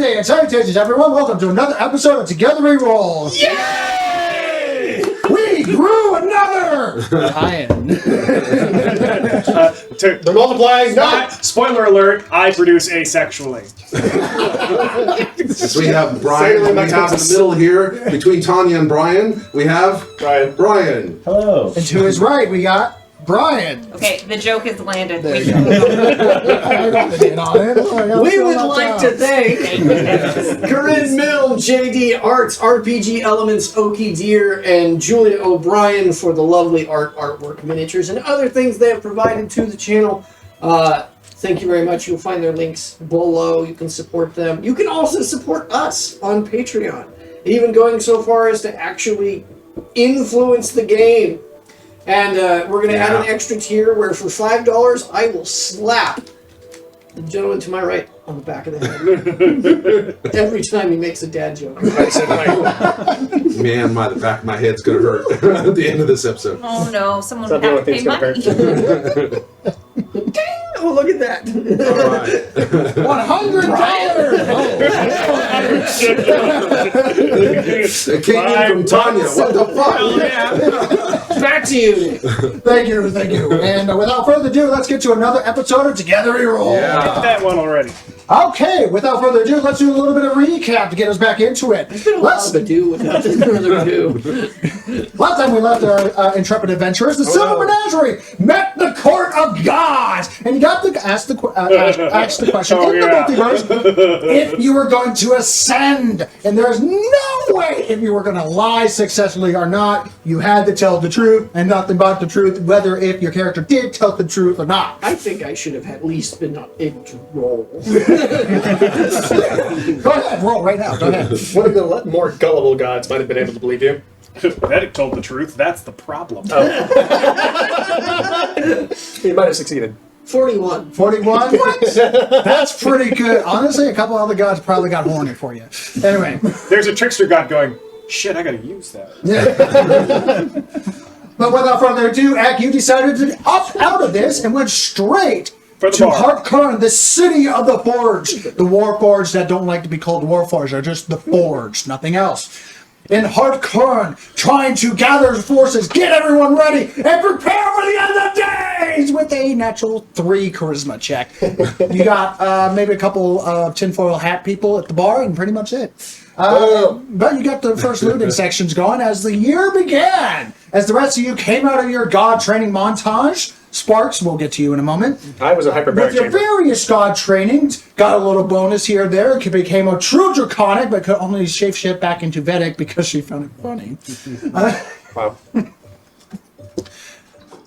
day and salutations, everyone. Welcome to another episode of Togetherwerole. Yay! We grew another Lion. They're multiplying. No! Spoiler alert, I produce asexually. So we have Brian. We have in the middle here, between Tanya and Brian, we have Brian. Hello. And to his right, we got Brian. Okay, the joke has landed. There We you can go. We would like to thank Corinne Milne, JD Arts, RPG Elements, Okie Deer, and Julia O'Brien for the lovely artwork, miniatures, and other things they have provided to the channel. Thank you very much. You'll find their links below. You can support them. You can also support us on Patreon, even going so far as to actually influence the game. And we're going to add an extra tier where for $5, I will slap the gentleman to my right on the back of the head every time he makes a dad joke. Man, the back of my head's going to hurt at the end of this episode. Oh no, someone would have to pay money. Oh, look at that. $100! It came in from Tanya. What the fuck? Back to you. Thank you. And without further ado, let's get to another episode of Togetherwerole. Did that one already. Okay, without further ado, let's do a little bit of recap to get us back into it. Let's do without further ado. Last time we left our intrepid adventurers, the Silver Menagerie met the court of gods, and you got to ask the question in the multiverse if you were going to ascend. And there's no way if you were going to lie successfully or not. You had to tell the truth and nothing but the truth, whether if your character did tell the truth or not. I think I should have at least been able to roll. Go ahead, roll right now. Go ahead. One of the more gullible gods might have been able to believe you. Vedic told the truth. That's the problem. He might have succeeded. 41. 41? What? That's pretty good. Honestly, a couple other gods probably got horny for you. Anyway. There's a trickster god going, shit, I gotta use that. But without further ado, Ak, you decided to opt out of this and went straight to Hartkarn, the city of the Forge. The Warforged that don't like to be called Warforged are just the Forged, nothing else. In Hartkarn, trying to gather forces, get everyone ready, and prepare for the end of days with a natural 3 charisma check. You got maybe a couple tinfoil hat people at the bar, and pretty much it. But you got the first looting sections going as the year began. As the rest of you came out of your god training montage, Sparks, we'll get to you in a moment. I was a hyperbaric With your various god trainings, got a little bonus here or there. It became a true draconic, but could only shapeshift back into Vedic because she found it funny. Wow.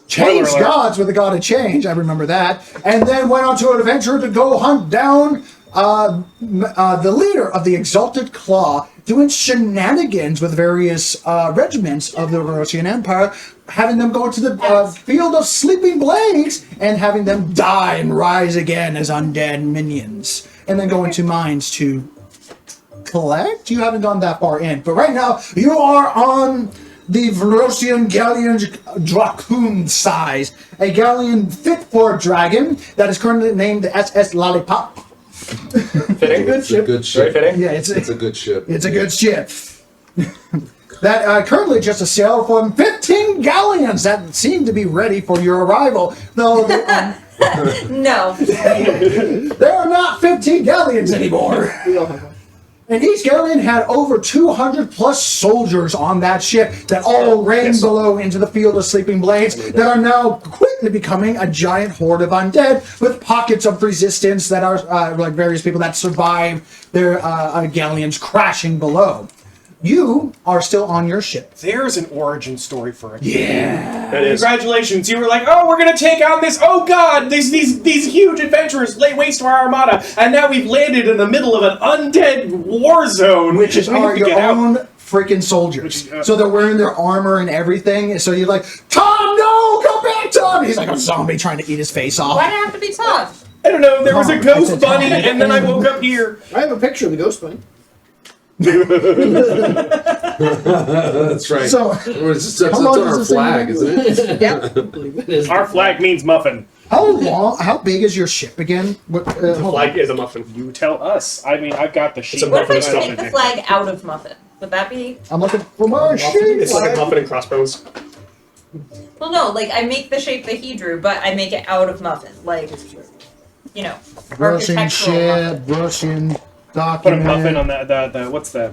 Changed gods with the god of change, I remember that. And then went on to an adventure to go hunt down the leader of the Exalted Claw, doing shenanigans with various regiments of the Rosian Empire, having them go to the field of sleeping blades and having them die and rise again as undead minions. And then go into mines to collect? You haven't gone that far in. But right now, you are on the Rosian Galleon Dracoon size. A galleon fit for a dragon that is currently named the SS Lollipop. Fitting. It's a good ship. Very fitting. Yeah, It's a good ship. It's a good ship. That currently just a sail from 15 galleons that seem to be ready for your arrival. Though No. there are not 15 galleons anymore. We all have one. And each galleon had over 200 plus soldiers on that ship that all ran below into the field of sleeping blades that are now quickly becoming a giant horde of undead with pockets of resistance that are like various people that survive their galleons crashing below. You are still on your ship. There's an origin story for it. Yeah. That is. Congratulations, you were like, oh, we're gonna take on this, oh god, these huge adventurers lay waste to our armada, and now we've landed in the middle of an undead war zone. Which is We have are to your get out. own freaking soldiers. So they're wearing their armor and everything. So you're like, Tom, no, come back, Tom. He's like a zombie trying to eat his face off. Why'd it have to be tough? I don't know, there was a Tom. I ghost said bunny, Tom. and then I woke up here. I have a picture of the ghost bunny. That's right. So, That's on our flag, isn't it? Yep. I believe it is. Our flag means muffin. How big is your ship again? The flag is a muffin. You tell us. I mean, I've got the sheet. a What if I muffin take the flag out of muffin? Would that be? I'm looking for my sheep. It's like a muffin and crossbones. Well, no. Like I make the shape that he drew, but I make it out of muffin. Like, you know, Russian architectural ship, muffin. Russian Put a document. muffin on the what's the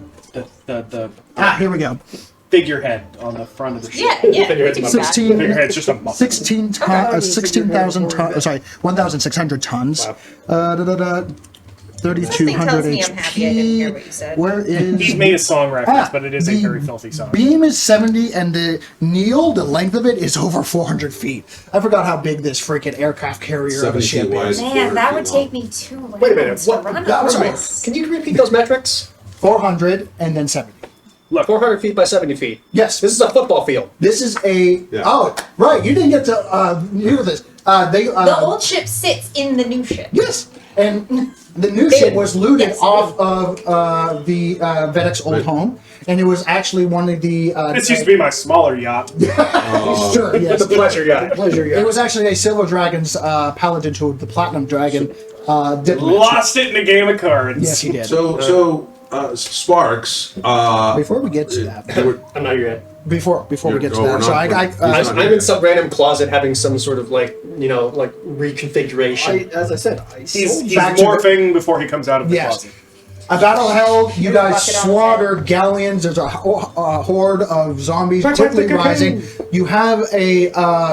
Here we go. figurehead on the front of the sheet. Yeah. Figurehead's a muffin. 16 Figurehead's just a muffin. 16,000 tons. Sorry, 1,600 tons. Wow. 3,200 tells me I'm happy I didn't hear HP. what you said. Where is He's made a song reference, Ah, but it is a the very filthy song. beam is 70, and the length of it is over 400 feet. I forgot how big this freaking aircraft carrier of a 70 ship feet wide. is. Man, that would 400 feet long. take me 2 rounds Wait a minute, to what- run that was over right. this. Can you repeat those metrics? 400 and then 70. Look, 400 feet by 70 feet. Yes. This is a football field. This is a. Yeah. Oh, right. You didn't get to hear this. The old ship sits in the new ship. Yes, and the new ship was looted off of the Vedek's old home, and it was actually one of the. this used to be my smaller yacht. Sure, yes. The pleasure guy. Pleasure, It yeah. was actually a Silver Dragon's paladin to the Platinum Dragon. Diplomat. Lost it in a game of cards. Yes, he did. So Sparks. Before we get to that, I'm not your head. before we get to Oh, we're that, so not- I'm in some random closet having some sort of like reconfiguration. As I said, He's Back to morphing before he comes out of the Yes. closet. a battle held. You There's a guys bucket on slaughtered galleons. There's a horde of zombies quickly rising. You have a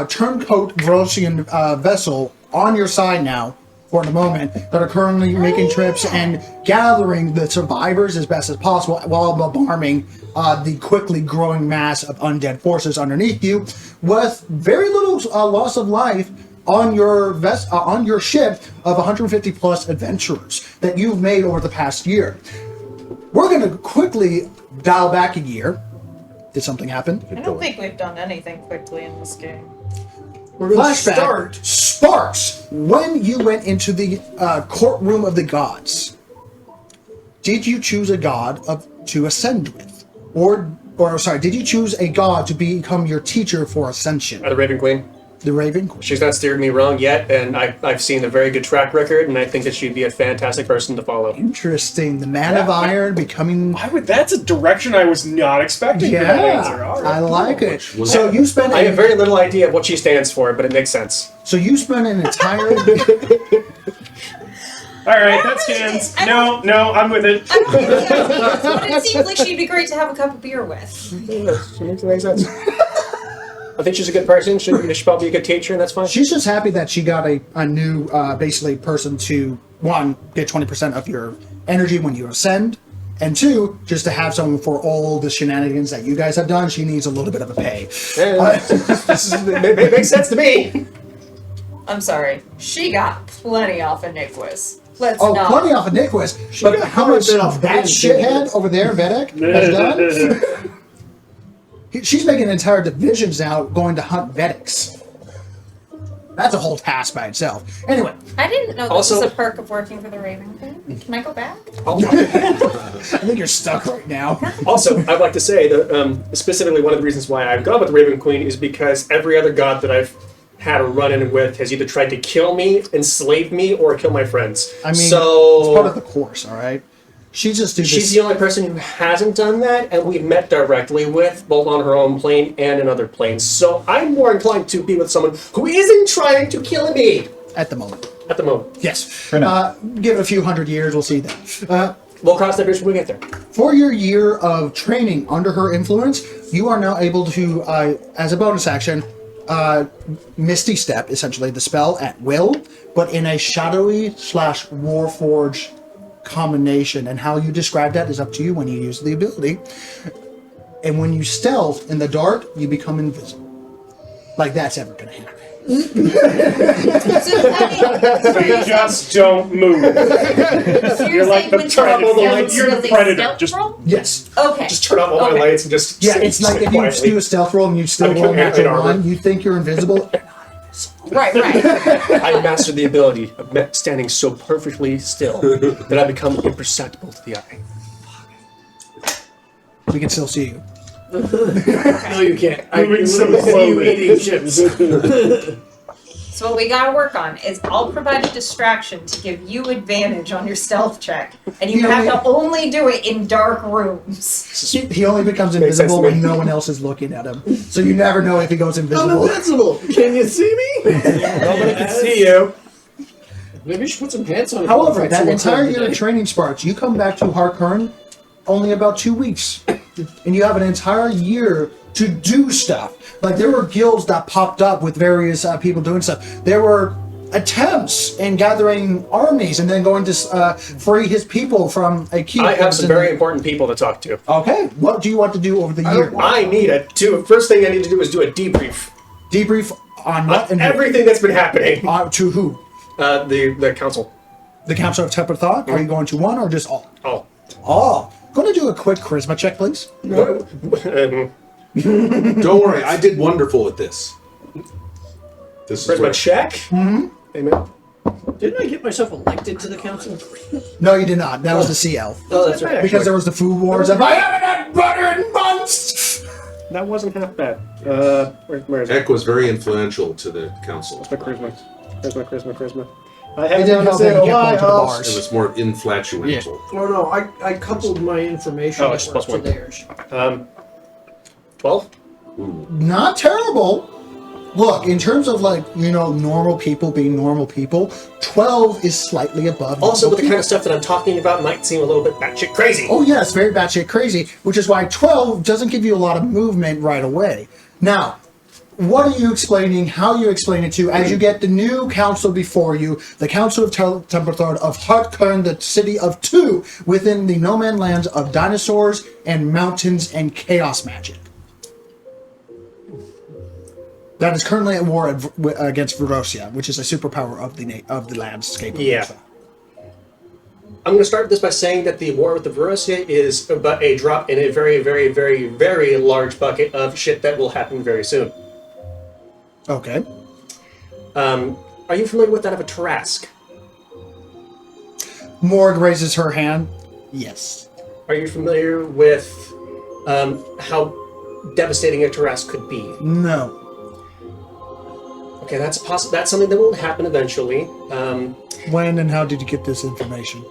turncoat Vrosian vessel on your side now for the moment that are currently making trips and gathering the survivors as best as possible while bombarding the quickly growing mass of undead forces underneath you with very little loss of life on your ship of 150 plus adventurers that you've made over the past year. We're going to quickly dial back a year. Did something happen? I don't think we've done anything quickly in this game. we're going to Flashback. start. Sparks. When you went into the courtroom of the gods, did you choose a god to ascend with, or sorry, did you choose a god to become your teacher for ascension? The Raven Queen. The Raven Queen. She's not steered me wrong yet, and I've seen a very good track record, and I think that she'd be a fantastic person to follow. Interesting. The Man of Iron becoming. That's a direction I was not expecting for that answer. Yeah, All I right. like it. So you spend. I have very little idea of what she stands for, but it makes sense. So you spend an entire. All right, that stands. No, I'm with it. I don't think she has names, but it seems like she'd be great to have a cup of beer with. She makes sense. I think she's a good person. She'll probably be a good teacher, and that's fine. She's just happy that she got a new, basically, person to, one, get 20% of your energy when you ascend, and two, just to have someone for all the shenanigans that you guys have done. She needs a little bit of a pay. It makes sense to me. I'm sorry. She got plenty off of Nickwas. Let's Oh, not. plenty off of Nickwas, but got how quite a much bit off that of shithead over there, Vedek, has done? She's making entire divisions now going to hunt Vedics. That's a whole task by itself. Anyway, I didn't know this Also- was a perk of working for the Raven Queen. Can I go back? I think you're stuck right now. Also, I'd like to say that specifically one of the reasons why I've gone with the Raven Queen is because every other god that I've had a run-in with has either tried to kill me, enslave me, or kill my friends. I mean, so it's part of the course, all right? She just did she's this. the only person who hasn't done that, and we've met directly with, both on her own plane and in other planes. So I'm more inclined to be with someone who isn't trying to kill me At the moment. at the moment. Yes. now. Give it a few hundred years, we'll see that. We'll cross that bridge when we get there. For your year of training under her influence, you are now able to, as a bonus action, Misty Step, essentially the spell at will, but in a shadowy / Warforge combination. And how you describe that is up to you when you use the ability. And when you stealth in the dark, you become invisible. Like that's ever going to happen. You just don't move. So You're like the predator. You're the predator. Just Yes. Okay. Just turn off all my Okay. lights and just Yeah, sit- it's like sit if you quietly. do a stealth roll and you still I'm roll coming out in natural armor. one, you think you're invisible. Right. I mastered the ability of standing so perfectly still that I become imperceptible to the eye. We can still see you. No, you can't. I Moving can so literally see you slowly. eating chips. So what we gotta work on is I'll provide a distraction to give you advantage on your stealth check, and you have to only do it in dark rooms. He only becomes invisible when no one else is looking at him. So you never know if he goes I'm invisible. invincible. Can you see me? Nobody can see you. Maybe you should put some pants on. However, that entire year of training Sparks, you come back to Harkern only about 2 weeks. And you have an entire year to do stuff. Like, there were guilds that popped up with various people doing stuff. There were attempts in gathering armies and then going to free his people from a keep. I have some very important people to talk to. Okay, what do you want to do over the year? I need first thing I need to do is do a debrief. Debrief on what? On everything that's been happening. To who? The council. The Council of Temper Thought? Are you going to one or just all? Oh. All. Going to do a quick charisma check, please. Don't worry, I did wonderful at this. This is Where's my where- check? Mm-hmm. Amen. Didn't I get myself elected to the council? No, you did not. That was the CL. Oh, that's right. Because there was the food wars. I haven't had butter in months! That wasn't half bad. Where is it? Eck was very influential to the council. My charisma. Where's my charisma? I It haven't didn't done help this that in you a kept going to the while. It bars. was more influential. Oh no, I coupled my information Oh, it's network plus one. to theirs. 12? Not terrible. Look, in terms of normal people being normal people, 12 is slightly above. Also, with the normal kind of stuff that I'm talking about, might seem a little bit batshit crazy. Oh yes, very batshit crazy, which is why 12 doesn't give you a lot of movement right away. Now, what are you explaining? How you explain it to as you get the new council before you, the Council of Temper Thought of Harkern, the city of two within the no man lands of dinosaurs and mountains and chaos magic. That is currently at war against Verosia, which is a superpower of the landscape. Yeah. I'm going to start this by saying that the war with the Verosia is but a drop in a very, very, very, very large bucket of shit that will happen very soon. Okay. Are you familiar with that of a Tarask? Morg raises her hand. Yes. Are you familiar with how devastating a Tarask could be? No. Okay, that's something that will happen eventually. When and how did you get this information?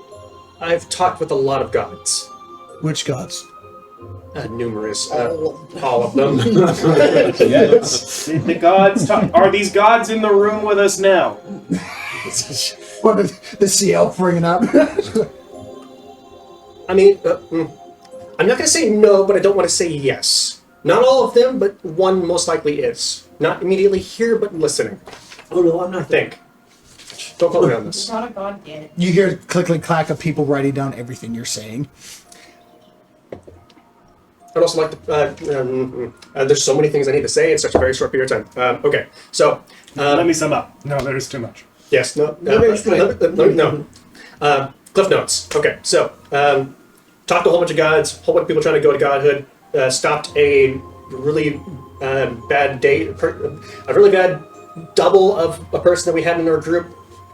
I've talked with a lot of gods. Which gods? Numerous. All of them. Yes. The gods. Are these gods in the room with us now? What is the CL bringing up? I mean, I'm not going to say no, but I don't want to say yes. Not all of them, but one most likely is. Not immediately here, but listening. Oh no, I'm not. Think. Don't quote me on this. Not a god yet. You hear click clack of people writing down everything you're saying. I'd also like to. There's so many things I need to say in such a very short period of time. Okay, so. Let me sum up. No, there's too much. Yes, no. Cliff notes. Okay, so. Talked to a whole bunch of gods, a whole bunch of people trying to go to godhood, stopped a really bad date, a really bad double of a person that we had in our group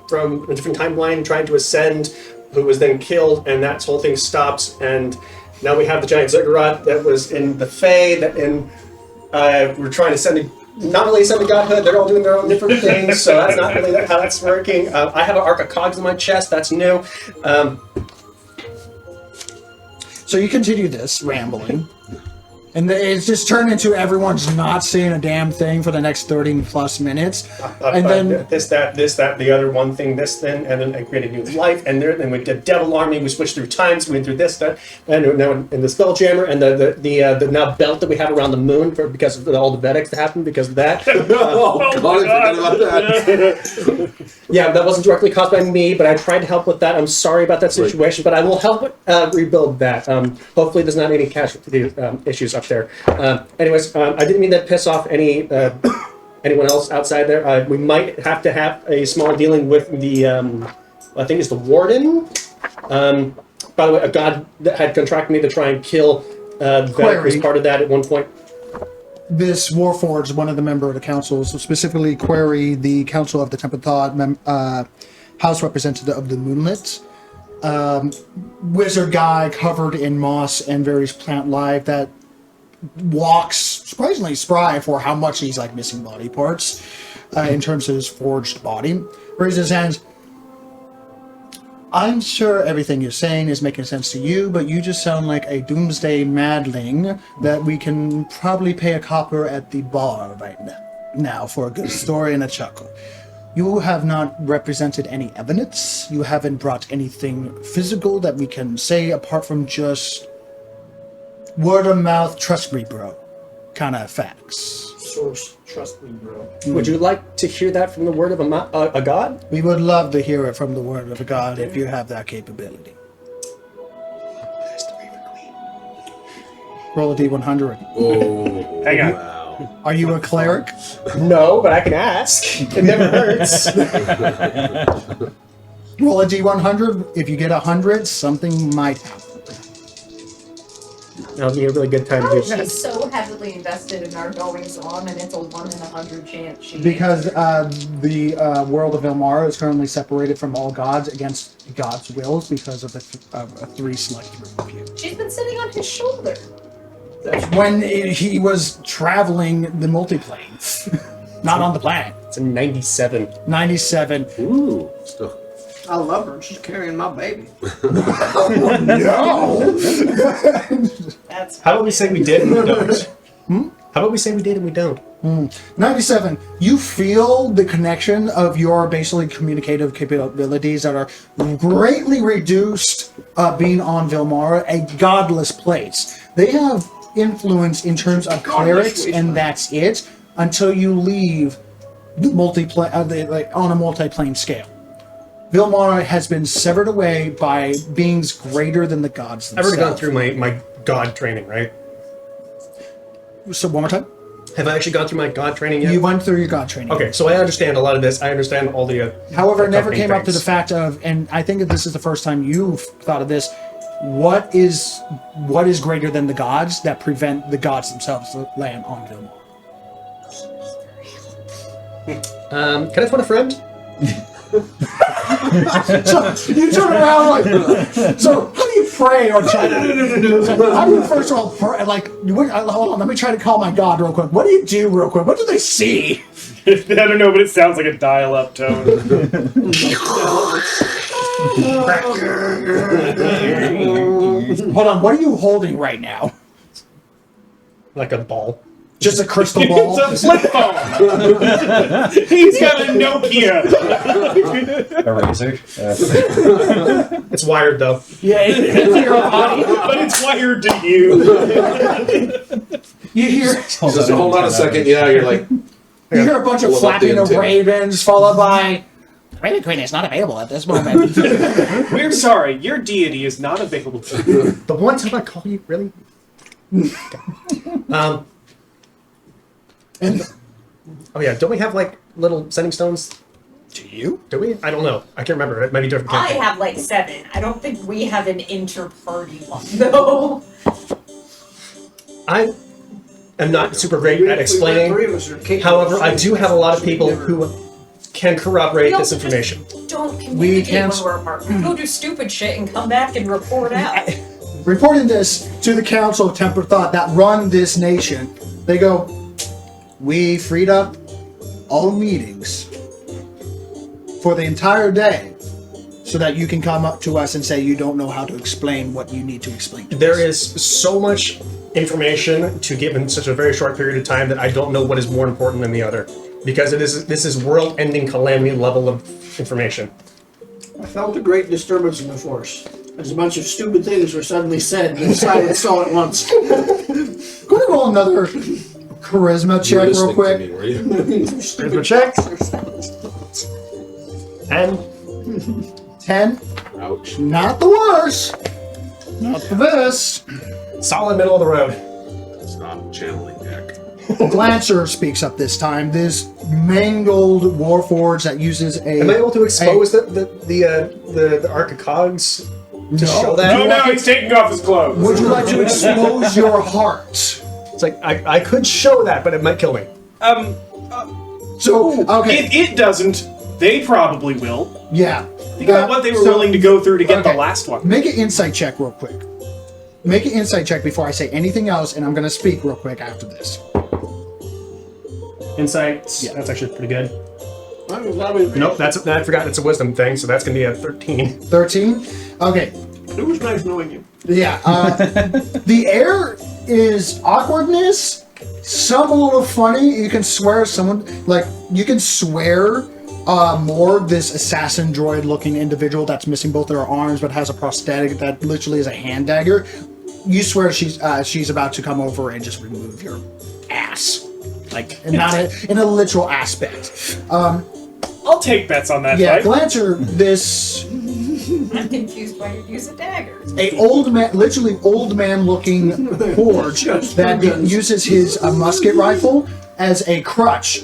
from a different timeline trying to ascend, who was then killed, and that whole thing stopped, and now we have the giant ziggurat that was in the Fae, we're trying to send not really ascend to godhood, they're all doing their own different things, so that's not really how that's working. I have an arc of cogs in my chest, that's new. So you continue this rambling, and it's just turned into everyone's not saying a damn thing for the next 30 plus minutes, and then this, that, the other one thing, this thing, and then I created new life, and then we did Devil Army, we switched through times, we went through this, that, and now in the Spelljammer, and the now belt that we have around the moon because of all the Vedics that happened because of that. Oh, God, I forgot about that. Yeah, that wasn't directly caused by me, but I tried to help with that. I'm sorry about that situation, but I will help rebuild that. Hopefully there's not any casualty issues up there. Anyways, I didn't mean to piss off anyone else outside there. We might have to have a small dealing with the, I think it's the Warden. By the way, a god that had contracted me to try and kill Vedic was part of that at one point. this Warforged, one of the member of the council, so specifically Query, the Council of the Temper Thought, House Representative of the Moonlit, wizard guy covered in moss and various plant life that walks surprisingly spry for how much he's like missing body parts. in terms of his forged body. Raises his hands. I'm sure everything you're saying is making sense to you, but you just sound like a doomsday madling that we can probably pay a copper at the bar right now for a good story and a chuckle. You have not represented any evidence. You haven't brought anything physical that we can say apart from just word of mouth, trust me, bro, kind of facts. Source, trust me, bro. Would you like to hear that from the word of a god? We would love to hear it from the word of a god if you have that capability. Roll a d100. Oh, Hang on. wow. Are you a cleric? No, but I can ask. It never hurts. Roll a d100. If you get 100, something might happen. That'll be a really good time to do How that. is she so heavily invested in our goings on, and it's a 1 in 100 chance she Because the world of Ilmara is currently separated from all gods against God's wills because of a 3 select review. She's been sitting on his shoulder. When he was traveling the multiplanes, not on the planet. It's a 97. 97. Ooh. Still. I love her. She's carrying my baby. No! That's How about we say we did and we don't? How about we say we did and we don't? 97. You feel the connection of your basically communicative capabilities that are greatly reduced being on Vilmara, a godless place. They have influence in terms of clerics, and that's it until you leave the on a multiplane scale. Vilmara has been severed away by beings greater than the gods I've themselves. already gone through my god training, right? So one more time. Have I actually gone through my god training yet? You went through your god training. Okay, so I understand a lot of this. I understand all the. However, it never accompanying came up to the things. fact of, and I think that this is the first time you've thought of this. What is greater than the gods that prevent the gods themselves to land on Vilmar? Can I phone a friend? So you turn around like, so how do you pray or try to, how do you first of all pray, like, hold on, let me try to call my god real quick. What do you do real quick? What do they see? I don't know, but it sounds like a dial-up tone. Hold on, what are you holding right now? Like a ball. Just a crystal ball? It's a flip phone. He's got a Nokia. A razor. It's wired though. Yeah, it's your body. But it's wired to you. You hear, Just hold on a second. Yeah, you're like, you hear a bunch of Pull up the flapping of antenna. ravens followed by, Raven Queen is not available at this moment. We're sorry, your deity is not available to you. The one time I call you, really? And Oh yeah, don't we have like little sending stones? do you? Do we? I don't know. I can't remember. It might be different. I have like 7. I don't think we have an inter-party one though. I am not super great at explaining. However, I do have a lot of people who can corroborate this information. Don't We communicate can't- when we're apart. Go do stupid shit and come back and report out. Reporting this to the Council of Tempered Thought that run this nation, they go, we freed up all meetings for the entire day so that you can come up to us and say you don't know how to explain what you need to explain to There us. is so much information to give in such a very short period of time that I don't know what is more important than the other, because this is world-ending calamity level of information. I felt a great disturbance in the force, as a bunch of stupid things were suddenly said and silence all at once. Go ahead and roll another charisma you were check real listening to quick. me, were you? Here's my check. And 10. Ouch. Not the worst. Not the best. solid middle of the road. Stop channeling deck. Glancer speaks up this time. This mangled warforged that uses a. Am I able to expose the Arc of Cogs to show that? No, he's taking off his clothes. Would you like to expose your heart? It's like I could show that, but it might kill me. So okay, If it doesn't, they probably will. yeah. Think about what they were willing to go through to get the last one. Make an insight check real quick. Make an insight check before I say anything else, and I'm going to speak real quick after this. Insights. Yeah, that's actually pretty good. Nope, I forgot it's a wisdom thing, so that's gonna be a 13. 13? Okay. It was nice knowing you. Yeah. The air is awkwardness, some a little funny. You can swear more this assassin droid looking individual that's missing both of her arms but has a prosthetic that literally is a hand dagger. You swear she's about to come over and just remove your ass. Like, not in a literal aspect. I'll take bets on that Yeah, fight. Glancer, this I'm confused why you use a dagger. literally old man looking forge that uses his musket rifle as a crutch.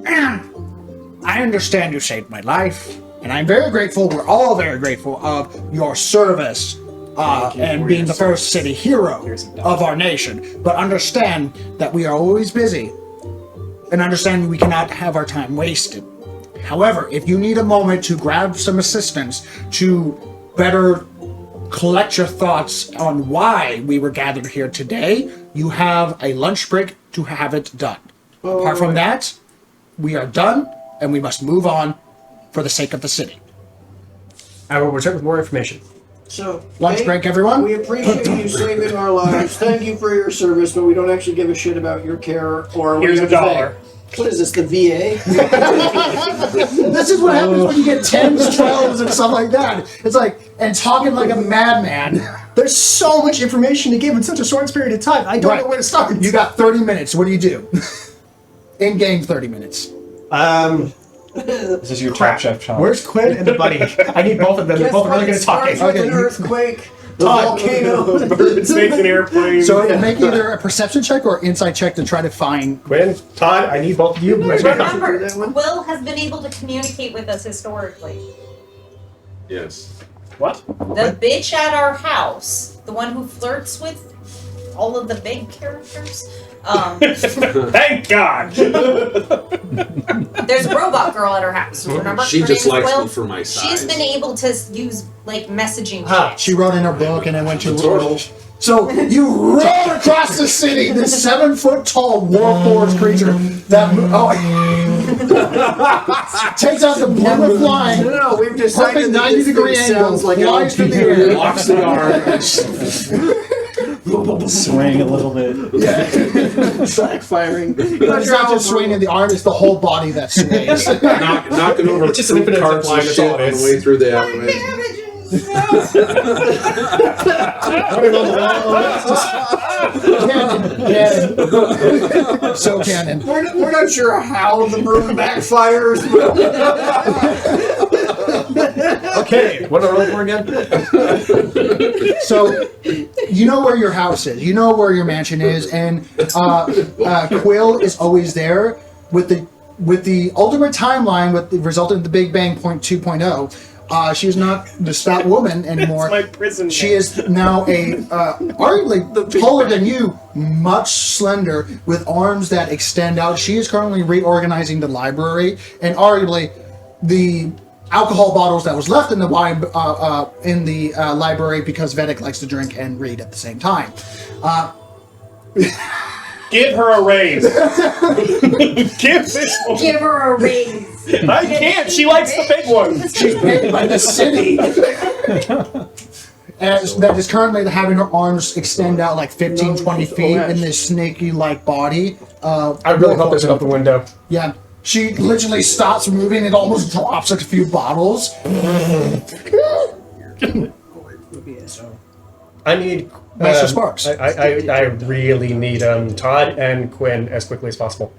I understand you saved my life, and I'm very grateful. We're all very grateful of your service and being the first city hero of our nation. But understand that we are always busy, and understand we cannot have our time wasted. However, if you need a moment to grab some assistance to better collect your thoughts on why we were gathered here today, you have a lunch break to have it done. Apart from that, we are done, and we must move on for the sake of the city. I will return with more information. So, Lunch break, everyone. We appreciate you saving our lives. Thank you for your service, but we don't actually give a shit about your care or. Here's $1. What is this, the VA? This is what happens when you get 10s, 12s, and stuff like that. It's like, and talking like a madman. There's so much information to give in such a short period of time. I don't know where to start. You got 30 minutes. What do you do? In-game 30 minutes. This is your Top Chef challenge. Where's Quinn and the bunny? I need both of them. They're Guess both what? really good It at talking. starts with Okay. an earthquake, the volcano. Birds, snakes, and airplanes. So make either a perception check or insight check to try to find. Quinn, Todd, I need both of you. Remember, that one? Will has been able to communicate with us historically. Yes. What? The bitch at our house, the one who flirts with all of the big characters. Thank God. There's a robot girl at her house. Remember? She Her just name is likes Will. me for my size. She's been able to use like messaging. shit. She wrote in her book and then went to Tutorial. So you run across the city, this 7-foot-tall warforged creature that takes out the blue flying. No, we've decided Perfect that this 90-degree thing angle, sounds like flies through the air. Locks the arm. Swaying a little bit. backfiring. It's not just swinging the arm, it's the whole body that sways. Knocking over It's just an fruit infinite carts supply, and that's shit all on it the is. way through the alleyway. Canon. So canon. We're not sure how the broom backfires. Okay, what am I rolling for again? So, you know where your house is, you know where your mansion is, and Quill is always there with the ultimate timeline, with the result of the Big Bang Point 2.0. She's not the stout woman anymore. It's my prison. She is now a arguably taller than you, much slender, with arms that extend out. She is currently reorganizing the library, and arguably the alcohol bottles that was left in the wine in the library, because Vedic likes to drink and read at the same time. Give her a raise. Give this one. Give her a raise. I can't. She likes the big ones. She's paid by the city. And that is currently having her arms extend out like 15, 20 feet in this snaky-like body. I really hope there's an open window. Yeah. She literally stops moving and almost drops like a few bottles. I need Master Sparks. I really need Todd and Quinn as quickly as possible.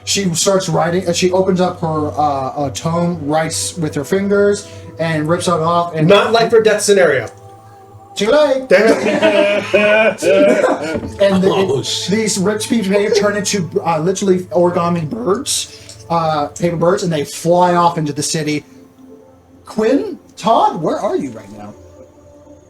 She starts writing. She opens up her tome, writes with her fingers, and rips it off. And Not life or death scenario. too late. Damn it. And Oh, shit. these ripped pieces of paper turn into literally origami birds, paper birds, and they fly off into the city. Quinn, Todd, where are you right now?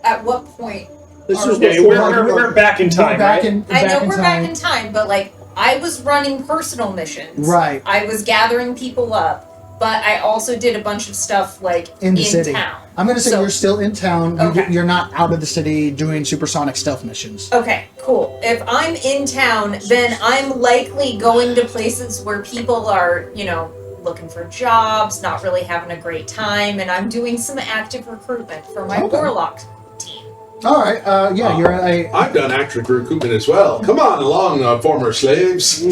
At what point? This is Yeah, before we're back in time, We're back right? in, I know back in we're time. back in time, but like I was running personal missions. Right. I was gathering people up. but I also did a bunch of stuff like in the city. town. I'm going to say So- you're still in town. Okay. You're not out of the city doing supersonic stealth missions. Okay, cool. If I'm in town, then I'm likely going to places where people are, looking for jobs, not really having a great time, and I'm doing some active recruitment for my Okay. warlock team. All right. Yeah, you're a. I've done active recruitment as well. Come on along, former slaves.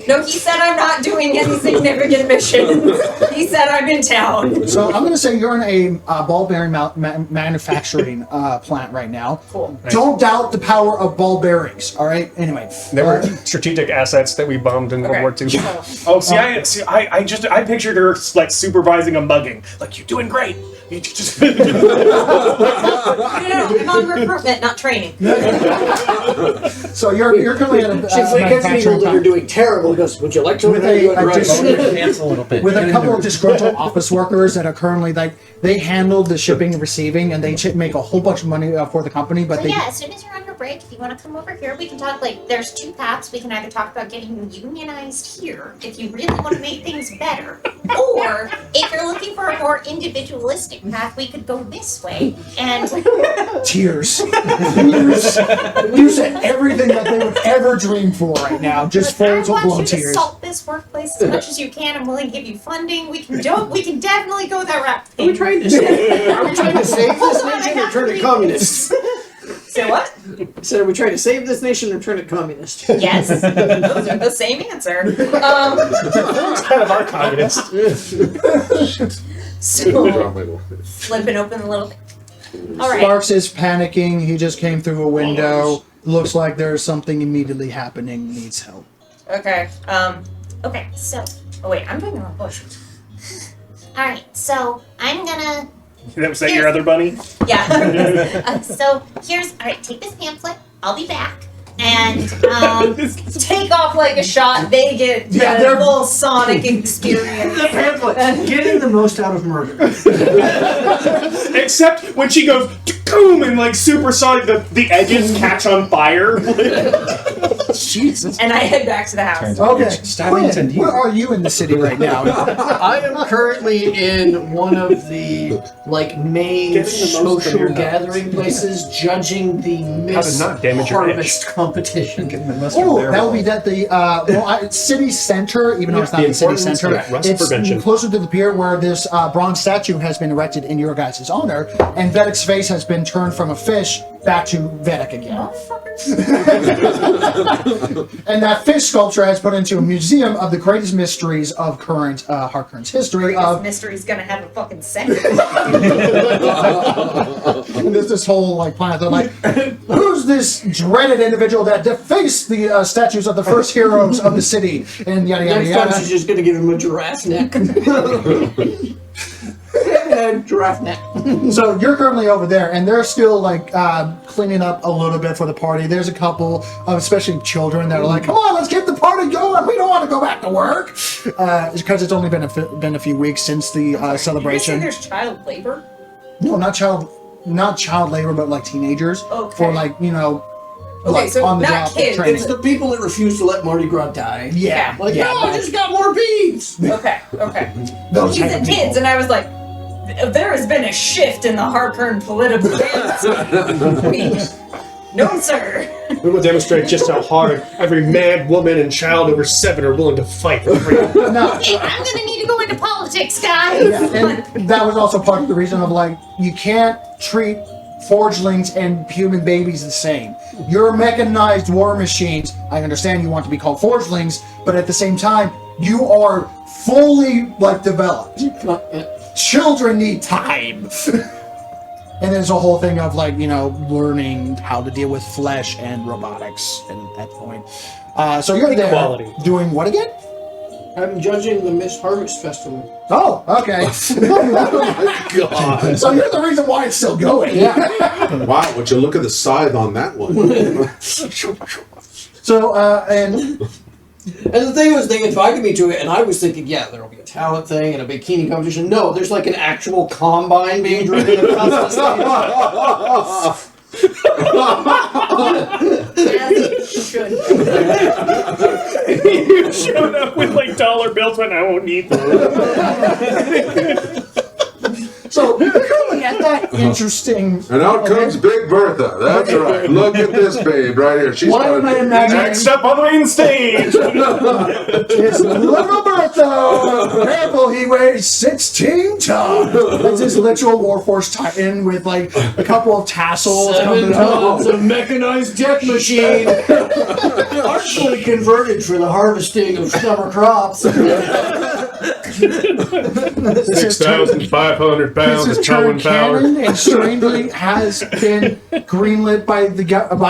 No, he said I'm not doing any significant missions. He said I'm in town. So I'm going to say you're in a ball bearing manufacturing plant right now. Cool. Don't doubt the power of ball bearings. All right. Anyway, There were strategic assets that we bombed in World War II. Oh, I pictured her like supervising a mugging. Like, you're doing great. You just No, I'm on recruitment, not training. So you're currently at a She's like people manufacturing that are plant doing terrible. Goes, would you like to? with a Dance a little bit. with a couple of disgruntled office workers that are currently they handle the shipping and receiving, and they make a whole bunch of money for the company. But So they yeah, as soon as you're on your break, if you want to come over here, we can talk. Like, there's two paths. We can either talk about getting unionized here, if you really want to make things better, or if you're looking for a more individualistic path, we could go this way. And tears. You said everything that they would ever dream for right now. Just I full want blown you to tears. salt this workplace as much as you can. I'm willing to give you funding. We can definitely go that route. Are we trying to save this Hold on, nation I or have turn to it read communist? Say what? So are we trying to save this nation or turn it communist? Yes. Those are the same answer. Kind of our communist. So, flipping open a little bit. All right. Sparks is panicking. He just came through a window. Looks like there's something immediately happening. Needs help. Okay. Okay, so Oh wait, I'm doing the wrong bush. all right, so I'm gonna. was that your other bunny? Yeah. So here's all right. Take this pamphlet. I'll be back. And Take off like a shot. They get they're full Sonic experience. The pamphlet. Getting the most out of murder. Except when she goes boom and like supersonic, the edges catch on fire. Jesus. And I head back to the house. Okay, Stabbing Quinn, where are you in the city right now? I am currently in one of the main Getting the most from social your gathering places, judging the How to not damage your harvest competition. Oh, that would be at the city center, even though it's not the city importance center. of rust It's prevention. closer to the pier where this bronze statue has been erected in your guys' honor, and Vedek's face has been turned from a fish back to Vedek again. And that fish sculpture has put into a museum of the greatest mysteries of current Harkern's history. This mystery's gonna have a fucking second. And there's this whole planet. They're like, who's this dreaded individual that defaced the statues of the first heroes of the city? And yada yada Next time yada. she's just gonna give him a giraffe neck. Giraffe neck. So you're currently over there, and they're still cleaning up a little bit for the party. There's a couple of especially children that are like, "Come on, let's get the party going. We don't want to go back to work," because it's only been a few weeks since the You say celebration. there's child labor? No, not child labor, but teenagers Okay. for Okay, so on the not job kids. training. It's the people that refuse to let Mardi Gras die. Yeah, Like, yeah. no, I just got more beads. Okay. Those These type are of kids, people. and I was like, there has been a shift in the Harkern political landscape. No, sir. We will demonstrate just how hard every man, woman, and child over 7 are willing to fight for freedom. No. Hey, I'm gonna need to go into politics, guys. Yeah, and that was also part of the reason of you can't treat forgelings and human babies the same. You're mechanized war machines. I understand you want to be called forgelings, but at the same time, you are fully developed. Children need time. And there's a whole thing of learning how to deal with flesh and robotics at that point. So you're Equality. there doing what again? I'm judging the Miss Harvest Festival. Oh, okay. God. So you're the reason why it's still going. Yeah. Wow, would you look at the scythe on that one? So, and And the thing was, they invited me to it, and I was thinking, yeah, there'll be a talent thing and a bikini competition. No, there's an actual combine being driven across the stage. As it should. You showed up with like dollar bills, but I won't need them. So currently at that interesting. And out comes Big Bertha. That's right. Look at this babe right here. She's Why got am I imagining? Next up on the main stage. It's little Bertha. Careful, he weighs 16 tons. That's his literal Warforce Titan with like a couple of tassels 7 coming tons up. of mechanized deck machine, partially converted for the harvesting of summer crops. 6,500 This pounds is of towing power. canon and strangely has been greenlit by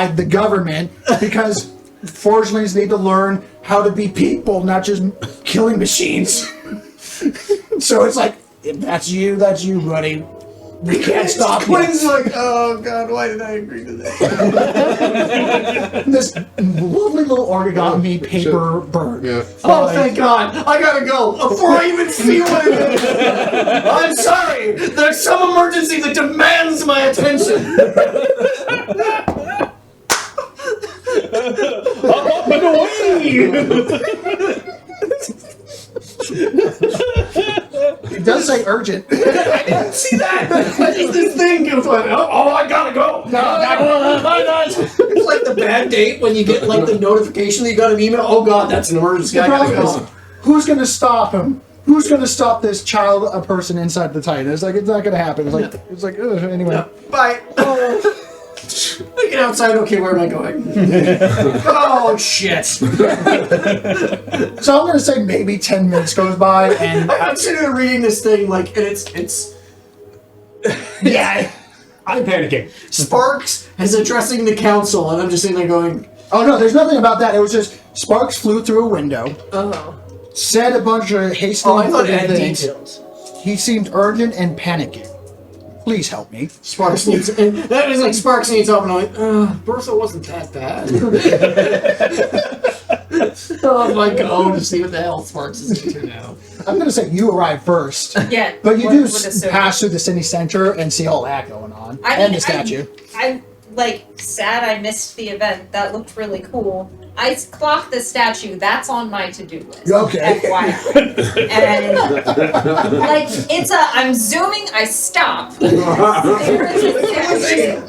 the government because forgelings need to learn how to be people, not just killing machines. So it's like, if that's you, buddy. We can't stop you. Quinn's like, oh god, why did I agree to that? This lovely little origami paper bird. Yeah. Oh, thank God! I gotta go before I even see what it is. I'm sorry. There's some emergency that demands my attention. Up and away! It does say urgent. I didn't see that. Just this thing goes like, oh, I gotta go. It's like the bad date when you get like the notification that you got an email. Oh God, that's an emergency. The I gotta problem go. is, who's going to stop him? Who's going to stop this child, a person inside the Titan? It's like, it's not going to happen. It's like, ugh, anyway. Yeah. Bye. I get outside. Okay, where am I going? Oh shit! So I'm going to say maybe 10 minutes goes by, and I'm sitting there reading this thing like, and it's yeah. I'm panicking. Sparks is addressing the council, and I'm just sitting there going, Oh no, there's nothing about that. It was just Sparks flew through a window, oh. said a bunch of hastily Oh, I thought it had things. details. He seemed urgent and panicking. Please help me. Sparks needs, and that was like Sparks needs help, and I'm like, Bertha wasn't that bad. So I'm like, oh, to see what the hell Sparks is into now. I'm going to say you arrive first. Yeah. But you would- do would assume. pass through the city center and see all that going on. I and mean, the statue. I'm like sad I missed the event. That looked really cool. I clocked the statue. That's on my to-do list. Okay. FYI. And like it's I'm zooming. I stop.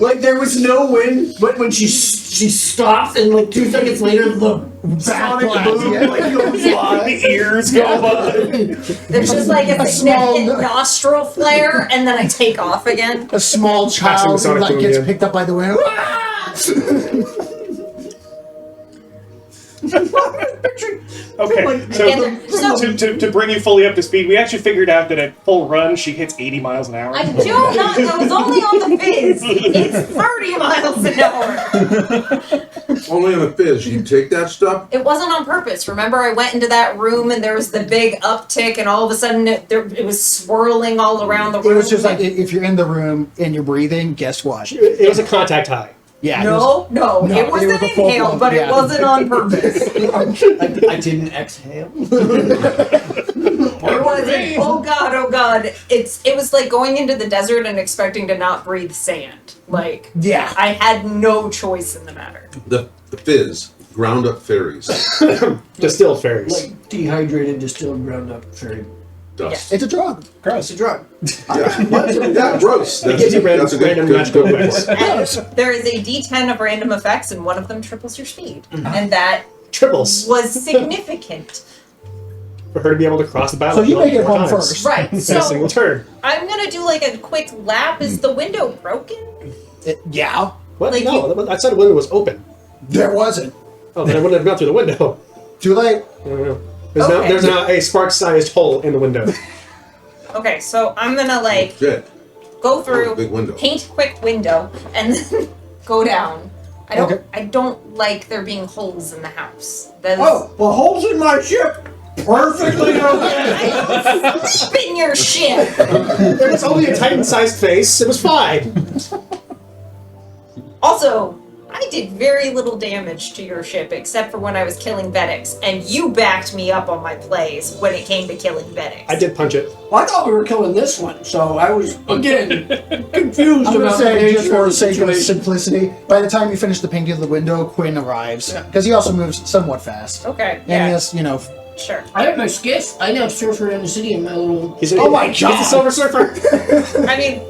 Like there was no wind, but when she stopped, and like 2 seconds later, the sonic boom like goes by. The ears go by. There's just like a small- significant nostril flare, and then I take off again. A small Passing child the who sonic like boom, gets yeah. picked up by the wind. Okay, Again, so to bring you fully up to speed, we actually figured out that at full run she hits 80 miles an hour. I do not. I was only on the fizz. It's 30 miles an hour. Only on a fizz. You take that stuff? It wasn't on purpose. Remember, I went into that room and there was the big uptick, and all of a sudden it was swirling all around the room. It was just like if you're in the room and you're breathing, guess what? It was a contact high. Yeah. No, it was an a full inhale, blown- but yeah. it wasn't on purpose. I didn't exhale. It wasn't. Oh god! It was like going into the desert and expecting to not breathe sand. Like Yeah. I had no choice in the matter. The fizz. Ground up fairies. Distilled fairies. Like dehydrated, distilled, ground up fairy. Dust. It's a drug. It's a drug. Yeah, gross. It gives you That's a random magical effects. And there is a D10 of random effects, and one of them triples your speed, and that Triples. was significant. For her to be able to cross the So battlefield. you make it 4 home times first. Right. In a single So turn. I'm gonna do like a quick lap. Is the window broken? Yeah. What? Like No, I said the window was open. There wasn't. Oh, then I wouldn't have gone through the window. Too late. I don't know. Okay. There's now a spark-sized hole in the window. Okay, so I'm gonna like Shit. go through, Big window. paint quick window, and then go down. Okay. I don't like there being holes in the house. That is, Oh, the holes in my ship. Perfectly okay. I don't sleep in your ship. It's only a Titan-sized face. It was fine. Also, I did very little damage to your ship except for when I was killing Vedix, and you backed me up on my plays when it came to killing Vedix. I did punch it. Well, I thought we were killing this one, so I was again confused. confused I'm gonna about the say, just nature for of the the sake of situation. simplicity, by the time you finish the painting of the window, Quinn arrives because he also moves somewhat fast. Okay. And Yeah. yes, you know. Sure. I have my skiff. I now surfer in the city in my little. Oh my God! He's a Silver Surfer. I mean,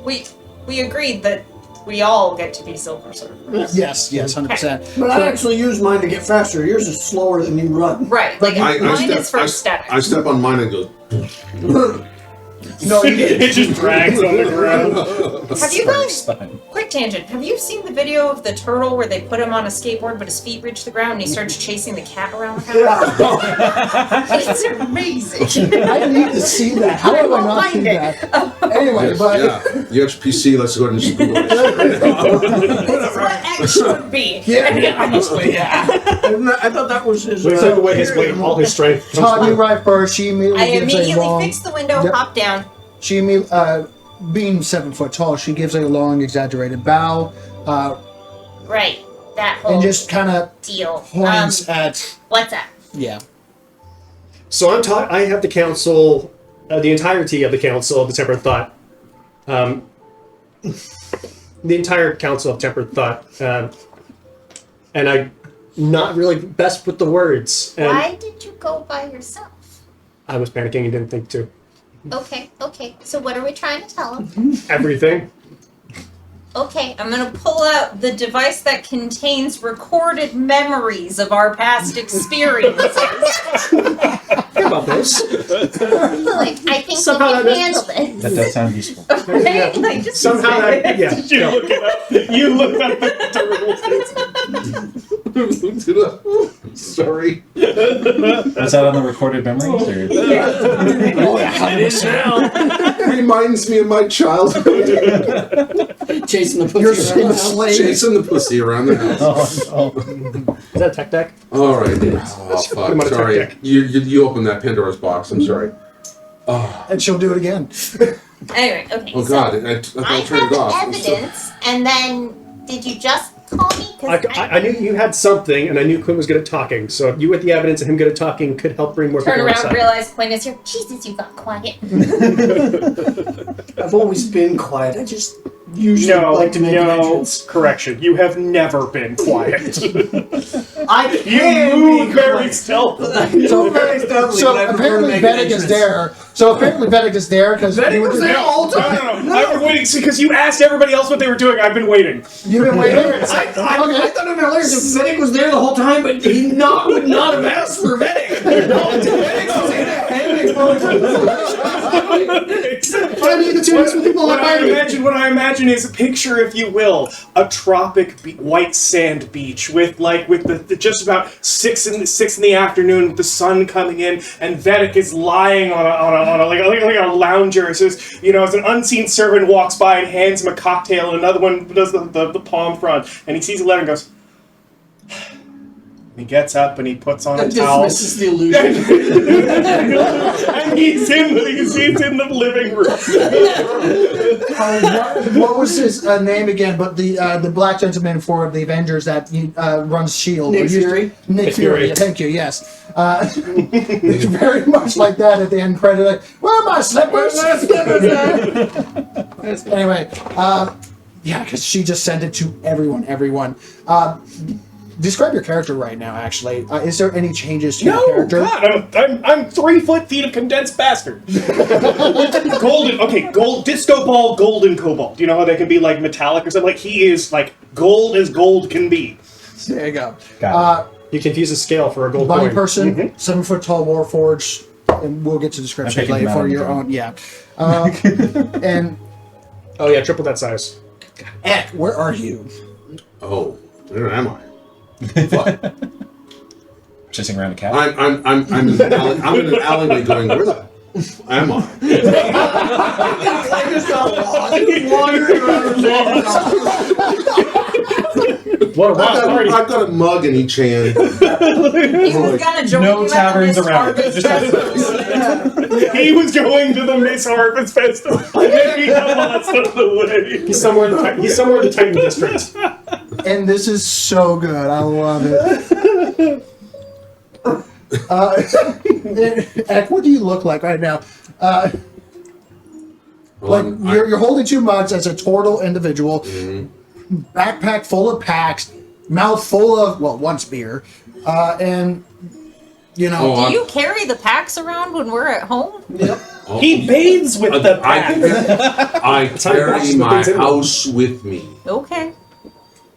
we agreed that we all get to be Silver Surfers. Yes, 100%. But I actually use mine to get faster. Yours is slower than you run. Right. Like mine is for I aesthetics. step on mine and go. No, you It just drags on the ground. Have you guys? Quick tangent. Have you seen the video of the turtle where they put him on a skateboard, but his feet reach the ground, and he starts chasing the cat around the house? It's amazing. I need to see that. How have I not seen that? Anyway, but Yeah, UXPC, let's go ahead and just Google it. It's what X should be. honestly, yeah. I thought that was his. We took away his weight, all his strength. Todd, you arrive first. She immediately I gives a immediately long. fix the window, Yep. hop down. She being 7 foot tall, she gives a long, exaggerated bow, Right. That whole and just kind of deal. points at What's that? yeah. So I have the council, the entirety of the council of the Tempered Thought. The entire council of Tempered Thought. And I'm not really best with the words. And Why did you go by yourself? I was panicking and didn't think to. Okay. So what are we trying to tell him? Everything. Okay. I'm gonna pull out the device that contains recorded memories of our past experiences. How about this? Like, I think Somehow we that- can handle it. That does sound useful. Right? Like, just Somehow that, yeah. Did you look it up? You looked up the Sorry. Was that on the recorded memories? Or? Oh yeah, It is now. Reminds me of my childhood. Chasing the pussy You're around the house. slave. Chasing the pussy around the house. Oh, no. Is that a tech deck? All right. Oh, Put him fuck. on a tech Sorry. deck. You opened that Pandora's box. I'm sorry. and she'll do it again. Anyway, Okay. Oh, so God. I I thought I have turned it off. evidence, and then did you just call me? 'Cause I knew you had something, and I knew Quinn was good at talking. So you with the evidence and him good at talking could help bring more turn people around, inside. realize Quinn is here. Jesus, you got quiet. I've always been quiet. I just usually No, like to make an no, entrance. correction. You have never been quiet. I You can move be very quiet. stealthily. So, very stealthily, so but I prefer to apparently make an Vedic is entrance. there. So apparently Vedic is there because Vedic was there all the No, time. no. I've been waiting because you asked everybody else what they were doing. I've been waiting. You've been waiting. I thought it would be hilarious if Vedic was there the whole time, but he would not have asked for Vedic. No, Vedic's saying that. I need the two with people What on what I imagine is a picture, if you will, a tropic white sand beach with the just about 6 in the afternoon with the sun coming in, and Vedic is lying on a lounger. As as an unseen servant walks by and hands him a cocktail, and another one does the palm front, and he sees a letter and goes. He gets up and he puts on a That towel. dismisses the illusion. And he's in the living room. What was his name again? But the black gentleman for the Avengers that runs Shield. Nick Fury? Nick Fury. Thank you. Yes. It's very much like that at the end credit. Like, where are my slippers? Anyway, yeah, because she just sent it to everyone. Describe your character right now. Actually, is there any changes to your No, character? God, I'm 3 feet of condensed bastard. Gold disco ball, golden cobalt. You know how they can be like metallic or something. Like he is like gold as gold can be. There you go. Got You can use a scale for a gold Blind coin. person, 7 foot tall, Warforged, and we'll get to descriptions I'm picking later him for out your on own. Yeah. And Oh yeah, triple that size. Eck, where are you? Oh, where am I? Fuck. Chasing around a cat. I'm in an alleyway going, where the am I? What a rock party! I've got a mug in each hand. He's gonna join No you at the taverns Miss around. Harvest Just has- Festival. He was going to the Miss Harvest Festival. He lost on the way. He's somewhere in the Titan district. And this is so good. I love it. Eck, what do you look like right now? Like Well, you're holding 2 mugs as a total individual. Backpack full of packs, mouth full of once beer, and you know. Do you carry the packs around when we're at home? Yep. He bathes with the pack. I carry my house with me. Okay.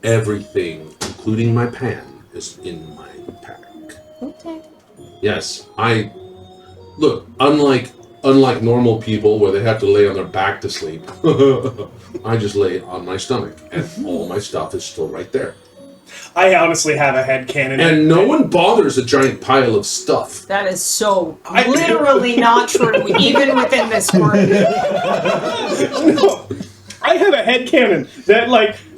Everything, including my pan, is in my pack. Okay. Yes, look. Unlike normal people, where they have to lay on their back to sleep, I just lay on my stomach, and all my stuff is still right there. I honestly have a headcanon. And no one bothers a giant pile of stuff. That is so literally not true, even within this group. No, I have a headcanon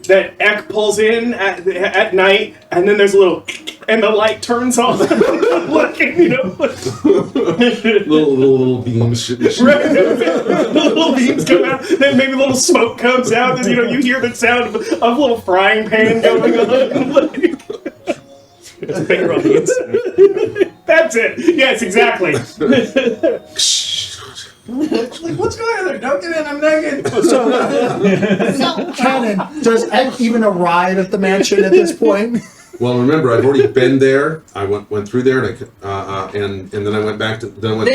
that Ek pulls in at night, and then there's a little, and the light turns on. little beams. Right. Little beams come out. Then maybe a little smoke comes out. Then you hear the sound of a little frying pan going on. It's a finger on the inside. That's it. Yes, exactly. What's going on there? Don't get in, I'm naked. So, Cannon, does Ed even arrive at the mansion at this point? Well, remember, I've already been there. I went through there, and then I went back to. Then I went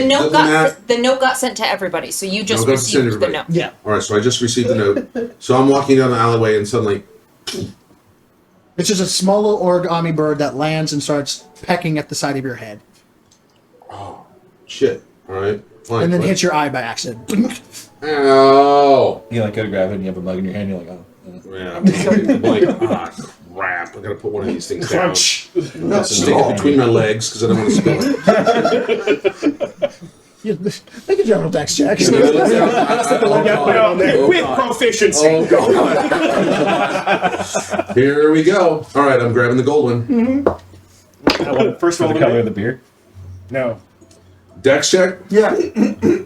The note got sent to everybody, so you just received the note. Yeah. All right, so I just received the note. So I'm walking down the alleyway, and suddenly, It's just a small little origami bird that lands and starts pecking at the side of your head. oh, shit! All right, fine. And then hits your eye by accident. Ow! You go to grab it and you have a mug in your hand. You're like, oh. Yeah, I'm like, crap! I gotta put one of these things down. Crunch. Stick it between my legs because I don't want to spill it. Make a general dex check. With proficiency. Oh god! Here we go. All right, I'm grabbing the gold one. First For roll the color of the beer? No. Dex check. Yeah.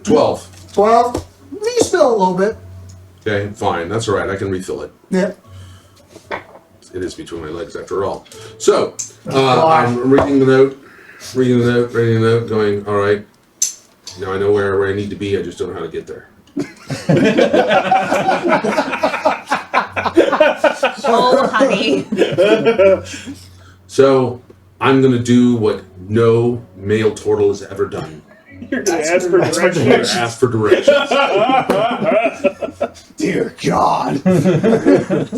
12. 12. You spill a little bit. Okay, fine. That's all right. I can refill it. Yeah. It is between my legs after all. So, I'm reading the note, going, all right, now I know where I need to be, I just don't know how to get there. Oh, honey. So, I'm going to do what no male turtle has ever done. You're going to ask for directions. Ask for directions. Dear God.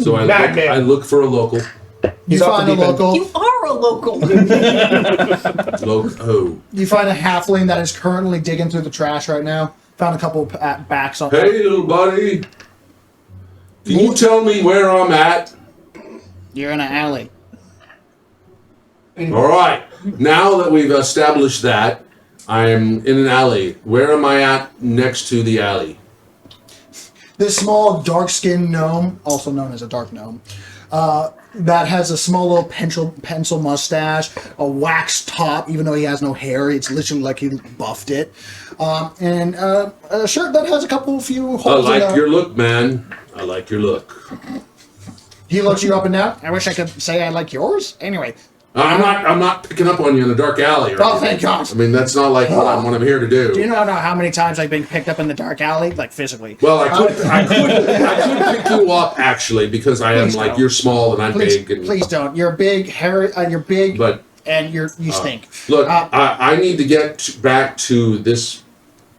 So I look for a local. You find a local. You are a local. Loco. You find a halfling that is currently digging through the trash right now. Found a couple of backs on. Hey, little buddy. Can you tell me where I'm at? You're in an alley. All right. Now that we've established that, I'm in an alley. Where am I at next to the alley? This small, dark-skinned gnome, also known as a dark gnome, that has a small little pencil mustache, a wax top, even though he has no hair. It's literally like he buffed it. And a shirt that has a few holes I in like it. your look, man. I like your look. He looks you up and down. I wish I could say I like yours. Anyway. I'm not picking up on you in a dark alley. Or Oh, anything. thank God. I mean, that's not like what I'm here to do. Do you know how many times I've been picked up in the dark alley? Like, physically. Well, I could pick you up, actually, because I am Please like, don't. you're small and I'm big. And, Please don't. You're big, hairy, you're big, but and you stink. look, I need to get back to this,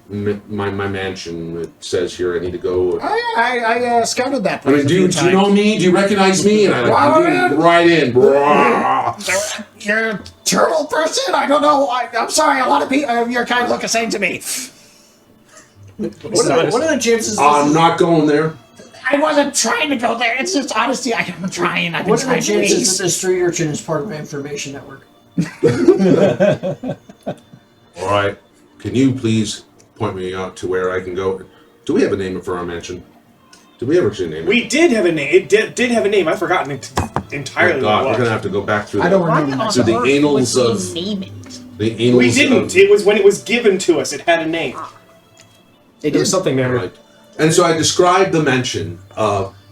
my mansion. It says here I need to go. I scouted that place. I mean, do you know me? Do you recognize me? And I'm right in. You're a turtle person? I don't know. I'm sorry. A lot of people, your kind look the same to me. What are the chances? I'm not going there. I wasn't trying to go there. It's just honesty. I'm trying. I've been What are the trying to chances that this street urchin is part of my information network? All right. Can you please point me out to where I can go? Do we have a name for our mansion? Did we ever name it? We did have a name. It did have a name. I've forgotten it entirely. Oh God, what we're it gonna was. have to go back through. I don't remember. To the annals of Name it. the annals. We didn't. Of, It was when it was given to us. It had a name. There's something there. right. And so I described the mansion.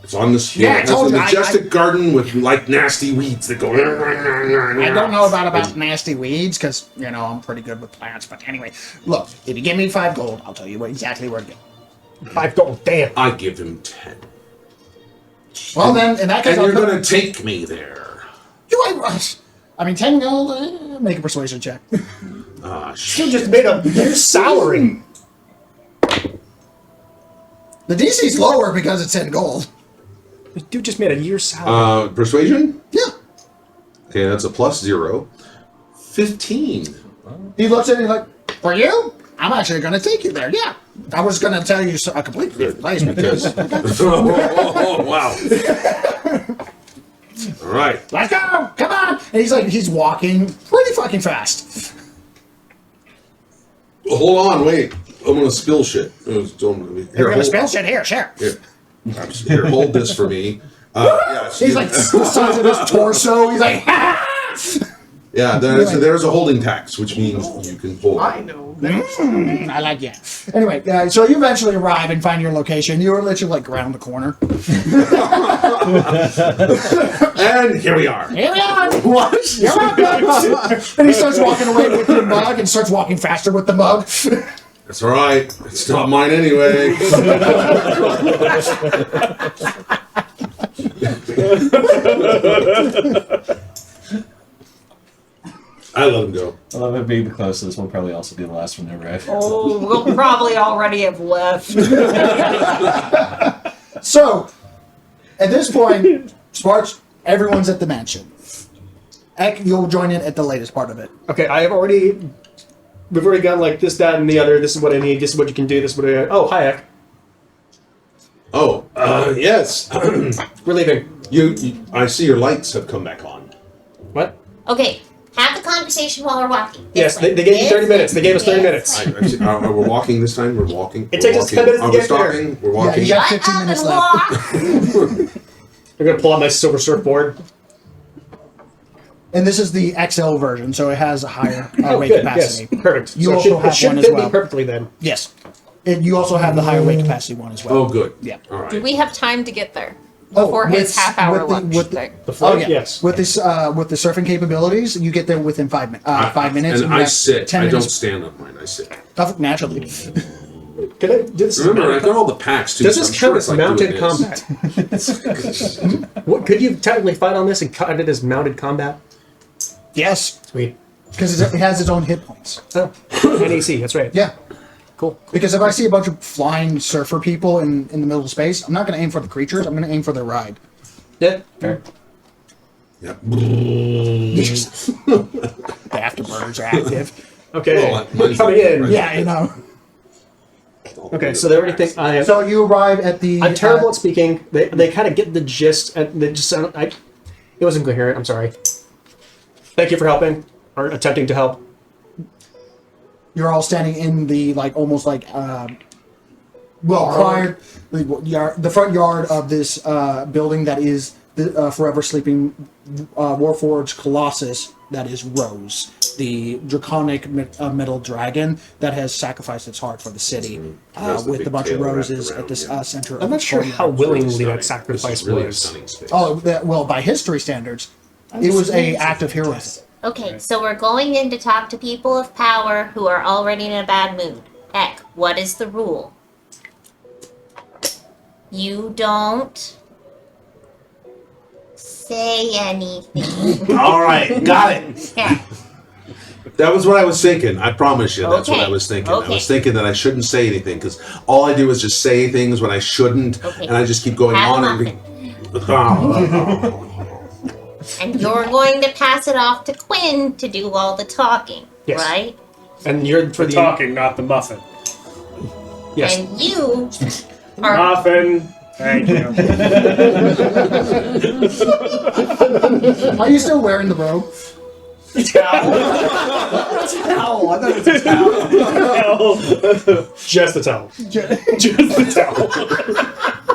It's on this. Yeah, I it has told a you, majestic garden with like nasty weeds that go. I don't know about nasty weeds because, I'm pretty good with plants. But anyway, look, if you give me 5 gold, I'll tell you exactly where to go. 5 gold. Damn. I give him 10. Well, then, in that case, And you're I'll going to take me there. I mean, 10 gold, make a persuasion check. Ah, You just made a year's salary. The DC's lower because it's 10 gold. This dude just made a year's salary. Persuasion? Yeah. Okay, that's a +0. 15. He looks at it like, for you? I'm actually going to take you there. Yeah. I was going to tell you a completely different place because... Oh, wow. All right. Let's go! Come on! And he's walking pretty fucking fast. Hold on, wait. I'm going to spill shit. You're going to spill shit here, sure. Here, hold this for me. Yes, He's like the size of his torso. He's like, yeah, there's a holding tax, which means you can hold. I know. I like you. Anyway, so you eventually arrive and find your location. You were literally like around the corner. And here we are. Here we are. What? You're welcome. And he starts walking away with your mug and starts walking faster with the mug. That's all right. It's not mine anyway. I let him go. I love it being the closest. This will probably also be the last one to arrive. Oh, we'll probably already have left. So, at this point, Sparks, everyone's at the mansion. Ek, you'll join in at the latest part of it. Okay, we've already got like this, that, and the other. This is what I need. This is what you can do. This is what I. Oh, hi, Ek. Oh, yes. We're leaving. I see your lights have come back on. What? Okay, have the conversation while we're walking. Yes, they gave you 30 minutes. They gave us 30 minutes. Are we walking this time? We're walking. It takes us 10 minutes to get there. stopping? We're walking. Yeah, you got 15 Shut up minutes and left. walk. I'm gonna pull out my silver surfboard. And this is the XL version, so it has a higher weight Good. capacity. Yes, perfect. You So also it have should one as fit well. me perfectly then. Yes. And you also have the higher weight capacity one as well. Oh, good. Yeah. All right. Do we have time to get there Oh, before his half-hour lunch thing? The flight? Oh yeah. Yes. With this, with the surfing capabilities, you get there within 5 minutes. 5 minutes. And you I have sit. 10 I don't minutes. stand on mine. I sit. Naturally. Can I do this? Remember, I've got all the packs too. Does so this I'm count sure as it's like mounted doing this. combat? What, could you technically fight on this and cut it as mounted combat? Yes. Sweet. Because it has its own hit points. Oh, NAC, that's right. Yeah. Cool. Because if I see a bunch of flying surfer people in the middle of space, I'm not going to aim for the creatures. I'm going to aim for their ride. Yeah. Fair. Yep. Yes. The afterburners are active. Okay. Well, mine's- Coming in. Yeah, you know. Okay, so they already think I am. So you arrive at the... I'm terrible at speaking. They kind of get the gist, and they just it wasn't coherent. I'm sorry. Thank you for helping or attempting to help. You're all standing in the, like, almost like, prior... The front yard of this building that is the forever sleeping Warforged Colossus that is Rose, the draconic metal dragon that has sacrificed its heart for the city, Has the with big a bunch of tail wrapped roses at around, this yeah. center of I'm the not sure courtyard. how willingly Stunning. that sacrifice This is really a was. stunning space. Oh, well, by history standards, it was a act of heroism. Okay, so we're going in to talk to people of power who are already in a bad mood. Ek, what is the rule? You don't say anything. All right, got it. Yeah. That was what I was thinking. I promise you, that's what Okay, I was thinking. I okay. was thinking that I shouldn't say anything because all I do is just say things when I shouldn't, Okay. and I just keep going Have on a and. muffin. And you're going to pass it off to Quinn to do all the talking, Yes. right? And you're for The the talking, not the muffin. Yes. And you are Muffin. Thank you. Are you still wearing the robe? Towel. I thought it was a towel. Just the towel.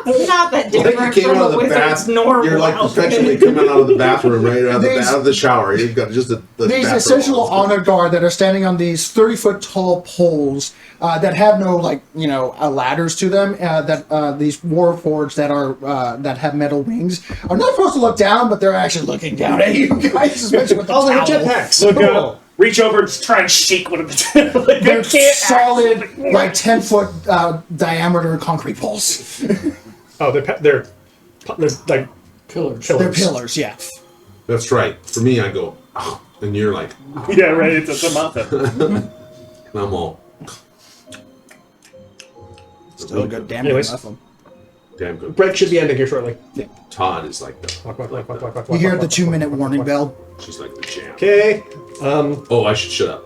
Not that Like different you came from out a of the wizard's bath, normal you're like outfit. perpetually coming out of the bathroom, right out These- of the shower. You've got just the These bathrobe essential on. honor guard that are standing on these 30-foot tall poles that have no, like, ladders to them. That these warforged that are that have metal wings are not supposed to look down, but they're actually looking down at you guys, especially with the Oh, they're towel. jetpacks. Look Cool. up. reach over and just try and shake one of the. Like, They're I can't solid, like 10-foot diameter concrete poles. Oh, they're like Pillars. They're pillars, yeah. That's right. For me, I go, oh, and you're like, Yeah, right. It's a muffin. and I'm all, Still a good damn Anyways. muffin. damn good. Brett should be ending here shortly. Todd is like the, Walk, walk, walk, walk, walk, walk, You hear walk, the walk, 2-minute walk, warning walk, bell. she's like the jam. Okay. Oh, I should shut up.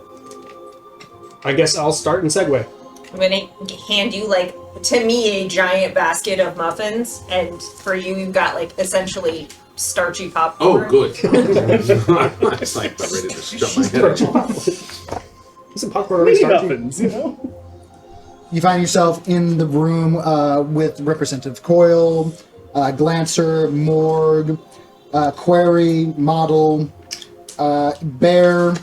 I guess I'll start and segue. I'm gonna hand you, like, to me, a giant basket of muffins, and for you, you've got, like, essentially starchy popcorn. Oh, good. I was like, I'm ready to shut my head up. Some popcorn already Mini started. muffins, you know. You find yourself in the room with Representative Coyle, Glancer, Morgue, Query, Model, Bear,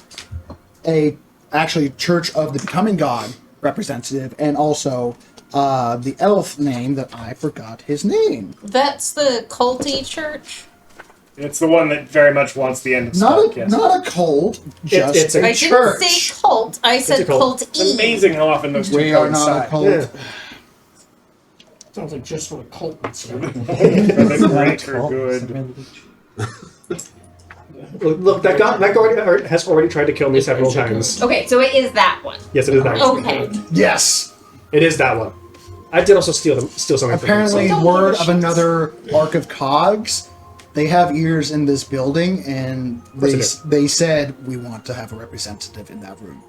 actually Church of the Becoming God representative, and also the elf name that I forgot his name. That's the culty church. It's the one that very much wants the end of stock. Yes. Not a cult, just it's a a I church. didn't say cult. I said a cult. cult-y. It's amazing how often those two We are not a coincide. cult. Yeah. Sounds like just what a cult would say. The great or good. Look, that guy has already tried to kill me several times. Okay, so it is that one. Yes, it is that one. Okay. Yes. It is that one. I did also steal something Apparently, Don't word give a of shit. another Ark of Cogs. They have ears in this building, and they said we want to have a representative in that room.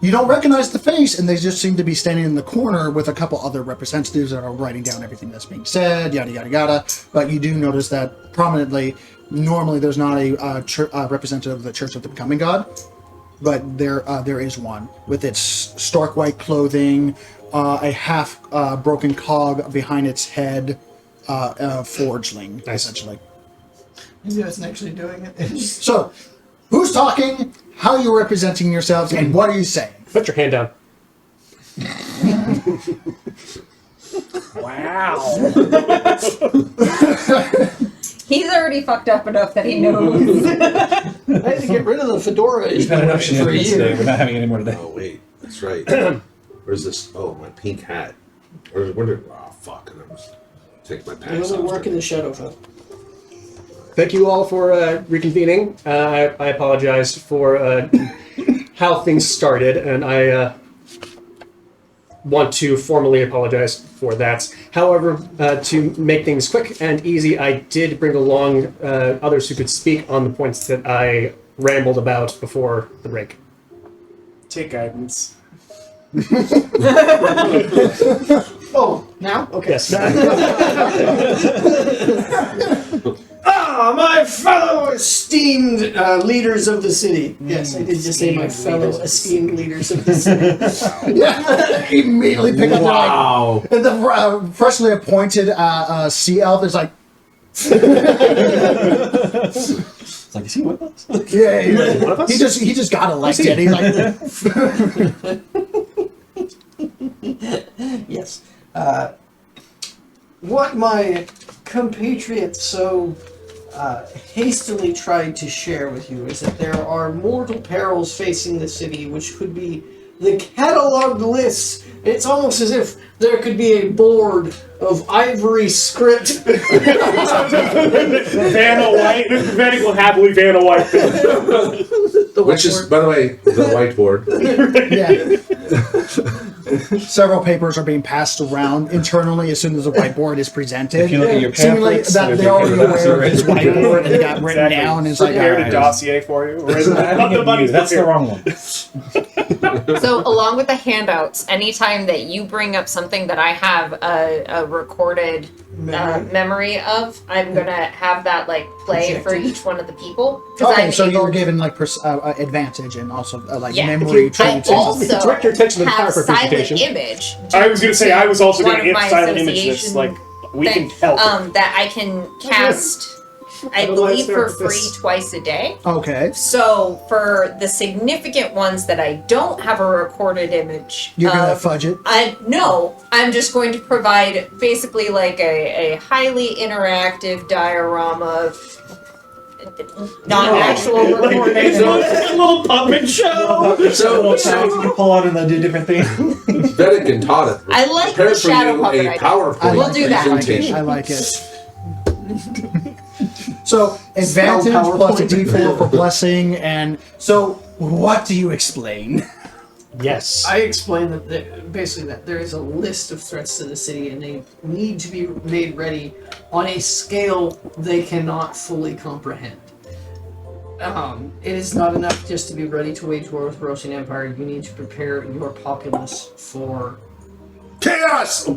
You don't recognize the face, and they just seem to be standing in the corner with a couple other representatives that are writing down everything that's being said, yada yada yada. But you do notice that prominently, normally there's not a representative of the Church of the Becoming God, but there is one with its stark white clothing, a half broken cog behind its head, forgeling, essentially. He wasn't actually doing it. So, who's talking? How are you representing yourselves, and what are you saying? Put your hand down. Wow. He's already fucked up enough that he knows. I had to get rid of the fedora. We've had enough for a shenanigans today. year. We're not having any more today. Oh, wait. That's right. Where's this? Oh, my pink hat. Where did... Oh, fuck. And I was... Take my I pants only off. work in the Shadowfell. Thank you all for reconvening. I apologize for how things started, and I want to formally apologize for that. However, to make things quick and easy, I did bring along others who could speak on the points that I rambled about before the break. Take guidance. Oh, now? Okay. Yes. My fellow esteemed leaders of the city. Yes, I did just say my fellow esteemed leaders of the city. Yeah, immediately pick up. Wow. And the freshly appointed sea elf is like, It's like, is he with us? yeah, One of us? he just got elected. He's like, Yes. What my compatriots so hastily tried to share with you is that there are mortal perils facing the city, which could be the cataloged lists. It's almost as if there could be a board of ivory script. Vanna White. Vanna will happily Vanna White. Which is, by the way, the whiteboard. yeah. Several papers are being passed around internally as soon as the whiteboard is presented. If you look at your Seemingly pamphlets, that there's they're a already paper that's aware of his already- whiteboard and it got written Exactly. down. And it's like, Prepared a alright. dossier for you. Or is it, I think money's that's the prepared. wrong one. So, along with the handouts, anytime that you bring up something that I have a recorded memory of, I'm gonna have that like play for Projected. each one of the people. 'Cause Okay, I'm so able you're given like advantage and also like Yeah. memory If traits. I and also stuff. Direct your attention to the have PowerPoint silent presentation. image. I was gonna say I was also One gonna of if my silent image this. association Like we thing, can help. that I can cast, I Otherwise believe, for they're free this- twice a day. Okay, So for the significant ones that I don't have a recorded image you're gonna of, fudge it. I'm just going to provide basically like a highly interactive diorama of Not actual recording. It's a little puppet show. Little tags you can pull out and they'll do different things. Vedic and Todd I like prepared the for shadow you puppet a idea. PowerPoint We'll do that. presentation. I like it. So advantage plus a D4 for blessing, and so what do you explain? Yes. I explained that basically that there is a list of threats to the city, and they need to be made ready on a scale they cannot fully comprehend. It is not enough just to be ready to wage war with Roshan Empire. You need to prepare your populace for Chaos!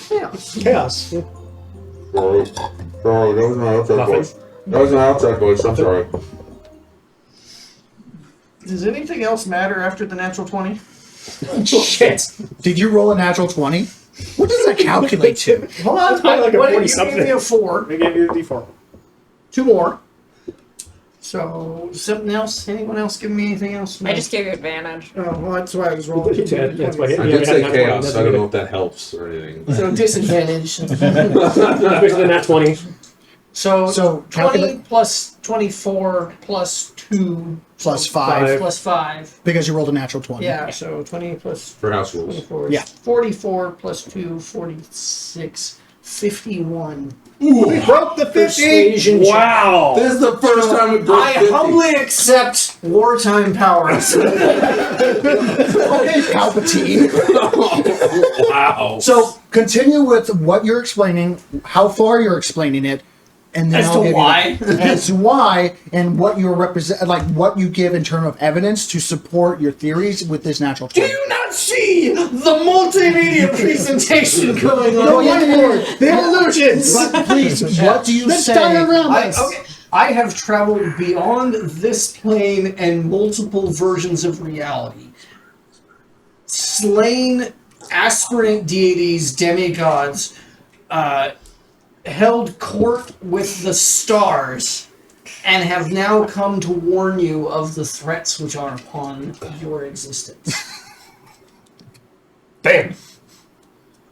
chaos. Chaos. Sorry, that was my outside Nothing. voice. That was my outside voice, I'm sorry. Does anything else matter after the natural 20? Shit. Did you roll a natural 20? What does that calculate to? Hold on, probably like a what did 40 you something. give me a 4? I gave you the D4. 2 more. So, something else? Anyone else give me anything else? I just gave you advantage. Oh, well, that's why I was rolling. Yeah, that's why. I did say chaos, I don't know if that helps or anything. So, disadvantage. Especially the nat 20. So 20 calculate plus 24 plus 2 plus 5 plus 5. because you rolled a natural 20. Yeah, so 20 plus For house rules. 24 Yeah. is 44 plus 2, 46, 51. We broke the 50. Persuasion check. Wow. This is the first time we broke I 50. humbly accept wartime powers. Okay, Palpatine. Wow. So continue with what you're explaining, how far you're explaining it, and then As I'll to give you why? as to why, and what you represent, like what you give in terms of evidence to support your theories with this natural Do 20. you not see the multimedia presentation going on? No, yeah. The illusions. But please, what do you say? I have traveled beyond this plane and multiple versions of reality. Slain aspirant deities, demigods, held court with the stars, and have now come to warn you of the threats which are upon your existence. Bam.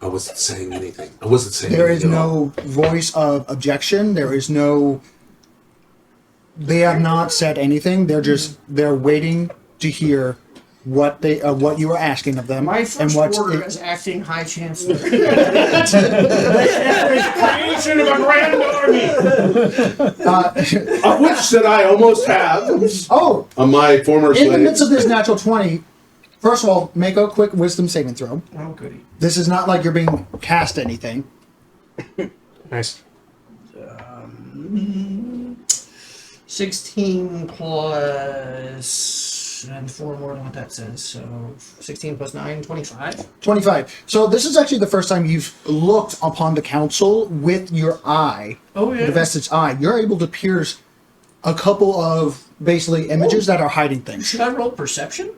I wasn't saying anything. I wasn't saying There is anything at all. no voice of objection. There is no. They have not said anything. They're waiting to hear what you are asking of them My and first what's order as acting High Chancellor. Creation of a grand army. Of which that I almost have Oh, on my former in the midst slaves. of this natural 20, first of all, make a quick wisdom saving throw. Oh, goody. This is not like you're being cast anything. Nice. 16 plus... and 4 more than what that says, so 16 plus 9, 25. 25. So this is actually the first time you've looked upon the council with your eye, Oh, yeah. the vestige eye. You're able to pierce a couple of basically images that are hiding things. Should I roll perception?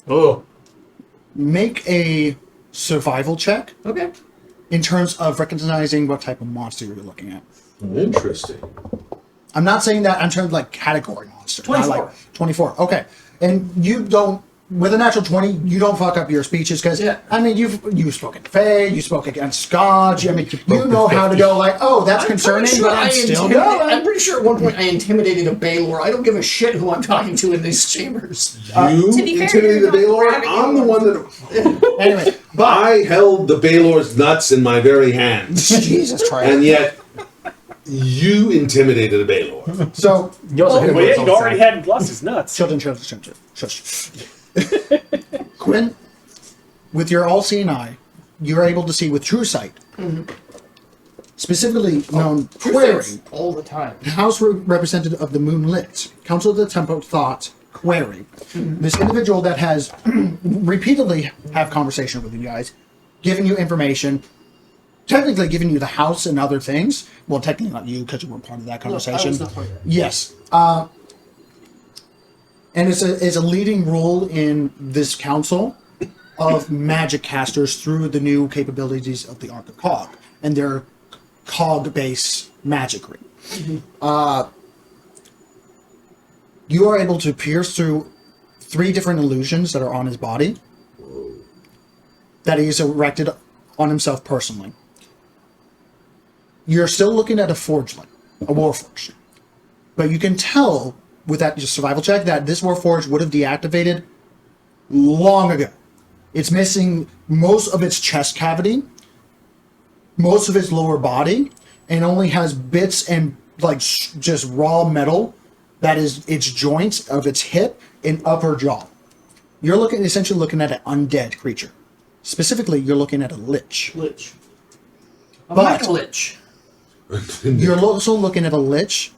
Oh. Make a survival check Okay. in terms of recognizing what type of monster you're looking at. Interesting. I'm not saying that in terms of like category monster. 24. Not like 24. Okay. And you don't, with a natural 20, you don't fuck up your speeches because, Yeah. I mean, you've spoken Fae, you spoke against gods, I mean, you know how to go like, oh, that's concerning, but I'm still going. I'm pretty sure at one point I intimidated a Baylor. I don't give a shit who I'm talking to in these chambers. You to be fair, intimidated you're the not Baylor? grabbing I'm the one that... Anyway, but, I held the Baylor's nuts in my very hands. Jesus Christ. And yet, you intimidated a Baylor. So, You also hit him Well, with yeah, his you own already side. had Glus's nuts. children. Shush. Quinn, with your all-seeing eye, you're able to see with true sight, specifically known query, All the time. House representative of the Moonlit, Council of the Temple Thought, Query. This individual that has repeatedly have conversation with you guys, giving you information, technically giving you the house and other things. Well, technically not you because you weren't part of that conversation. I was not part of that. Yes. And it's a leading role in this council of magic casters through the new capabilities of the Arc of Cog and their cog-based magicry. You are able to pierce through 3 different illusions that are on his body that he has erected on himself personally. you're still looking at a forgeling, a warforged. But you can tell with that just survival check that this warforged would have deactivated long ago. It's missing most of its chest cavity, most of its lower body, and only has bits and like just raw metal that is its joints of its hip and upper jaw. You're essentially looking at an undead creature. Specifically, you're looking at a lich. Lich. But lich. you're also looking at a lich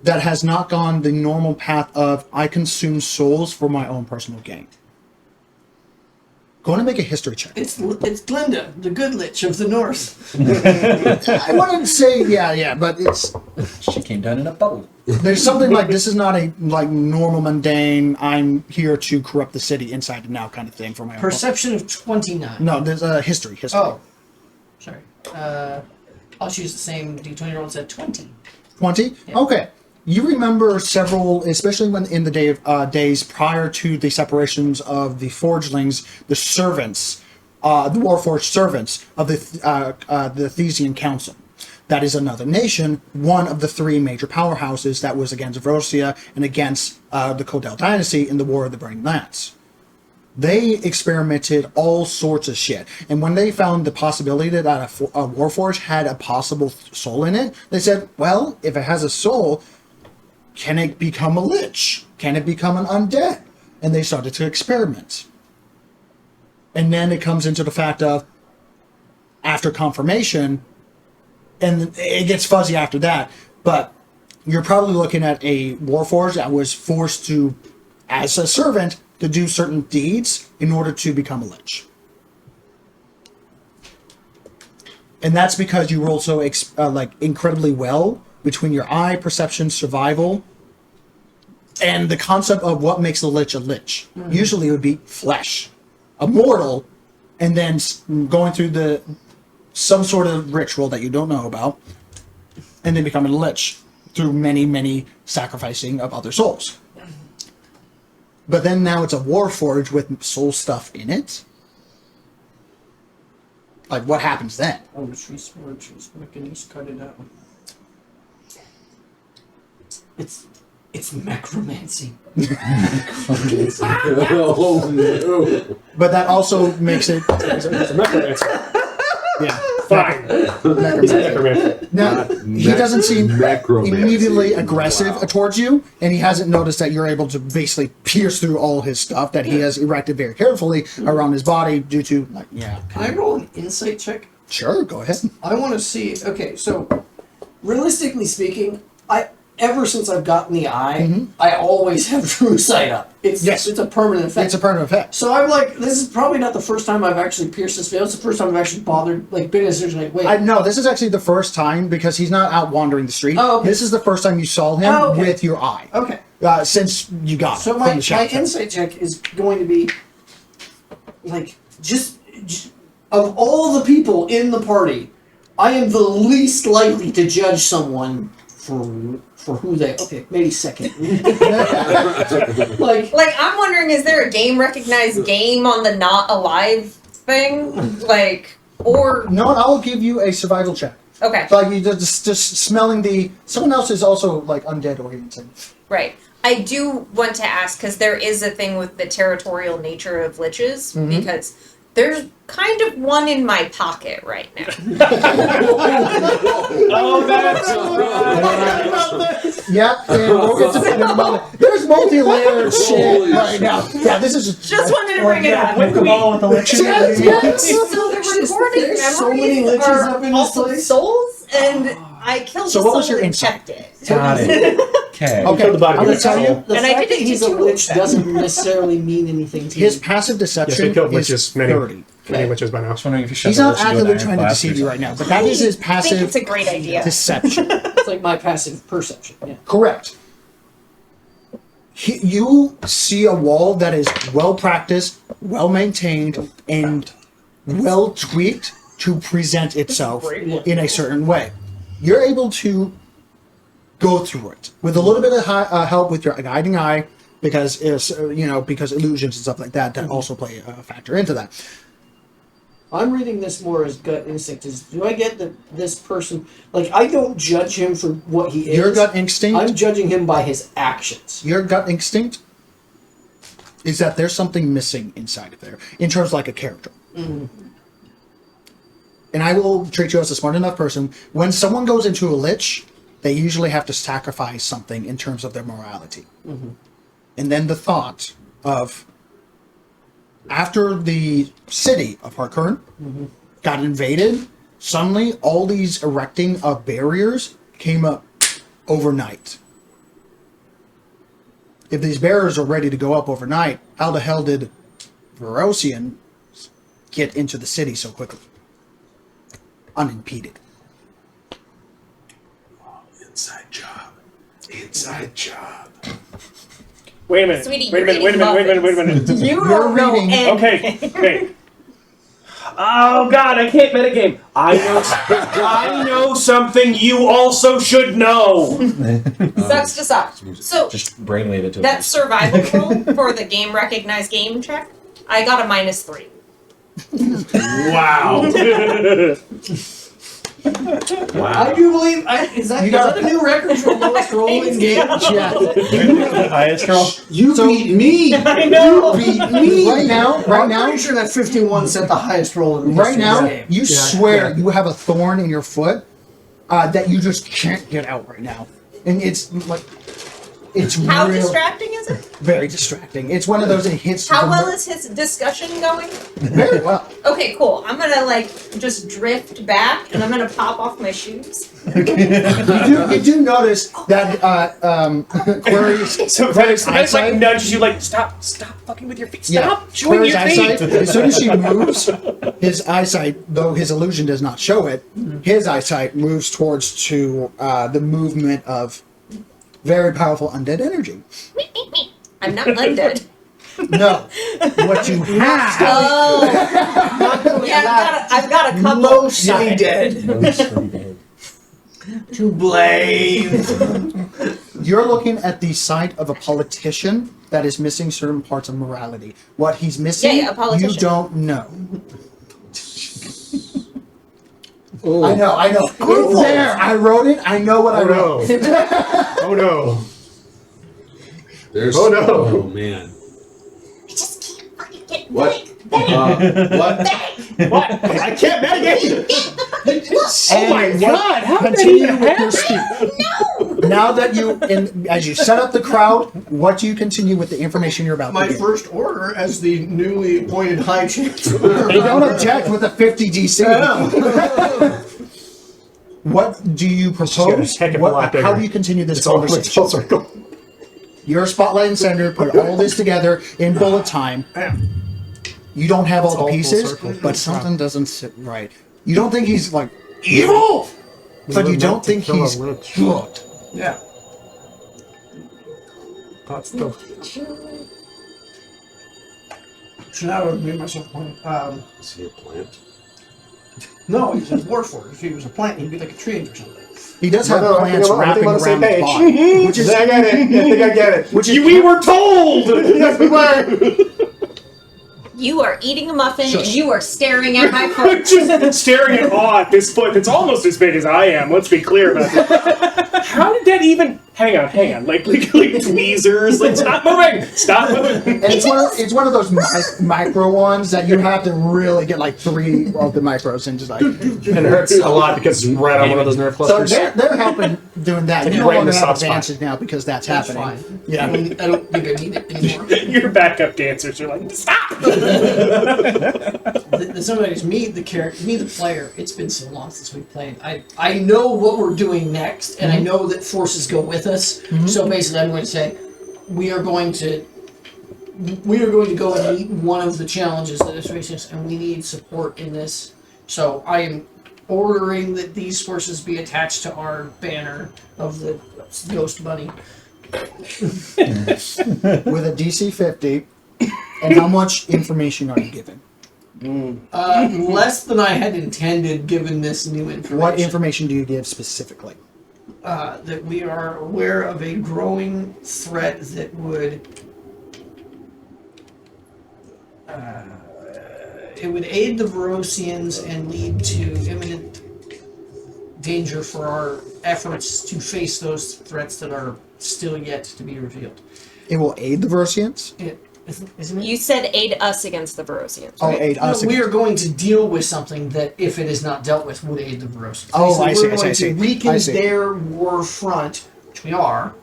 that has not gone the normal path of I consume souls for my own personal gain. Go on and make a history check. It's Glinda, the good lich of the north. I wouldn't say but it's She came down in a bubble. there's something like this is not a like normal mundane I'm here to corrupt the city inside and out kind of thing for my own. Perception of 29. No, there's a history. Oh, sorry. I'll choose the same D20 roll. It's at 20. 20? Yeah. Okay. You remember several, especially when in the days prior to the separations of the forgelings, the servants, the warforged servants of the Thesian Council. That is another nation, one of the three major powerhouses that was against Vrosia and against the Codel dynasty in the War of the Burning Lands. They experimented all sorts of shit. And when they found the possibility that a warforged had a possible soul in it, they said, well, if it has a soul, can it become a lich? Can it become an undead? And they started to experiment. And then it comes into the fact of, after confirmation, and it gets fuzzy after that, but you're probably looking at a warforged that was forced to, as a servant, to do certain deeds in order to become a lich. And that's because you roll so incredibly well between your eye, perception, survival, and the concept of what makes a lich a lich. Mm-hmm. Usually it would be flesh, a mortal, and then going through some sort of ritual that you don't know about, and then becoming a lich through many, many sacrificing of other souls. But then now it's a warforged with soul stuff in it. Like, what happens then? Oh, she's making us cut it out. It's necromancy. Oh no! But that also makes it. It's a necromancer. Yeah. Fine. He's a necromancer. Now, he doesn't seem immediately aggressive towards you, and he hasn't noticed that you're able to basically pierce through all his stuff that he has erected very carefully around his body due to, like, yeah. Can I roll an insight check? Sure, go ahead. I want to see. Okay, so realistically speaking, ever since I've gotten the eye, I always have true sight up. It's a permanent effect. It's a permanent effect. So I'm like, this is probably not the first time I've actually pierced this veil. It's the first time I've actually bothered, like, been in a situation like, wait. No, this is actually the first time because he's not out wandering the street. Oh, okay. This is the first time you saw him with your eye. Okay. Since you got so it. my from the shop. insight check is going to be, like, just of all the people in the party, I am the least likely to judge someone for who they. Okay, maybe second. like I'm wondering, is there a game recognized game on the not alive thing? Like, or no, I'll give you a survival check. Okay. Like you just smelling someone else is also like undead oriented. Right. I do want to ask because there is a thing with the territorial nature of liches because there's kind of one in my pocket right now. Oh, that's right. Yeah, and we'll get to that in a moment. There's multi-layered shit right now. Yeah, this is just wanted to bring it up. Whip the ball with the lich. Yes. So the recorded there's so many memories liches are up in this also place. souls, and I killed So the what was soul your and insight? kept it. Got it. Okay. Okay, Killed the body. I'm going to tell you, The And I fact didn't that he's get a to lich that. doesn't necessarily mean anything to his you. passive Yes, deception we killed is liches, 30. many witches by now. I was wondering if you shut He's the not lich into an actively iron trying to flask deceive or you right now, but that is his I think it's passive a great idea. deception. It's like my passive perception. Yeah. Correct. You see a wall that is well practiced, well maintained, and well tweaked to present itself in a certain way. You're able to go through it with a little bit of help with your guiding eye, because because illusions and stuff like that also play a factor into that. I'm reading this more as gut instinct. Do I get that this person, like, I don't judge him for what he is. Your gut instinct. I'm judging him by his actions. Your gut instinct is that there's something missing inside of there, in terms of like a character. Mm-hmm. And I will treat you as a smart enough person. When someone goes into a lich, they usually have to sacrifice something in terms of their morality. Mm-hmm. And then the thought of, after the city of Harkern got invaded, suddenly all these erecting of barriers came up overnight. If these barriers are ready to go up overnight, how the hell did Verosian get into the city so quickly? Unimpeded. Inside job. Inside job. Wait a minute. Sweetie, Wait a minute. you're Wait a minute. Wait a minute. Wait a minute. You You're don't know reading- anything. Okay. Oh God, I can't metagame. I know something you also should know. Sucks to suck. So Just brainwave it to that survival roll for the game recognized game check, I got a -3. Wow. I do believe. Is that a new record for lowest roll in game? Yeah. the highest roll. You beat me. I know. You beat me. Right now, I'm pretty sure that 51 set the highest roll in the right now, game. you swear you have a thorn in your foot that you just can't get out right now, and it's like it's How real, distracting is it? very distracting. It's one of those that hits. How the- well is his discussion going? Very well. Okay, cool. I'm gonna like just drift back and I'm gonna pop off my shoes. You do notice that Query's So Vedek's like eyesight- nudges you like stop fucking with your feet. Stop chewing Query's your eyesight, feet. as soon as she moves, his eyesight, though his illusion does not show it, his eyesight moves towards to the movement of very powerful undead energy. I'm not undead. No, what you have. Oh, yeah, I've got a couple. Mostly dead. To blame. You're looking at the sight of a politician that is missing certain parts of morality. What he's missing, Yeah, a politician. you don't know. I know. It's there. I wrote it. I know what I wrote. Oh no. There's. Oh, no. Oh man. I just can't fucking get What? What? What? I can't metagame. Oh my God! How did that Continue even with your happen? speech. Now that as you set up the crowd, what do you continue with the information you're about My to give? first order as the newly appointed High Chancellor. They don't object with a 50 DC. What do you propose? Heck of a lot How bigger. do you continue this It's all conversation? circle. You're a spotlight and center, put all this together in bullet time. You don't have all It's the all full pieces, circle. but something doesn't sit right. You don't think he's like evil, but you don't think he's good. Yeah. That's the. So now I would make myself point. Is he a plant? No, he's a dwarf order. If he was a plant, he'd be like a tree or something. He does have No, I plants think wrapping I'm on the around same his page. body, which is I get it. I think I get it. which is We were told. Yes, we were. You are eating a muffin Shush. and you are staring at my foot. Just staring in awe at this foot that's almost as big as I am. Let's be clear about that. How did that even? Hang on. Like tweezers. Like stop moving. Stop moving. and it's one of those micro ones that you have to really get like 3 of the micros and just like. And it hurts a lot because it's right on one of those nerve So clusters. they're helping doing that. You no right in longer the have soft spot. advantage now because that's happening. Fine. Yeah. I don't think I need it anymore. Your backup dancers are like stop. Somebody's me, the character, me, the player. It's been so long since we've played. I know what we're doing next, and I know that forces go with us. So basically, I'm going to say we are going to go and meet one of the challenges that is facing us, and we need support in this. So I am ordering that these forces be attached to our banner of the Ghost Bunny. With a DC 50. And how much information are you given? Less than I had intended, given this new information. What information do you give specifically? That we are aware of a growing threat that would it would aid the Verosians and lead to imminent danger for our efforts to face those threats that are still yet to be revealed. It will aid the Versians? Isn't it? You said aid us against the Verosians. Oh, aid us. We are going to deal with something that, if it is not dealt with, would aid the Verosians. Oh, So I see, we're I see, going I see. to weaken I see. their war front, which we are,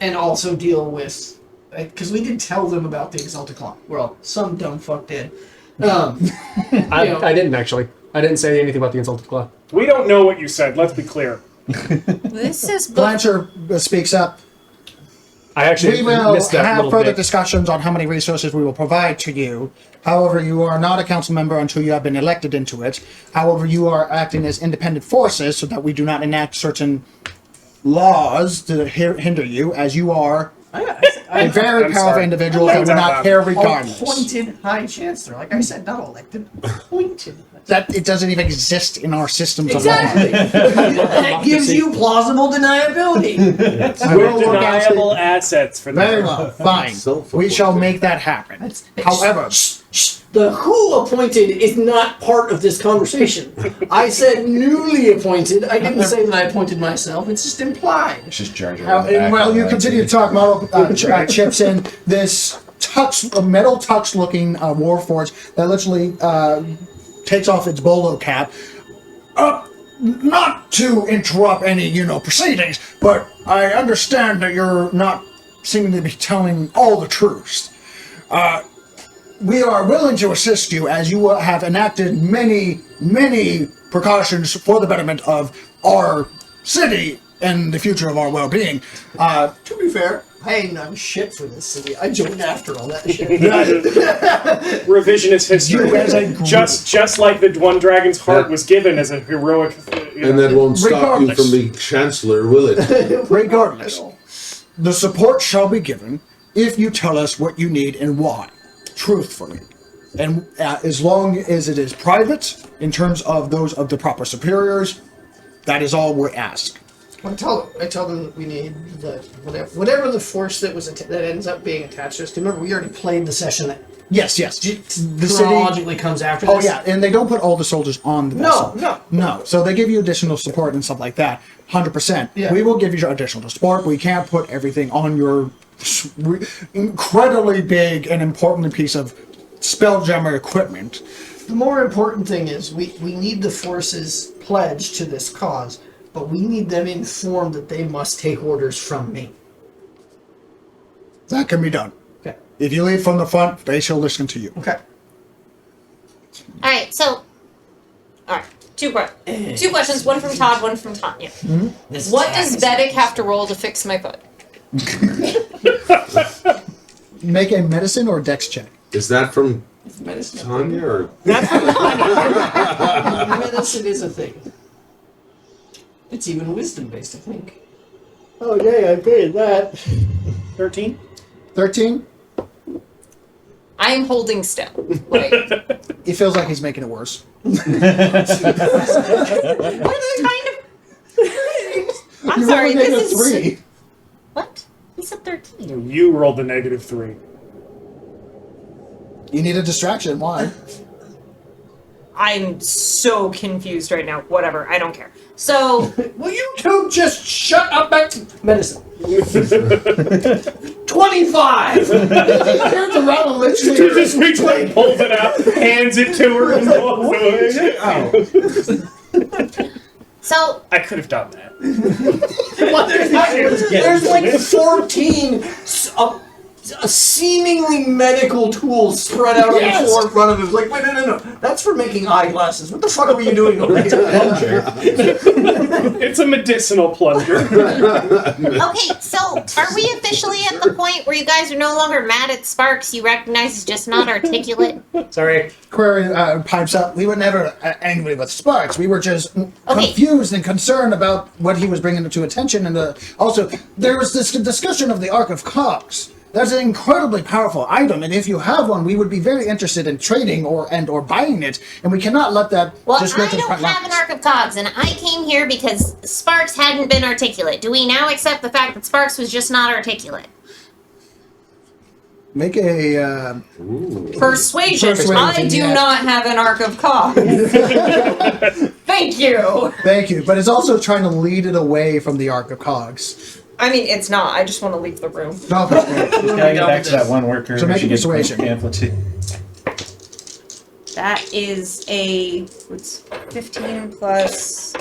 and also deal with, because we did tell them about the Exalted Claw. Well, some dumb fuck did. I didn't actually. I didn't say anything about the Insulted Claw. We don't know what you said. Let's be clear. This is Blanchard speaks up. I actually We will missed that have little further bit. discussions on how many resources we will provide to you. However, you are not a council member until you have been elected into it. However, you are acting as independent forces so that we do not enact certain laws to hinder you, as you are a very I'm powerful sorry. individual that That's will out not loud. care regardless. Appointed High Chancellor. Like I said, not elected, appointed. That it doesn't even exist in our systems Exactly. That gives you plausible deniability. We'll look at it. Undeniable assets for Very them. well, fine. Self-appointed. We shall make that happen. However, The who appointed is not part of this conversation. I said newly appointed. I didn't say that I appointed myself. It's just implied. It's just Jar Jar. well, you continue to talk. Model chips in this metal tux-looking warforged that literally takes off its bolo cap. Not to interrupt any, proceedings, but I understand that you're not seeming to be telling all the truth. We are willing to assist you as you have enacted many, many precautions for the betterment of our city and the future of our well-being. To be fair, I ain't done shit for this city. I joined after all that shit. Revisionist history. You as a group. Just like the one dragon's heart was given as a heroic. And that won't stop you Regardless. from the Chancellor, will it? Regardless, the support shall be given if you tell us what you need and why, truthfully. And as long as it is private, in terms of those of the proper superiors, that is all we ask. I tell them that we need the whatever the force that was that ends up being attached to us. 'Cause remember, we already played the session that Yes. The city. chronologically comes after this. Oh yeah, and they don't put all the soldiers on the vessel. No. So they give you additional support and stuff like that. 100%. Yeah. We will give you additional support. We can't put everything on your incredibly big and important piece of spelljammer equipment. The more important thing is we need the forces pledged to this cause, but we need them informed that they must take orders from me. That can be done. Okay. If you lead from the front, they shall listen to you. Okay. All right, so All right. Two questions. One from Todd. One from Tanya. This What attack does is- Vedic have to roll to fix my foot? Make a medicine or dex check. Is that from It's medicine. Tanya or? Medicine is a thing. It's even wisdom based, I think. Oh yay! I paid that. 13? 13? I am holding still. Like, He feels like he's making it worse. I'm You sorry. only made This a is 3. what? He said 13. You rolled the -3. You need a distraction. Why? I'm so confused right now. Whatever. I don't care. So Will you two just shut up? Medicine. 25. Turns around and literally. Just reach out and pulls it out, hands it to her, and walks away. So, I could have done that. There's like 14 seemingly medical tools spread out on the floor in front of him. Like, wait, no. That's for making eyeglasses. What the fuck were you doing over there? It's a medicinal plunger. okay, so are we officially at the point where you guys are no longer mad at Sparks? You recognize he's just not articulate? Sorry. Query pipes up. We were never angry with Sparks. We were just confused and concerned about what he was bringing to attention. And also, there was this discussion of the Ark of Cogs. That's an incredibly powerful item, and if you have one, we would be very interested in trading or buying it. And we cannot let that Well, just go I to the don't front have an lines. Ark of Cogs, and I came here because Sparks hadn't been articulate. Do we now accept the fact that Sparks was just not articulate? Make a Persuasion. I do yes. not have an arc of cogs. Thank you. Thank you. But it's also trying to lead it away from the arc of cogs. I mean, it's not. I just want to leave the room. No, that's great. Just gotta get back to that one worker. So make she a gets persuasion. pamphlet too. That is a 15 plus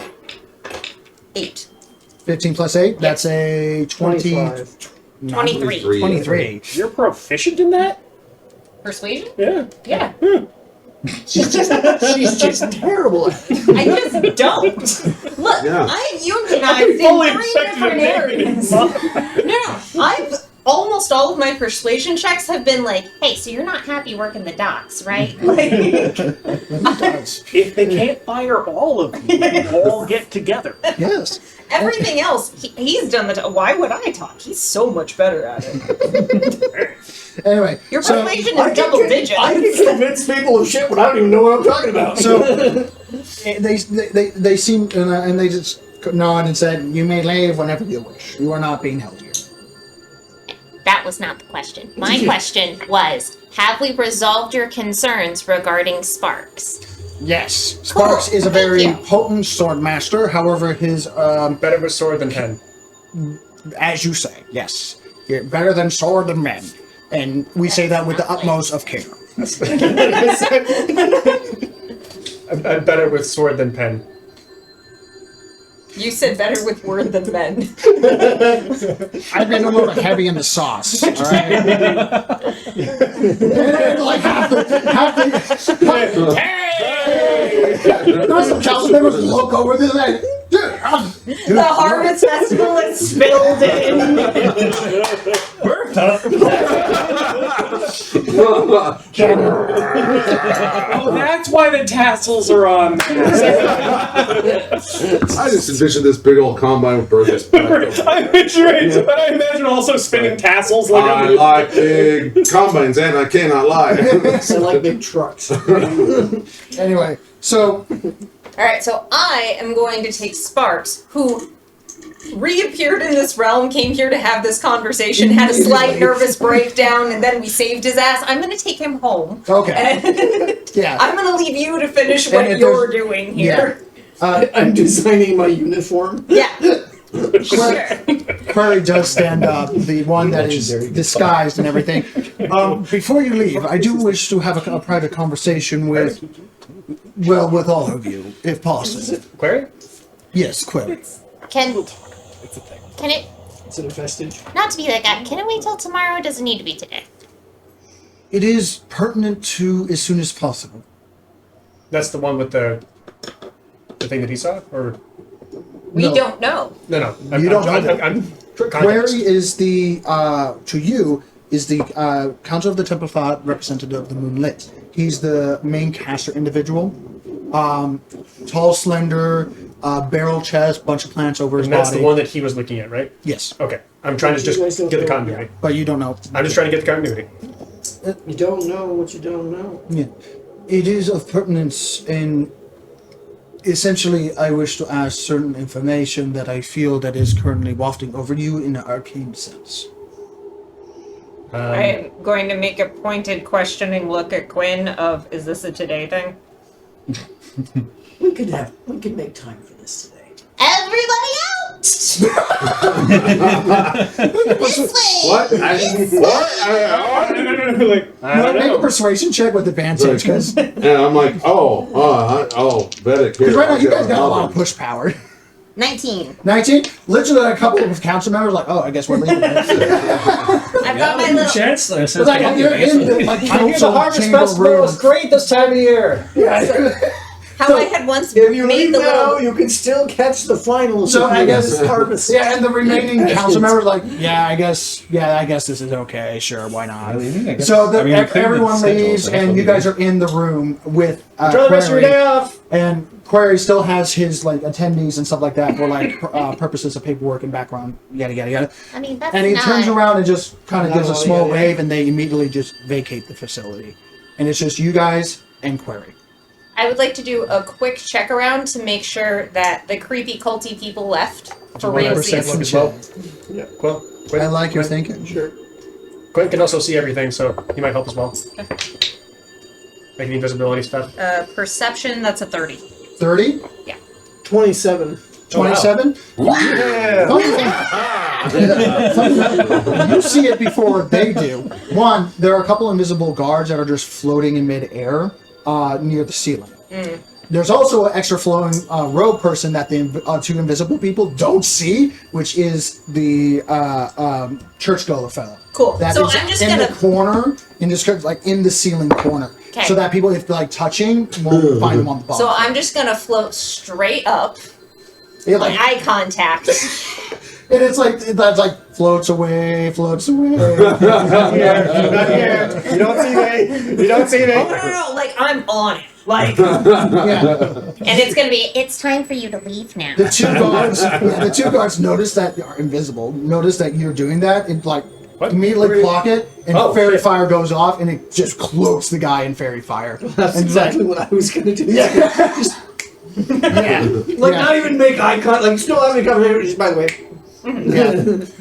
8. 15 plus 8, that's a 25. 23. 23. You're proficient in that? Persuasion? Yeah. Yeah. She's just terrible at it. I just don't. Look, Yeah. I've unionized fully in 3 expected different it to areas. be No, I've almost all of my persuasion checks have been like, Hey, so you're not happy working the docks, right? like If they can't fire all of you, all get together. Yes. everything else, he's done the. Why would I talk? He's so much better at it. Anyway, Your so, persuasion is double digits. I can convince people of shit when I don't even know what I'm talking about. so they seem, and they just nod and said, you may leave whenever you wish. You are not being held here. That was not the question. My question was, have we resolved your concerns regarding Sparks? Yes. Sparks is a very Thank you. potent sword master. However, his, Better with sword than pen. as you say, yes. You're better than sword and men. And we say that with the utmost of care. I'm better with sword than pen. You said better with word than men. I've been a little heavy in the sauce, all right? And like half the hey! There's some council members look over this like, The Harvest Festival is spilled in. Oh, that's why the tassels are on. I just envisioned this big old combine with burgers. I'm picturing, but I imagine also spinning tassels like I like big combines, and I cannot lie. I like big trucks. Anyway, so Alright, so I am going to take Sparks, who reappeared in this realm, came here to have this conversation, had a slight nervous breakdown, and then we saved his ass. I'm going to take him home. okay, And yeah. I'm going to leave you to finish And what if you're there's- doing here. I'm designing my uniform. Yeah. Query does stand up, the one that is disguised and everything. Before you leave, I do wish to have a private conversation with, well, with all of you, if possible. Query? Yes, Query. Can it, Is it a vestige? not to be that guy, can it wait till tomorrow? Or does it need to be today? It is pertinent to as soon as possible. That's the one with the thing that he saw? Or We No. don't know. no. You don't know that. I'm Query is the, to you, is the Council of the Temple Thought representative of the Moonlit. He's the main caster individual. Tall, slender, barrel chest, bunch of plants over his And that's body. the one that he was looking at, right? Yes, Okay. I'm trying to You guys just don't get the know. continuity. but you don't know. I'm just trying to get the continuity. You don't know what you don't know. Yeah. It is of pertinence, and essentially I wish to ask certain information that I feel that is currently wafting over you in an arcane sense. I am going to make a pointed questioning look at Quinn of, is this a today thing? We could make time for this today. Everybody out! This way! What? like, Make a persuasion check with advantage, because And I'm like, Vedic here. right now you guys got a lot of push power. 19. 19? Literally a couple of council members like, oh, I guess we're leaving. I've got my little. Chancellor says It's like, you're in the like, council chamber room. great this time of year. How I had once If you made leave the now, little. you can still catch the finals. So I guess harvest. Yeah, and the remaining council members like, I guess this is okay, sure, why not? So everyone leaves, and you guys are in the room with Enjoy the rest of your Query, day off. and Query still has his like attendees and stuff like that for like purposes of paperwork and background, yada yada yada. I mean, that's And he not... turns around and just kind of gives a Oh, small yeah. wave, and they immediately just vacate the facility, and it's just you guys and Query. I would like to do a quick check around to make sure that the creepy culty people left for Roll a realsies. perception as well. check. Yeah. Well, I like your thinking. Sure. Quentin can also see everything, so he might help as well. Making invisibility stuff. Perception, that's a 30. 30? 27. 27? Yeah. You see it before they do. One, there are a couple invisible guards that are just floating in midair near the ceiling. There's also an extra flowing robe person that the two invisible people don't see, which is the churchgoer fellow. Cool. That So is I'm just in gonna. the corner, in the ceiling corner, Okay. so that people, if they're like touching, won't find them on the bottom. So I'm just gonna float straight up. Yeah, Like eye contact. and it's like that's like floats away. Not here. You don't see me. You don't see me. No. Like I'm on it. Like, Yeah. and it's gonna be. It's time for you to leave now. The two guards notice that you're invisible. Notice that you're doing that, and like What? immediately clock it, and Oh, fairy shit. fire goes off, and it just cloaks the guy in fairy fire. That's And exactly what I was gonna do. Yeah. Like, Yeah. not even make eye contact. Like, still having a conversation, by the way. Yeah.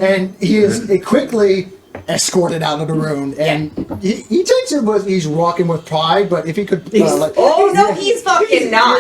And he is quickly escorted out of the room, and he takes it with, he's rocking with pride, but if he could, oh no, he's fucking not.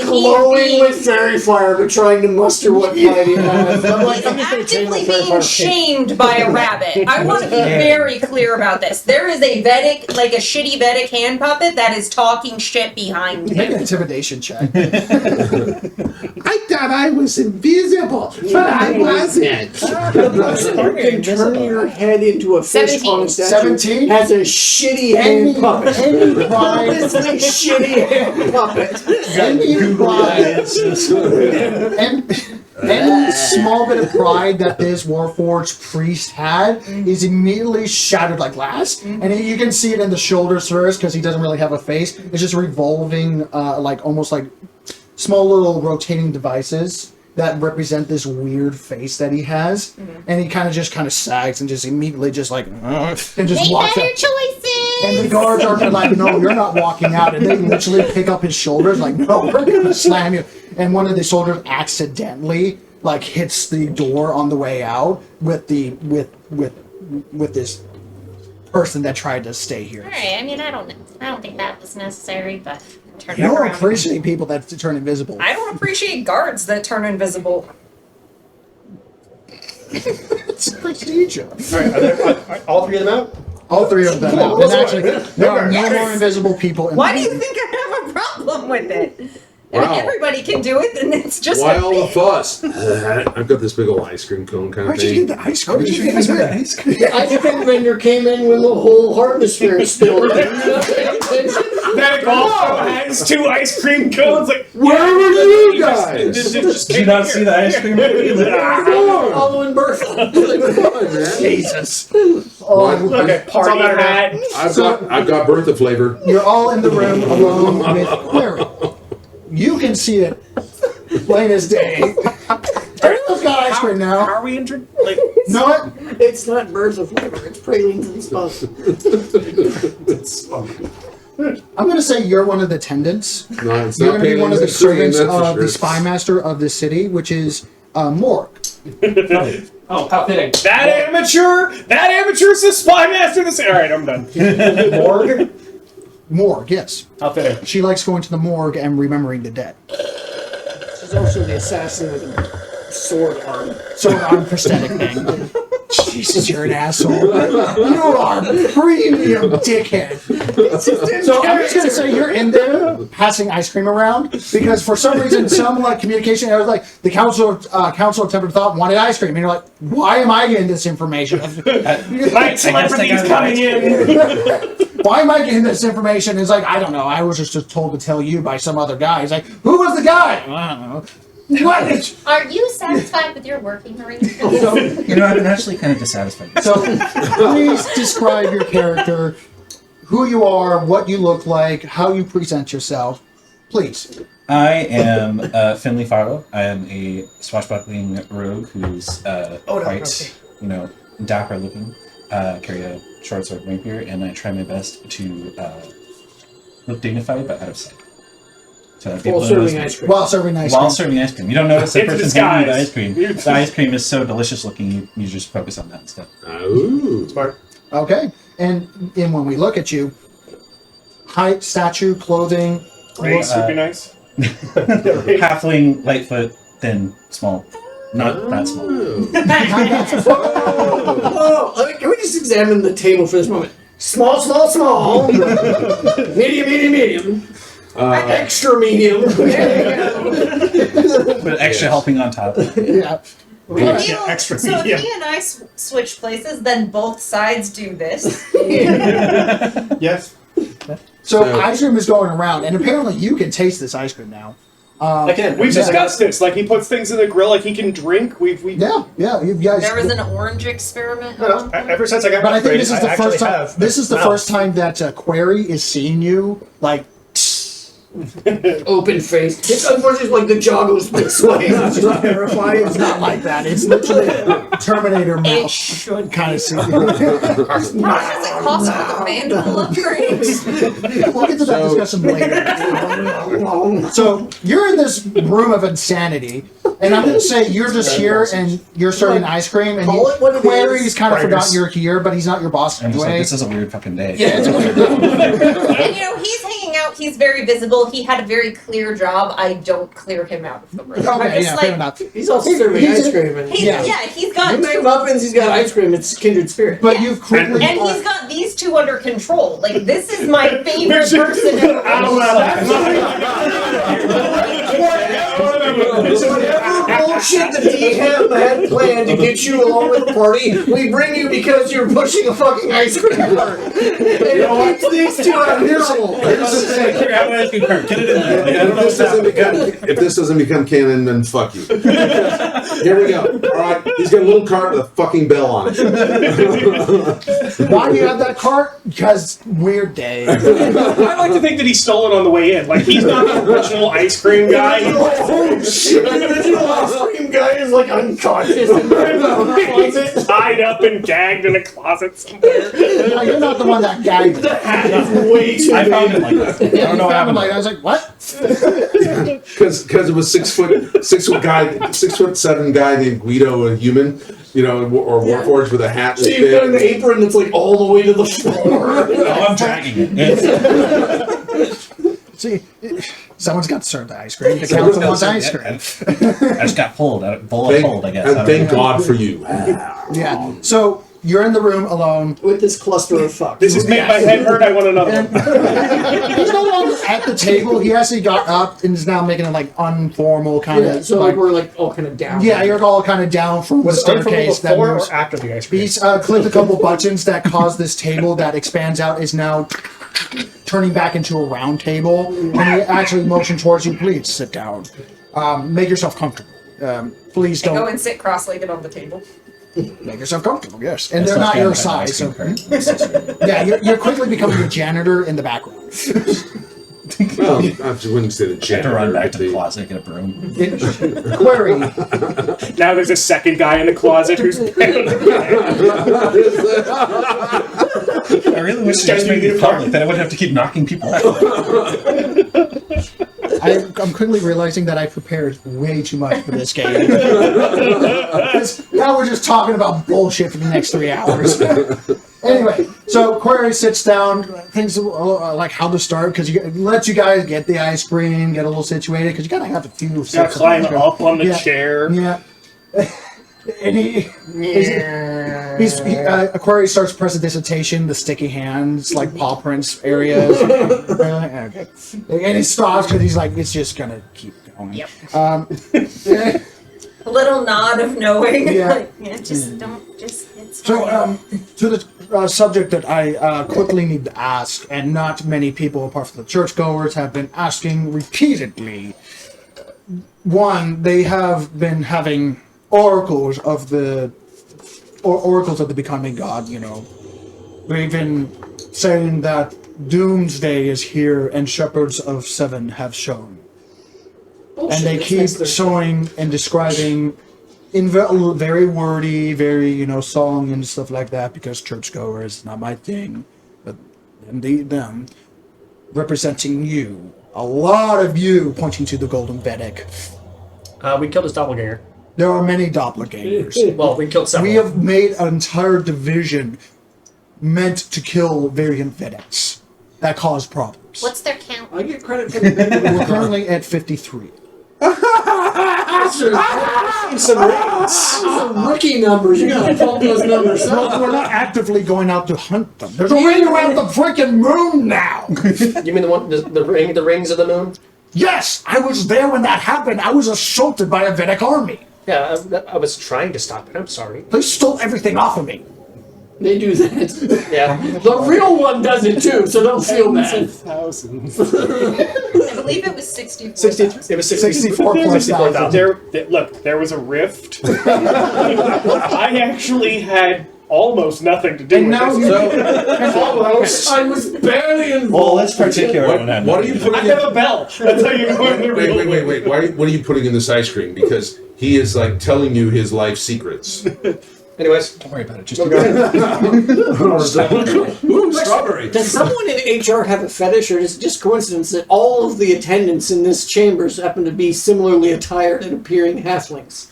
Glowing with fairy fire, but trying to muster what pride he has. I'm like, He's I'm just gonna channel actively fairy being fire. shamed by a rabbit. I want to be very clear about this. There is a Vedic, like a shitty Vedic hand puppet that is talking shit behind make an him. intimidation check. I thought I was invisible, but I wasn't. The person who can turn your head into a fish 17. on a statue 17? has a shitty hand puppet. Any pride, Honestly, shitty hand puppet. any pride, any small bit of pride that this Warforged priest had is immediately shattered like glass, and you can see it in the shoulders first because he doesn't really have a face. It's just revolving, like almost like small little rotating devices that represent this weird face that he has, and he kind of sags and just immediately just like and just Make walks better out. choices! And the guards are like, no, you're not walking out. And they literally pick up his shoulders, like, no, we're gonna slam you. And one of the soldiers accidentally, like, hits the door on the way out with this person that tried to stay here. Alright, I mean, I don't think that was necessary, but turn You it don't around. appreciate people that turn invisible. I don't appreciate guards that turn invisible. It's procedure. Are all three of them out? All three of them out. And actually, there are no more invisible people in Why the do you think I have a problem with it? Wow. If everybody can do it, then it's just Why a all the thing. fuss? I've got this big old ice cream cone kind of Where'd you thing. get the ice cream? The ice cream? The ice cream vendor came in when the whole harvest fair is still there. That also has 2 ice cream cones. Like, Where were you guys? Just Did you not see the ice cream? Following Bertha. Jesus. Okay, party hat. I've got Bertha flavor. You're all in the room alone with Query. You can see it plain as day. Everyone's got ice cream now. Are we injured? Like, Know what? It's not Bertha flavor, it's pralines and stuff. I'm going to say you're one of the attendants. No, it's You're not going to be one of the Paley's cream, servants that's for of the sure. spy master of the city, which is Morg. Oh, how fitting. that amateur's the spy master of this. All right, I'm done. Morgue? Morg, yes. How fitting. She likes going to the morgue and remembering the dead. She's also the assassin with a sword arm. So I'm prosthetic thing. Jesus, you're an asshole. You are premium dickhead. So I'm just gonna say you're in there passing ice cream around because for some reason some like communication errors like the council of Tempered Thought wanted ice cream and you're like, why am I getting this information? My celebrity's coming in. Why am I getting this information? It's like, I don't know. I was just told to tell you by some other guy. He's like, who was the guy? I don't know. What? Are you satisfied with your working arrangement? So, You know, I've been actually kind of dissatisfied. so please describe your character, who you are, what you look like, how you present yourself. Please. I am Finley Farlow. I am a swashbuckling rogue who's quite, dapper looking. Carry a short sword rapier, and I try my best to look dignified but out of sight. So that people While don't notice serving me. ice cream. While serving ice While cream. serving ice cream. You don't notice the It's a person handing you the disguise. ice cream. The ice cream is so delicious looking, you just focus on that instead. Ooh. Smart. Okay. And when we look at you, height, stature, clothing. Race would be nice. Halfling, lightfoot, thin, small. Not that small. Can we just examine the table for this moment? Small, small, small. Medium, medium, medium. Extra medium. But extra helping on top. Yeah. Extra So medium. if he and I switch places, then both sides do this. Yes. So ice cream is going around, and apparently you can taste this ice cream now. Again, We've discussed this. Like he puts things in the grill, like he can drink. We Yeah, you guys. There was an orange experiment. Ever since I got But I think upgraded, this is the actually first time. have This is the mouth. first time that Query is seeing you like. open face. It's unfortunately like the jaw goes this way. It's not terrifying. It's not like that. It's literally Terminator It mouth should kind of scene. How much does it cost for the mandible upgrade? We'll get to that discussion later. So you're in this room of insanity, and I'm going to say you're just here and you're serving ice cream, and Call it what it Query's is. kind of forgot Braggers. you're here, but he's not your boss I'm just like, anyway. this is a weird fucking day. Yeah, it's weird. And he's hanging out, he's very visible, he had a very clear job. I don't clear him out of the room. I'm Okay, just yeah, like, fair enough. He's also serving He's- ice cream. And he's, Yeah. he's got you make two, muffins, he's got ice cream. It's kindred spirit. But you've quickly. and he's got these two under control. Like, this is my favorite person ever. So whatever bullshit the DM had planned to get you along with the party, we bring you because you're pushing a fucking ice cream cart. And it keeps these two out of trouble. Get it in there. Like, I don't know If this doesn't become canon, then fuck you. Here we go. All right, he's got a little cart with a fucking bell on it. Why do you have that cart? Because weird day. I like to think that he stole it on the way in. Like he's not the original ice cream guy. Oh shit! The original ice cream guy is like unconscious in the closet. Tied up and gagged in a closet somewhere. No, you're not the one that gagged. The hat is way too I big. found it like that. I Yeah, don't know what happened. I was like, what? Because it was 6 foot 6'7" guy named Guido, a human, or Warforged with a hat. So you've got an apron that's like all the way to the floor. Oh, I'm dragging it. See, someone's got to serve the ice cream. The council wants ice cream. I just got pulled. Pulled, I guess. I And don't thank know. God for you. Yeah. So you're in the room alone. With this cluster of fuck. This has made my head hurt. I want another And one. he's no longer at the table. He actually got up and is now making a like informal kind Yeah, of. so like we're like all kind of down. Yeah, you're all kind of down from the Was it uncomfortable staircase that before moves. or after the ice cream? He's clicked a couple buttons that cause this table that expands out is now turning back into a round table, and he actually motioned towards you. Please sit down. Make yourself comfortable. Please Go don't and sit cross-legged on the table. make yourself comfortable. Yes, and I they're still not stand your behind the size. ice cream So, cart. yeah, you're quickly becoming a janitor in the background. Well, I wouldn't say the I have to run janitor, back but to the closet and get a broom. Query. Now there's a second guy in the closet who's. I really wish they just made it public, that I wouldn't have to keep knocking people out. I'm quickly realizing that I prepared way too much for this game. 'Cause now we're just talking about bullshit for the next 3 hours. Anyway, so Query sits down, thinks like how to start, because lets you guys get the ice cream, get a little situated, because you gotta have a few. Gotta sips of climb ice cream. up on the Yeah. chair. Yeah. And Aquarius starts presentation, the sticky hands, like paw prints areas. Okay. And he stops because he's like, it's just gonna keep going. Yep. Yeah. A little nod of knowing. Yeah. Like, just don't, it's So, fine. to the subject that I quickly need to ask, and not many people apart from the churchgoers have been asking repeatedly. One, they have been having oracles of the becoming god. They've been saying that doomsday is here and shepherds of seven have shown. And they keep showing and describing in very wordy, very, song and stuff like that, because churchgoers, not my thing, but indeed them, representing you. A lot of you pointing to the Golden Vedic. We killed his doppelganger. There are many doppelgangers. Well, we killed several. We have made an entire division meant to kill variant Vedex that caused problems. What's their count? I get credit for the We're currently at 53. some rookie numbers. You gotta pump those numbers No, up. we're not actively going out to hunt them. There's a ring around the freaking moon now. You mean the one, the rings of the moon? Yes, I was there when that happened. I was assaulted by a Vedic army. Yeah, I was trying to stop it. I'm sorry. They stole everything off of me. They do that. Yeah. The real one does it too, so don't feel bad. Thousands. I believe it was 64. 60, it was 64 plus 64,000. Look, there was a rift. I actually had almost nothing to do And with now this. you Almost. I was barely involved. Well, let's particular on that. What are you putting I in? have a bell. That's how you go in the real Wait. What are you putting in this ice cream? Because he is like telling you his life secrets. Anyways. Don't worry about it. Just Ooh, strawberry. Does someone in HR have a fetish, or is it just coincidence that all of the attendants in this chambers happen to be similarly attired and appearing halflings?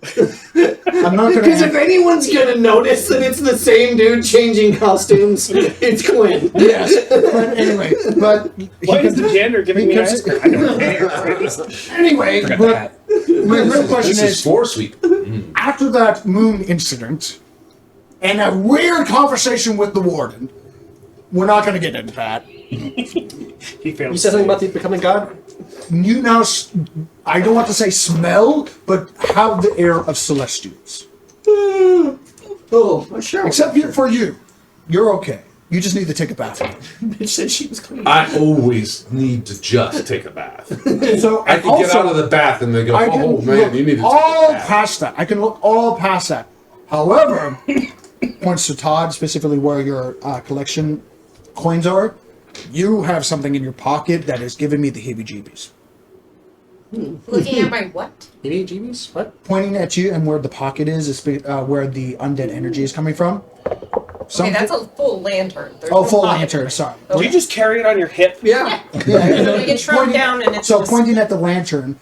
I'm not going Because if to. anyone's gonna notice that it's the same dude changing costumes, it's Quinn. Yes, but anyway, but What is the gender giving me because- ice cream? I don't care. anyway, Forgot but that. my real question This is is: floor sweep. after that moon incident and a weird conversation with the warden, we're not going to get into that. He failed. You said something about the becoming god? You now, I don't want to say smell, but have the air of celestials. Oh, sure. Except for you. You're okay. You just need to take a bath. Bitch said she was clean. I always need to just take a bath. So I can get out of the bath and they go, I can oh man, look you need to take all a bath. past that. I can look all past that. However, points to Todd, specifically where your collection coins are. You have something in your pocket that is giving me the heebie-jeebies. Looking at my what? Jeebies? What? Pointing at you and where the pocket is where the undead energy is coming from. Okay, that's a full lantern. There's Oh, no full pocket. lantern, sorry. Do you just carry it on your hip? Yeah. Like it's shrunk down and it's So just... pointing at the lantern,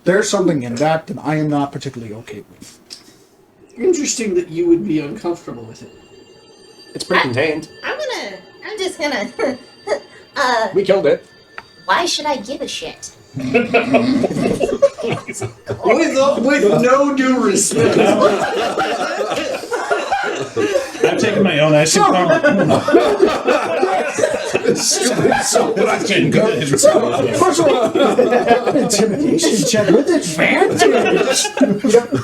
there's something in that that I am not particularly okay with. Interesting that you would be uncomfortable with it. It's pretty contained. I'm just gonna. We killed it. Why should I give a shit? With no due respect. I'm taking my own ice cream. So what I can go. First of all, intimidation check with advantage.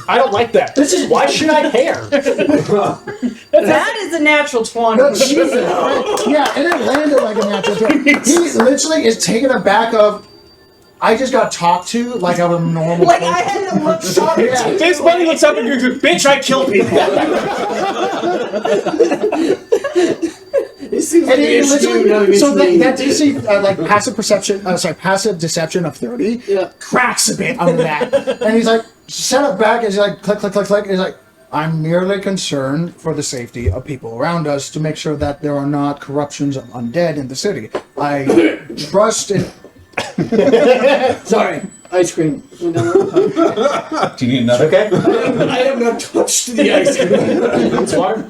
I don't like that. This is why should I care? That is a natural 20. No, Jesus. Yeah, and it landed like a natural 20. He literally is taken aback of, I just got talked to like I was a normal Like person. I had to look shocked. Yeah. This buddy looks up and goes, "Bitch, I kill people." It seems And like he a literally, so name. that DC, like passive perception, passive deception of 30, Yeah. cracks a bit on that. And he's like, set it back, and he's like, click, click, click, click. And he's like, I'm merely concerned for the safety of people around us to make sure that there are not corruptions of undead in the city. I trust in. Sorry, ice cream. Do you need another? Okay. I have not touched the ice cream. It's water.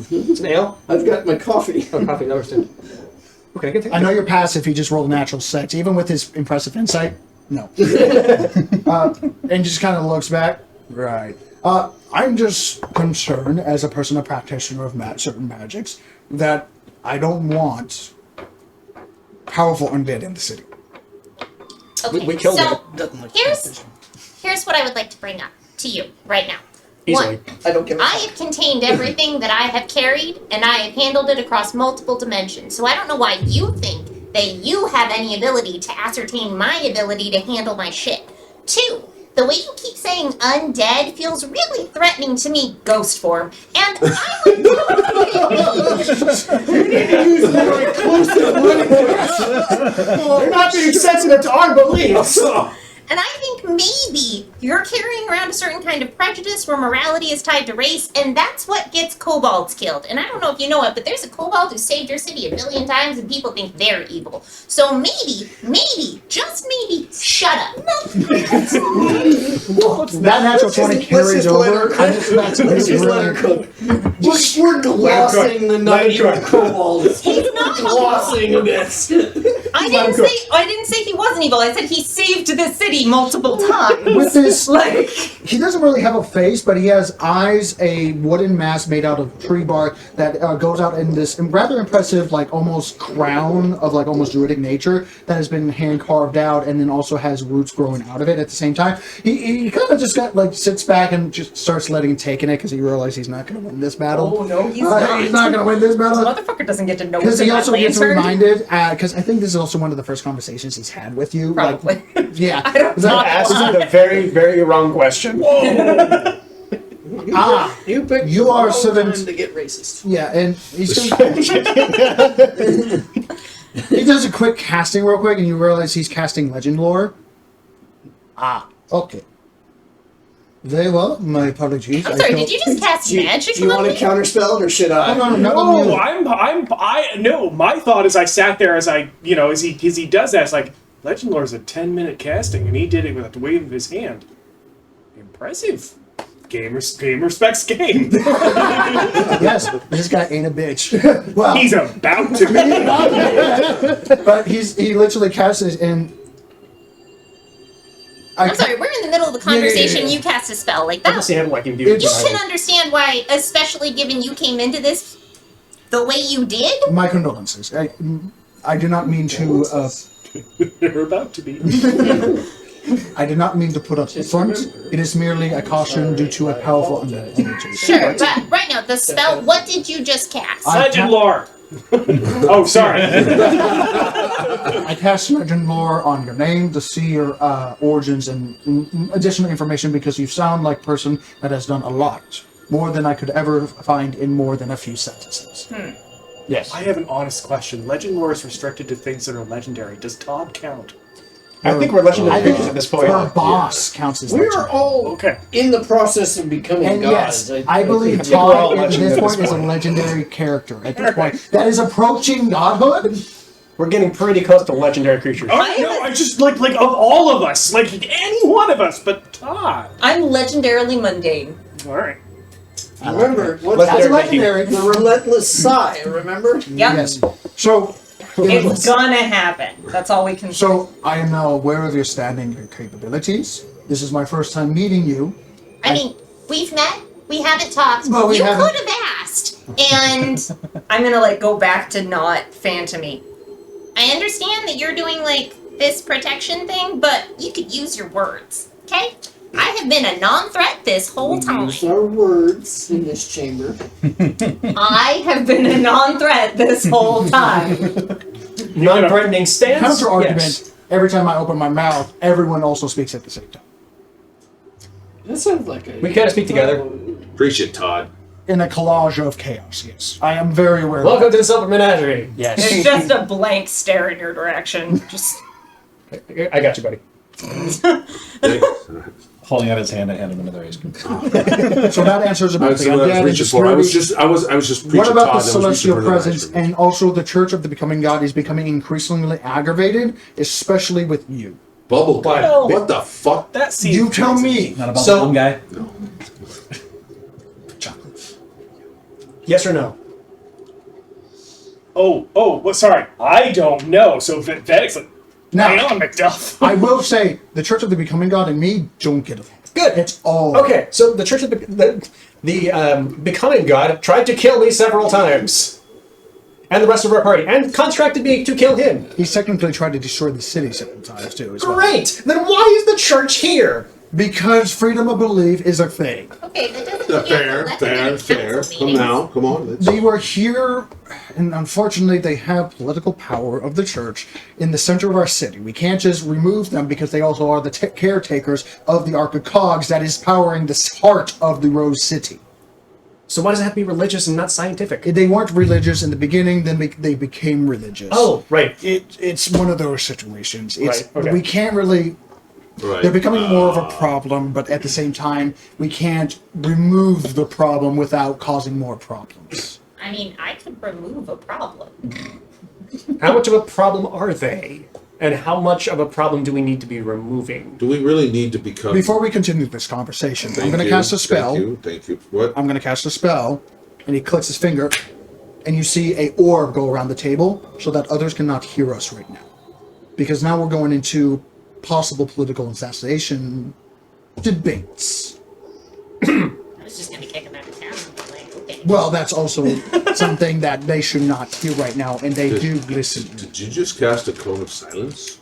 It's an ale. I've got my coffee. Oh, coffee. Never seen. Okay, good. I know you're passive. He just rolled natural 6, even with his impressive insight. No. And just kind of looks back. Right. I'm just concerned as a person, a practitioner of certain magics, that I don't want powerful undead in the city. Okay, We killed so it. Doesn't look here's what I would like to bring up to you right now. Easily. One, I don't give a I have contained everything that I have carried, and I have handled it across multiple dimensions. So I don't know why you think that you have any ability to ascertain my ability to handle my shit. 2, the way you keep saying undead feels really threatening to me, ghost form. And I would You're not being sensitive to our beliefs. And I think maybe you're carrying around a certain kind of prejudice where morality is tied to race, and that's what gets kobolds killed. And I don't know if you know it, but there's a kobold who saved your city 1 billion times, and people think they're evil. So maybe, just maybe, shut up. That natural 20 carries over. Let's just let her cook. We're glossing the night of kobolds. He's not glossing this. I didn't say he wasn't evil. I said he saved the city multiple times. With this, like, he doesn't really have a face, but he has eyes, a wooden mask made out of tree bark that goes out in this rather impressive, like almost crown of like almost druidic nature that has been hand carved out, and then also has roots growing out of it at the same time. He kind of just got like sits back and just starts taking it because he realizes he's not going to win this battle. Oh no, he's not going to win this battle. The motherfucker doesn't get to know. Because he also gets reminded, because I think this is also one of the first conversons he's had with you. Probably. Like, yeah. I don't know. Asked the very, very wrong question. You are servant to get racist. Yeah, and he's he does a quick casting real quick, and you realize he's casting legend lore. Okay. Very well, my apologies. I'm sorry, did you just cast magic Do you on want me? to counterspell or should I? No, my thought as I sat there as he does that, it's like, Legend Lore is a 10-minute casting, and he did it with a wave of his hand. Impressive. Game respects game. Yes, this guy ain't a bitch. Well, he's about to be. But he literally casts it, and I'm sorry, we're in the middle of the conversation. Yeah. You cast a spell like I that. can see him liking You can understand why, especially given you came into this the way you did. My condolences. I do not mean to. You're about to be. I did not mean to put up front. It is merely a caution due to a powerful energy. Sure, but right now, the spell, what did you just cast? Legend Lore. Oh, sorry. I cast Legend Lore on your name to see your origins and additional information because you sound like a person that has done a lot. More than I could ever find in more than a few sentences. Yes. I have an honest question. Legend Lore is restricted to things that are legendary. Does Todd count? I think we're legendary creatures at this point. Our boss counts as We're legendary. all in the process of becoming And gods. yes, I believe we're all Todd at legends this at this point is a point. legendary character at this point that is approaching godhood. We're getting pretty close to legendary creatures. Oh no! I just like of all of us, like any one of us, but Todd. I'm legendarily mundane. All right. Remember, what's That's legendary. the relentless sigh, remember? Yep. Yes. So. It's gonna happen. That's all we can say. So I am now aware of your standing and capabilities. This is my first time meeting you. I mean, we've met, we haven't talked. Well, we you haven't- could have asked. And I'm gonna go back to not phantomy. I understand that you're doing this protection thing, but you could use your words, okay? I have been a non-threat this whole time. Use our words in this chamber. I have been a non-threat this whole time. Non-threatening stance? Counter argument. Yes. Every time I open my mouth, everyone also speaks at the same time. That sounds like a... We kind of speak together. Preach it, Todd. In a collage of chaos, yes. I am very aware Welcome of to the Silver Menagerie. Yes. It's just a blank stare in your direction. Just I got you, buddy. Holding out his hand, I hand him another ice cream. that. So that answers I about was the what I was undead, reaching the for. I was security. just preaching What about Todd. the and I was reaching celestial for another ice presence cream. and also the Church of the Becoming God is becoming increasingly aggravated, especially with you? Bubble guy. Well, What the fuck? That seems. You tell me. Not about So- one guy. Yes or no? Well, sorry. I don't know. So Vedek's like, Now, hang on, McDuff. I will say the Church of the Becoming God and me don't get along. Good. It's all Okay, so the Church of the Becoming God tried to kill me several times. And the rest of our party. And contracted me to kill him. He's technically tried to destroy the city several times too. As well. Great! Then why is the church here? Because freedom of belief is a thing. Okay, that doesn't mean you Fair, have to let them in fair. council Come meetings. now. Come on. Let's... They were here, and unfortunately, they have political power of the church in the center of our city. We can't just remove them because they also are the caretakers of the Ark of Cogs that is powering the heart of the Rose City. So why does it have to be religious and not scientific? They weren't religious in the beginning, then they became religious. Oh, right. It's one of those situations. Right, okay. We can't really... Right. They're becoming more of a problem, but at the same time, we can't remove the problem without causing more problems. I mean, I could remove a problem. How much of a problem are they? And how much of a problem do we need to be removing? Do we really need to become... Before we continue this conversation, I'm going to cast a spell. Thank you. What? I'm going to cast a spell, and he clicks his finger, and you see a orb go around the table so that others cannot hear us right now. Because now we're going into possible political assassination debates. I was just gonna kick him out of town. But like, okay. Well, that's also something that they should not hear right now, and they do listen. Did you just cast a cone of silence?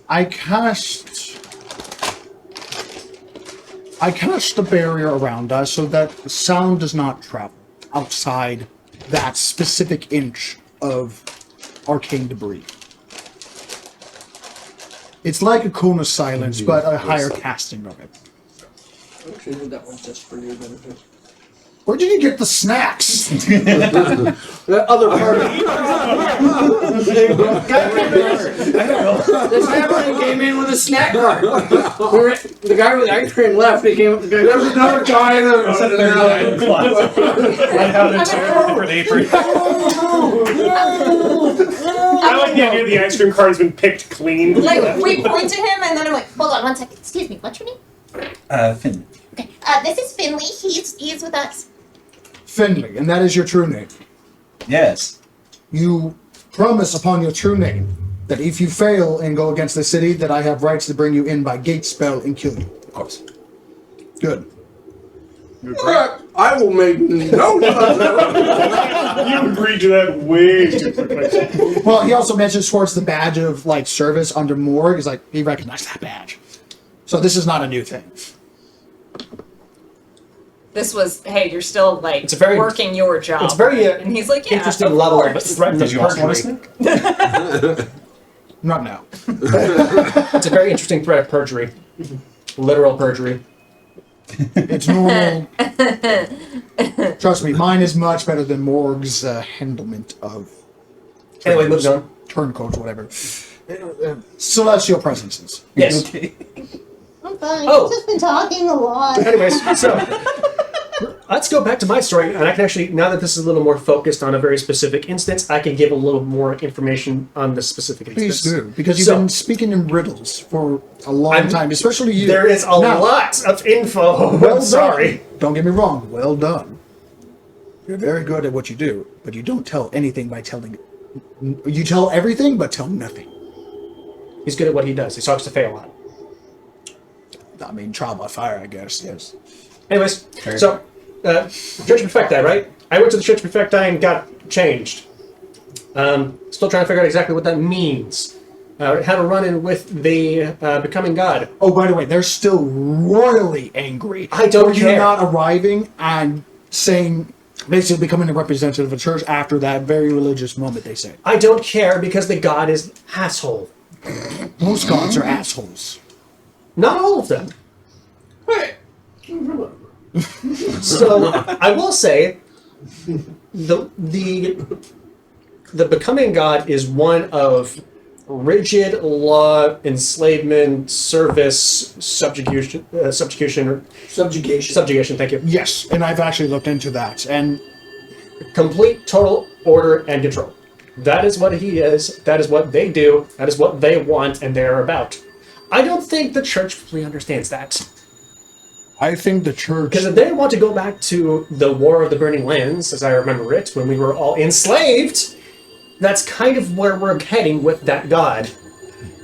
I cast the barrier around us so that sound does not travel outside that specific inch of arcane debris. It's like a cone of silence, but a higher casting of it. Actually, that one's just for you. Where did you get the snacks? The other part of this halfling came in with a snack cart. The guy with the ice cream left. He came up. There's another guy in there. I have an entire different apron. I like the idea the ice cream cart has been picked clean. Like, we point to him, and then I'm like, hold on 1 second. Excuse me, what's your name? Finn. Okay, this is Finley. He's with us. Finley, and that is your true name. Yes. You promise upon your true name that if you fail and go against the city, that I have rights to bring you in by gate spell and kill you. Of course. Good. I will make no. You agreed to that way too quickly. Well, he also mentions towards the badge of like service under Morg. He's like, he recognized that badge. So this is not a new thing. This was, hey, you're still like It's a very- working your job. It's very and he's like, yeah, interesting of level course. of threat Did you also want to perjury. sneak? Not now. It's a very interesting threat of perjury. Literal perjury. It's normal. Trust me, mine is much better than Morg's handlement of Anyway, moving on. turncoats, whatever. Celestial presences. Yes. Okay. I'm fine. Oh. I've just been talking a lot. Anyways, so let's go back to my story, and I can actually, now that this is a little more focused on a very specific instance, I can give a little more information on the specific instance. Please do, because you've been speaking in riddles for a long time, especially you. There is a Now, lot of info. Well Sorry. done. Don't get me wrong. Well done. You're very good at what you do, but you don't tell anything by telling. You tell everything, but tell nothing. He's good at what he does. He talks to Faye a lot. I mean, trial by fire, I guess. Yes. Anyways, so Church Perfecti, right? I went to the Church Perfecti and got changed. Still trying to figure out exactly what that means. Had a run-in with the Becoming God. Oh, by the way, they're still royally angry. I don't for care. you not arriving and saying, basically becoming a representative of a church after that very religious moment, they say. I don't care because the God is asshole. Most gods are assholes. Not all of them. So I will say, the Becoming God is one of rigid law, enslavement, service, subjugation. Thank you. Yes, and I've actually looked into that, and Complete, total order and control. That is what he is. That is what they do. That is what they want, and they are about. I don't think the church fully understands that. I think the church... Because if they want to go back to the War of the Burning Lands, as I remember it, when we were all enslaved, that's kind of where we're heading with that god.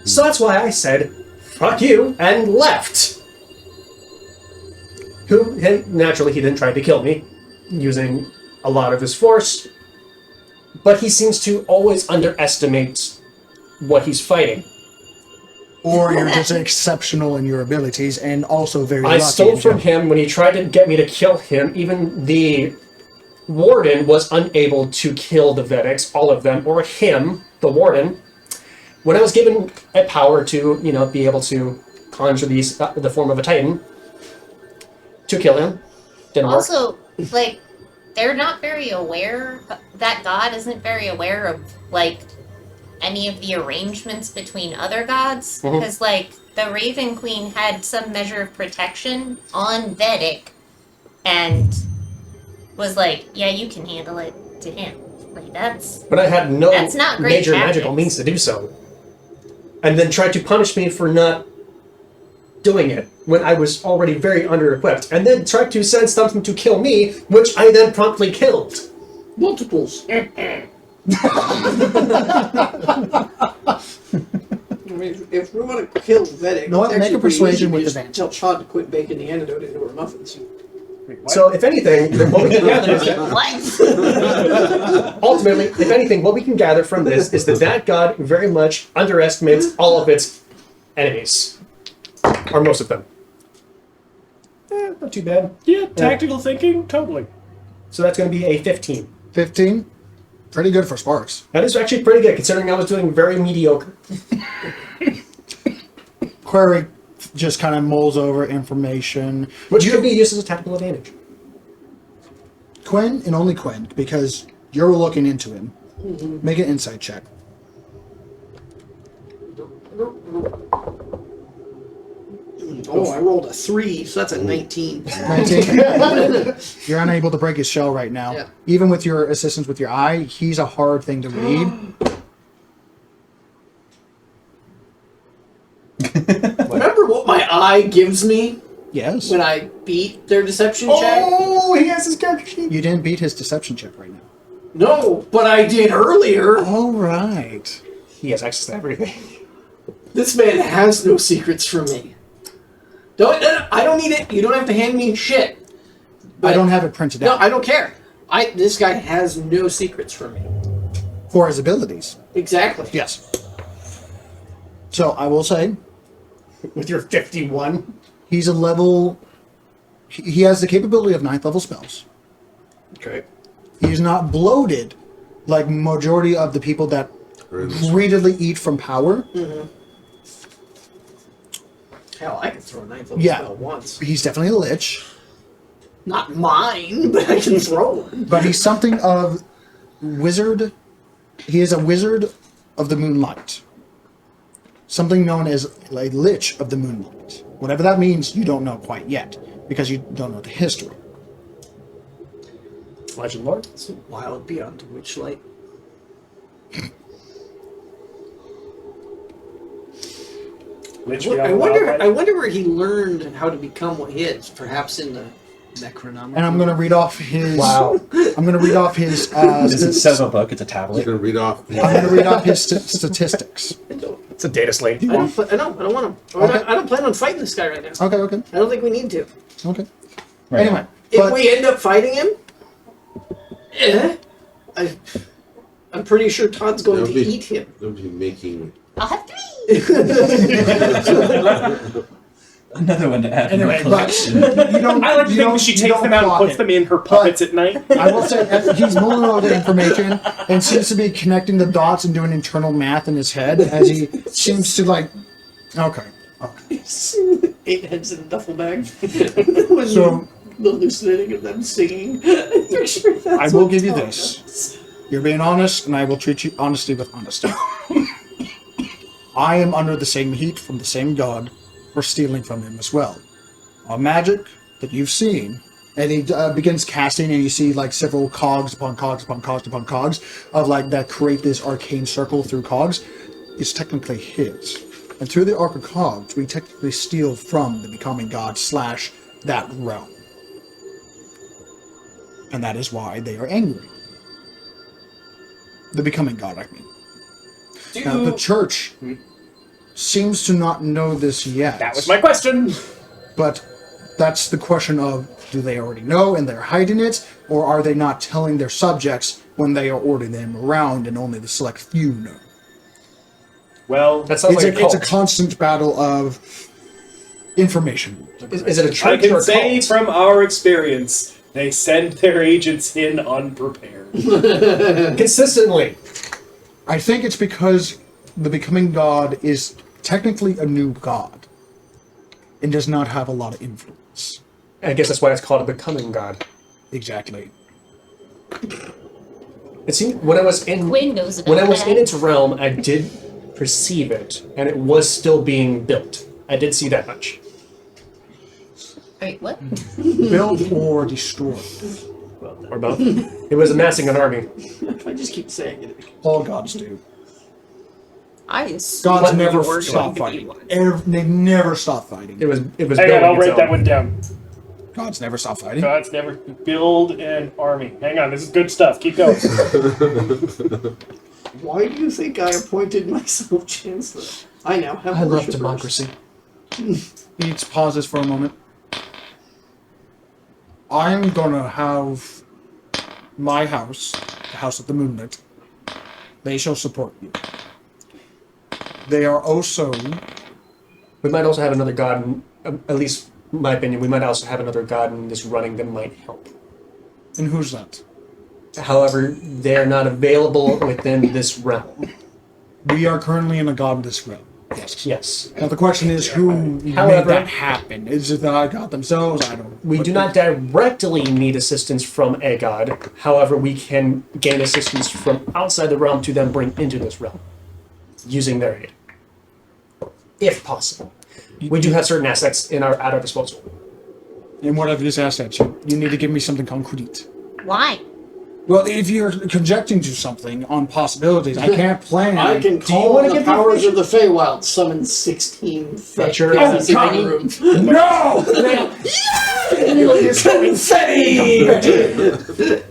So that's why I said, fuck you, and left. Naturally, he then tried to kill me, using a lot of his force, but he seems to always underestimate what he's fighting. Or you're just exceptional in your abilities and also very I lucky. stole from him when he tried to get me to kill him. Even the warden was unable to kill the Vedics, all of them, or him, the warden. When I was given a power to, be able to conjure these, the form of a titan, to kill him, didn't work. Also, they're not very aware, that god isn't very aware of, any of the arrangements between other gods. Because, the Raven Queen had some measure of protection on Vedic and was like, yeah, you can handle it to him. That's... But I had no That's not great major tactics. magical means to do so. and then tried to punish me for not doing it when I was already very under-equipped, and then tried to send something to kill me, which I then promptly killed. Multiples. I mean, if we want to kill Vedic, know what? Make a persuasion with advantage. Tell Chad to quit baking the antidote into her muffins. So, if anything, then what we can gather is that What? ultimately, if anything, what we can gather from this is that god very much underestimates all of its enemies, or most of them. Not too bad. Yeah, tactical thinking, totally. So that's going to be a 15. 15. Pretty good for Sparks. That is actually pretty good, considering I was doing very mediocre. Query just kind of mulls over information. Which could be used as a tactical advantage. Quinn, and only Quinn, because you're looking into him. Make an insight check. Oh, I rolled a 3, so that's a 19. 19. You're unable to break his shell right now. Yeah. Even with your assistance with your eye, he's a hard thing to read. Remember what my eye gives me Yes. when I beat their deception check? Oh, he has his character sheet. You didn't beat his deception check right now. No, but I did earlier. All right. He has access to everything. This man has no secrets from me. I don't need it. You don't have to hand me shit. I don't have it printed No, out. I don't care. This guy has no secrets from me. For his abilities. Exactly. Yes. So I will say, With your 51. he's a level. He has the capability of 9th level spells. Okay. He's not bloated like majority of the people that greedily eat from power. Hell, I could throw a 9th level Yeah. spell once. He's definitely a lich, Not mine, but I can throw one. but he's something of wizard. He is a wizard of the moonlight. Something known as a lich of the moonlight. Whatever that means, you don't know quite yet, because you don't know the history. Legend Lord. It's wild beyond Witchlight. I wonder where he learned how to become what he is. Perhaps in the Necronomicon. And I'm going to read off his. Wow. I'm going to read off his. It says a book. It's a I'm tablet. going to read off. I'm going to read off his statistics. It's a data slate. I don't want him. I don't plan on fighting this guy right now. Okay. I don't think we need to. Okay. Right. Anyway, If we end up fighting him, I'm pretty sure Todd's going to eat him. They'll be making. I'll have 3. Another one to add. Anyway, to my collection. but you don't. I like to you think don't- that she you takes don't them out and clock puts it. them in her puppets at night. I will say he's mulling over the information and seems to be connecting the dots and doing internal math in his head as he seems to like. Okay. 8 heads in a duffel bag. So The hallucinating of them singing. I'm sure that's I will what give you Todd this. does. You're being honest, and I will treat you honesty with honesty. I am under the same heat from the same god for stealing from him as well. A magic that you've seen, and he begins casting, and you see like several cogs upon cogs upon cogs upon cogs of like that create this arcane circle through cogs. Is technically his, and through the arc of cogs, we technically steal from the becoming god / that realm, and that is why they are angry. The becoming god, I mean. Now, the church seems to not know this yet. That was my question. But that's the question of, do they already know and they're hiding it, or are they not telling their subjects when they are ordering them around and only the select few know? Well, That sounds like a It's cult. a constant battle of information. Is it a I church or can a say cult? from our experience, they send their agents in unprepared. Consistently. I think it's because the becoming god is technically a new god and does not have a lot of influence. I guess that's why it's called a becoming god. Exactly. It seemed when I was in Quinn knows about when I was that. in its realm, I did perceive it, and it was still being built. I did see that much. Wait, what? Built or destroyed. Or both. It was amassing an army. If I just keep saying it. All gods do. I assume Gods we never were going stop to be fighting. one. They never stop fighting. It was Hang on, building I'll its write own. that one down. Gods never stop fighting. Gods never build an army. Hang on, this is good stuff. Keep going. Why do you think I appointed myself chancellor? I now have I love worshippers. democracy. Each pauses for a moment. I'm gonna have my house, the house of the Moonlit. They shall support you. They are also. We might also have another god, at least in my opinion, we might also have another god in this running that might help. And who's that? However, they're not available within this realm. We are currently in a godless realm. Yes. Yes. Now the question is, who made However- that happen? Is it the god themselves? I don't. We do not directly need assistance from a god. However, we can gain assistance from outside the realm to then bring into this realm, using their aid, if possible. We do have certain assets at our disposal. And what I've just asked at you, you need to give me something concrete. Why? Well, if you're conjecturing to something on possibilities, I can't plan. I can call on the powers of the Feywild, summon 16 Fetcher. in the room. No! Confetti!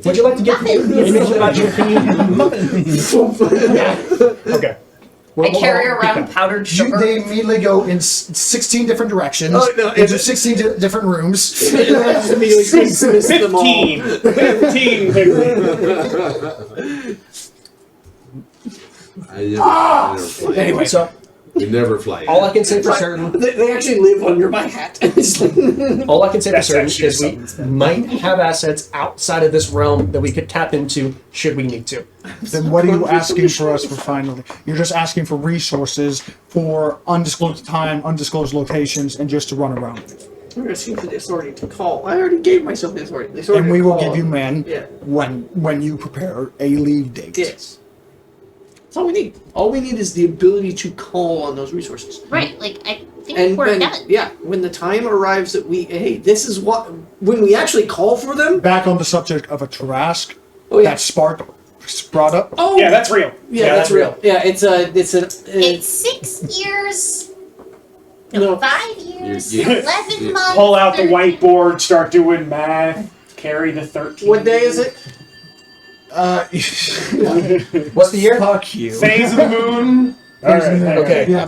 Would you like to get the image about your Okay. I carry around powdered sugar. They immediately go in 16 different directions, Oh, no, into 16 different rooms. 15. 15. I never fly. Anyway, So, We never fly. all I can say for certain, They actually live under my hat. all I can say for That's certain actually is we might have assets outside of this realm that we could tap into should we need to. then what are you asking for us for finally? You're just asking for resources for undisclosed time, undisclosed locations, and just to run around. We're asking for the authority to call. I already gave myself the authority. The authority And we to will call. give you men Yeah. when you prepare a leave date. Yes. That's all we need. All we need is the ability to call on those resources. Right, like, I think And we're when, done. yeah, when the time arrives that hey, this is what, when we actually call for them. Back on the subject of a Tarask, Oh yeah. that Spark brought up. Oh Yeah, that's real. yeah, that's real. Yeah, it's It's 6 years. No, 5 years. You- 11 months. Pull out the 13. whiteboard, start doing math, carry the 13. what day is it? What's the year? Fuck you. Phase of the moon. Alright, Okay. Yeah.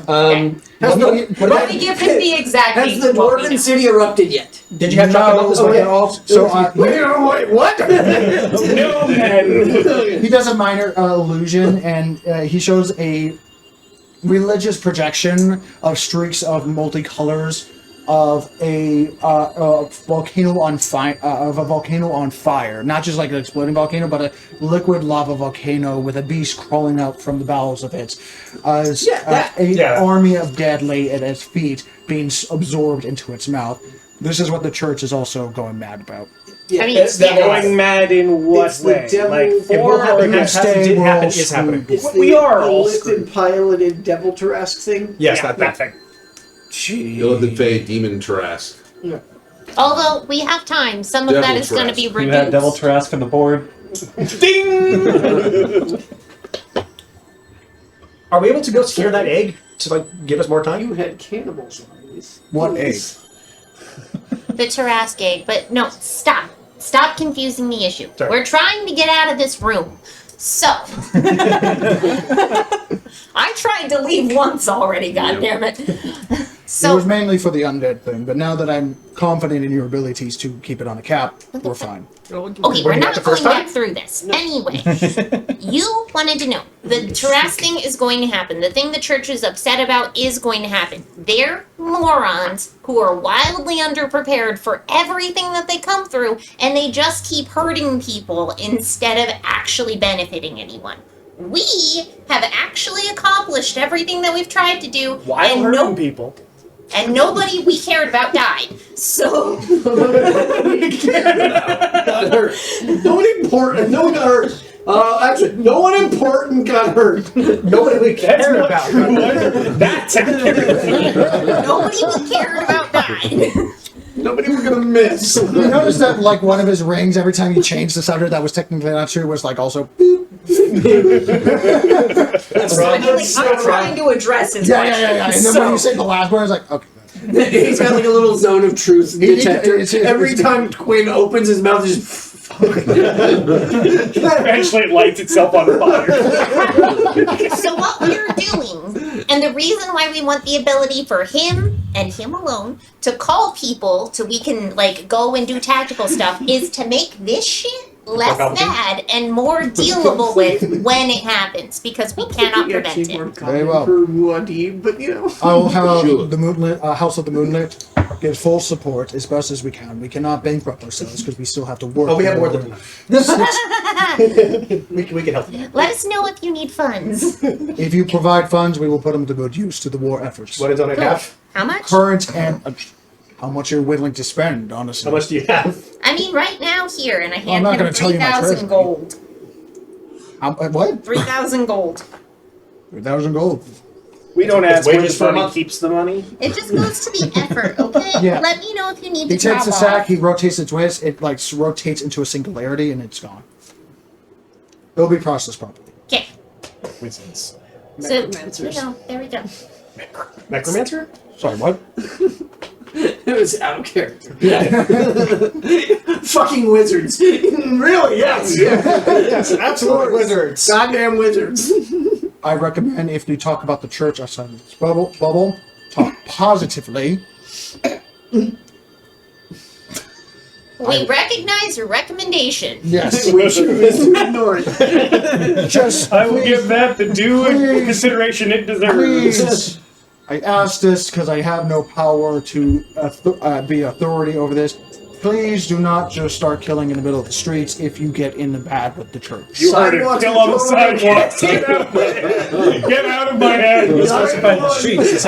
Has the, Let me give him the exact has date the of what we Dwarven know. City erupted yet? Did you have talk about this No, one? and also, so Wait, what? No, man. he does a minor illusion, and he shows a religious projection of streaks of multicolors of a volcano on fire, not just like an exploding volcano, but a liquid lava volcano with a beast crawling out from the bowels of it. Army of dead lay at its feet, being absorbed into its mouth. This is what the church is also going mad about. Yeah, I mean, It's yeah, Going mad in what It's the way? devil Like, It will happen. Or It did happen. Is happening. it's we are the all lifted, piloted devil Tarask thing. Yes, yeah, that thing. thing. Illithid Fae, Demon Tarask. although we have time, some of Devil that is going to be Tarask. You reduced. had Devil Tarask on the board. Ding! Are we able to go steer that egg to like give us more time? You had cannibals on these. What egg? The Tarask egg, but no, stop. Stop confusing the issue. Sorry. We're trying to get out of this room. So, I tried to leave once already, goddammit. It so was mainly for the undead thing, but now that I'm confident in your abilities to keep it on a cap, we're fine. okay, Were we're you not at the going first time? back through this. Anyway, you wanted to know. The Tarask thing is going to happen. The thing the church is upset about is going to happen. They're morons who are wildly underprepared for everything that they come through, and they just keep hurting people instead of actually benefiting anyone. We have actually accomplished everything that we've tried to do, While and hurting people. and nobody we cared about died. So Got hurt. No one important. No one got hurt. Actually, no one important got hurt. Nobody we care about. That's accurate. nobody we cared about died. Nobody we're gonna miss. You notice that like one of his rings, every time you changed the subject that was technically not true, was like also boop. I'm trying to address his Yeah. question. And then when you say the last word, it's like, okay. He's got like a little zone of truth detector. Every time Quinn opens his mouth, it's just. Eventually, it lights itself on fire. So what we're doing, and the reason why we want the ability for him and him alone to call people so we can like go and do tactical stuff, is to make this shit less bad and more dealable with when it happens, because we cannot prevent it. Very well. For Muad'Dib, but you know. I will have the Moonlit House of the Moonlit give full support as best as we can. We cannot bankrupt ourselves because we still have to work. Oh, we have more than enough. We can help you. Let us know if you need funds. If you provide funds, we will put them to good use to the war efforts. What is on it half? How much? Current and how much you're willing to spend, honestly. How much do you have? I mean, right now here, and I I'm hand not him gonna tell you my 3,000 treasure. gold. What? 3,000 gold. 3,000 gold. We don't ask where wages the for a money month? keeps the money. It just goes to the effort, okay? Yeah. Let me know if you need He to takes drop a sack, off. he rotates its waist, it like rotates into a singularity, and it's gone. It'll be processed properly. Okay. Wizards. So, you know, there we go. Necromancer? Sorry, what? It was out of character. Yeah. Fucking wizards. Really? Yes. Yes, absolute wizards. Goddamn wizards. I recommend if you talk about the church outside of this bubble, talk positively. We recognize your recommendation. Yes. We choose to ignore it. Just I will please, give that the due please, consideration it deserves. please. I ask this because I have no power to be authority over this. Please do not just start killing in the middle of the streets if you get in the bad with the church. You heard it. Sidewalks Kill are on the totally sidewalks. Get out of my head. Get out of my head. Specify the streets.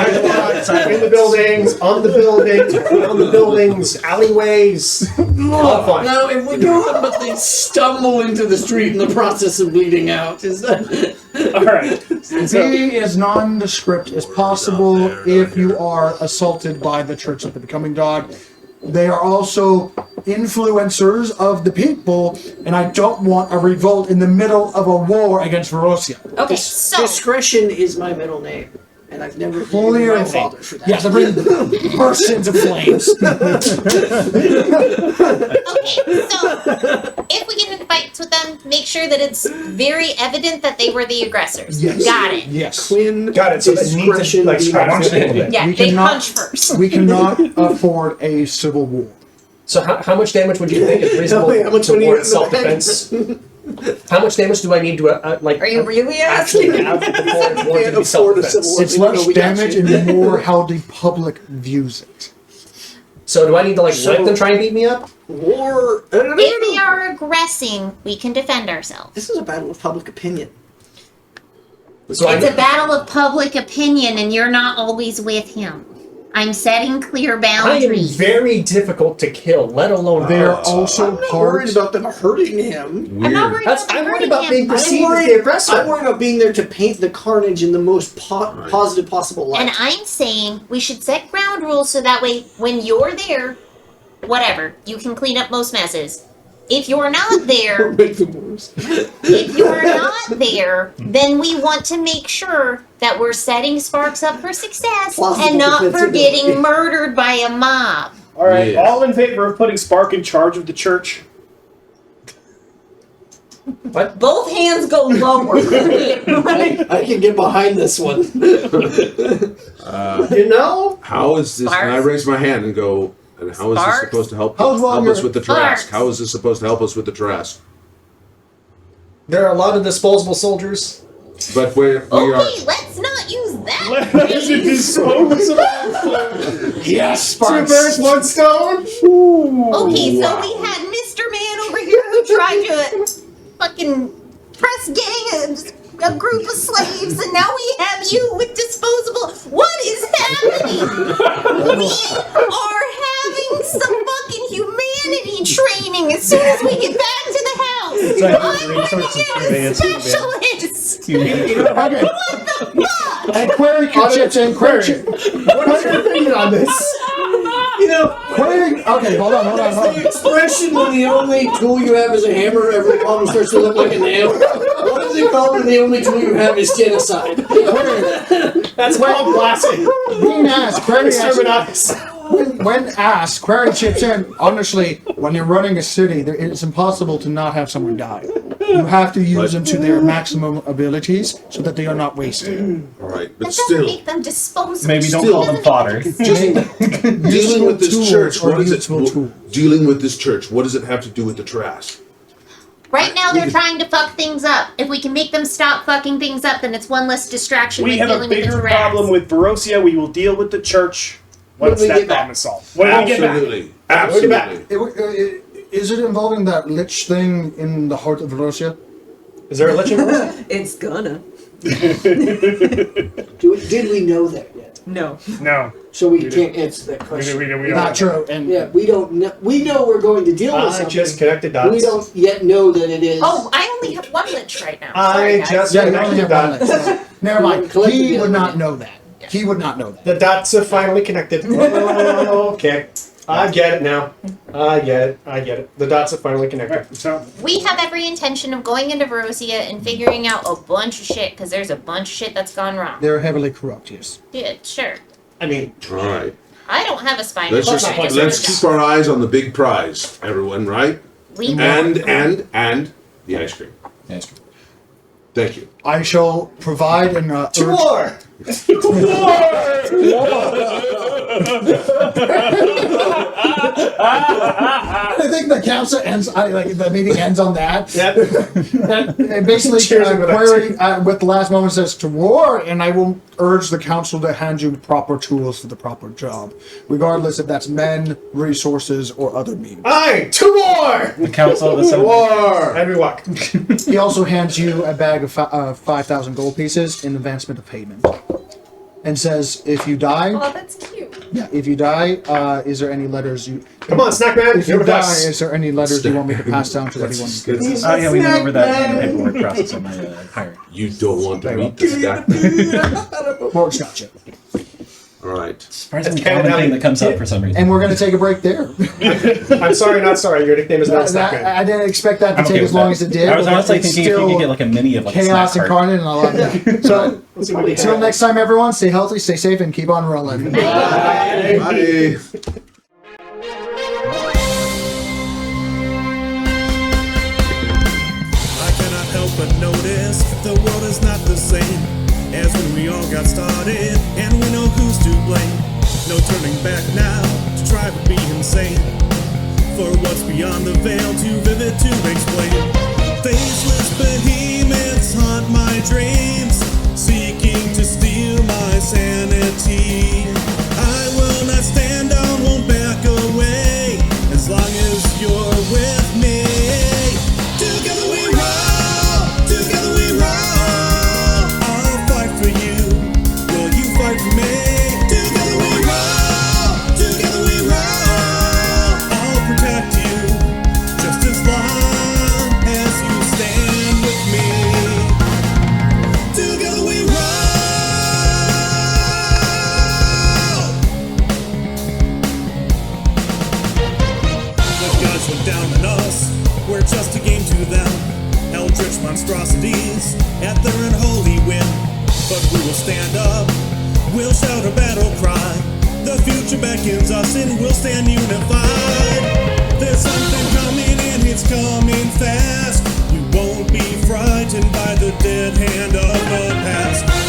In the buildings, on the buildings, around the buildings, alleyways. All fine. No, if we go on, but they stumble into the street in the process of bleeding out. Is that? All right. So, Be as nondescript as possible if you are assaulted by the Church of the Becoming God. They are also influencers of the people, and I don't want a revolt in the middle of a war against Verosia. Okay, so Discretion is my middle name, and I've never Fully forgiven my your father for that. Yes, I bring bursts into flames. okay, so if we get into fights with them, make sure that it's very evident that they were the aggressors. Yes. Got it. Yes. Quinn, Got it. So that needs to discretion like be scratch my the table. Yeah, We they cannot- punch first. We cannot afford a civil war. So how much damage would you think is reasonable How much to money warrant you have in the self-defense? How much damage do I need to like? Are you really actually asking? have before it's warranted to be Can't afford a self-defense? civil war. It's No, less we got damage you. and more how the public views it. So do I need to like So- let them try and beat me up? War. If they are aggressing, we can defend ourselves. This is a battle of public opinion. So It's a battle of public opinion, and you're not always with him. I'm setting clear I am boundaries. very difficult to kill, let alone They are hurt. also I'm not part. worried about them hurting him. I'm not worried That's, about I'm worried hurting about him. being perceived as the I'm aggressor. worried about being there to paint the carnage in the most positive possible light. And I'm saying we should set ground rules so that way when you're there, whatever, you can clean up most messes. If you're not there, Make them worse. if you're not there, then we want to make sure that we're setting Sparks up for success Plausible and not for defensibility. getting murdered by a mob. all right. Yeah. All in favor of putting Spark in charge of the church? Both hands go lower. I can get behind this one. You know? How is this? And I Sparks? raise my hand and go, and how is this Sparks? supposed to help How's us your- with the Sparks? Trask? How is this supposed to help us with the Trask? There are a lot of disposable soldiers. But we are. Okay, let's not use that. Let's dispose of Yes, Two Sparks. birds, one stone. Okay, so we had Mr. Man over here who tried to fucking press gang a group of slaves, and now we have you with disposable. What is happening? We are having some fucking humanity training as soon as we get back to the house. like I'm resources gonna for get a ASU, man. specialist. Okay. What the fuck? And Query can chip in. What's your opinion on this? You know, Query. Okay, hold on. the expression when the only tool you have is a hammer, every problem starts to look like a nail. What is is it called when the only tool you have is genocide? That's called blasting. Being asked, Query Exterminatus. when asked, Query chips in. Honestly, when you're running a city, it's impossible to not have someone die. You have to use them to their maximum abilities so that they are not wasted. All right, but That doesn't still, make them disposable. Maybe don't Still. call them fodder. dealing with this tools church, or what is it? useful tools. Dealing with this church, what does it have to do with the trash? Right now, they're trying to fuck things up. If we can make them stop fucking things up, then it's one less distraction We with have a dealing with the bigger giraffes. problem with Barosia. We will deal with the church once we that get back? problem is solved. When we get back. Absolutely, When we get back. absolutely. Is it involving that lich thing in the heart of Russia? Is there a lich in Barosia? It's gonna. Did we know that yet? No. No. So we can't answer that question. We don't Not true. And Yeah, we don't know. We know we're going to deal with I something. just connected dots. We don't yet know that it is. Oh, I only have one lich right now. I Sorry, guys. just yeah, you only connected have one dots. lich. Never mind. Collected He the would other not one. know that. He would not know that. The dots are finally connected. Oh, okay. I get it now. I get it. The dots are finally connected. So, We have every intention of going into Barosia and figuring out a bunch of shit, because there's a bunch of shit that's gone wrong. They're heavily corrupt, yes. Yeah, sure. I mean, All right, I don't have a spine. let's in just my spine, let's it's keep not. our eyes on the big prize, everyone. Right? We And the ice cream. Yes. Thank you. I shall provide an urge. war! I think the council ends. The meeting ends on that. Yep. And basically, Cheers with that. Query with the last moment says to war, and I will urge the council to hand you proper tools for the proper job, regardless if that's men, resources, or other means. Aye, to war! The council of the War. And we walk. He also hands you a bag of 5,000 gold pieces in advancement of payment, and says, "If you die, Oh, that's cute. if you die, is there any letters you? Come on, snack man, If you're you with die, us. is there any letters you want me to pass down to anyone?" Oh yeah, we went over that in the paperwork process on my hire. You don't want to meet the stack. Mort's gotcha. All right. Surprisingly That's common Canada. thing that comes up for some reason. And we're going to take a break there. I'm sorry, not sorry. Your nickname is not snack man. I didn't expect that to I'm take okay as with long that. as it did. I was but honestly it's thinking if you still could get like a mini of like chaos a snack cart. incarnate, and I love that. So, Let's see what we until have. next time, everyone, stay healthy, stay safe, and keep on rolling. Bye. I cannot help but notice the world is not the same as when we all got started, and we know who's to blame. No turning back now to try to be insane. For what's beyond the veil, too vivid to explain. Faceless behemoths haunt my dreams, seeking to steal my sanity. I will not stand down, won't back away, as long as you're with me. Together we roll, together we roll. I'll fight for you, will you fight for me? Together we roll, together we roll. I'll protect you, just as long as you stand with me. Together we roll. The gods look down on us, we're just a game to them. Eldritch monstrosities at their unholy whim. But we will stand up, we'll shout a battle cry. The future beckons us and we'll stand unified. There's something coming and it's coming fast. We won't be frightened by the dead hand of the past.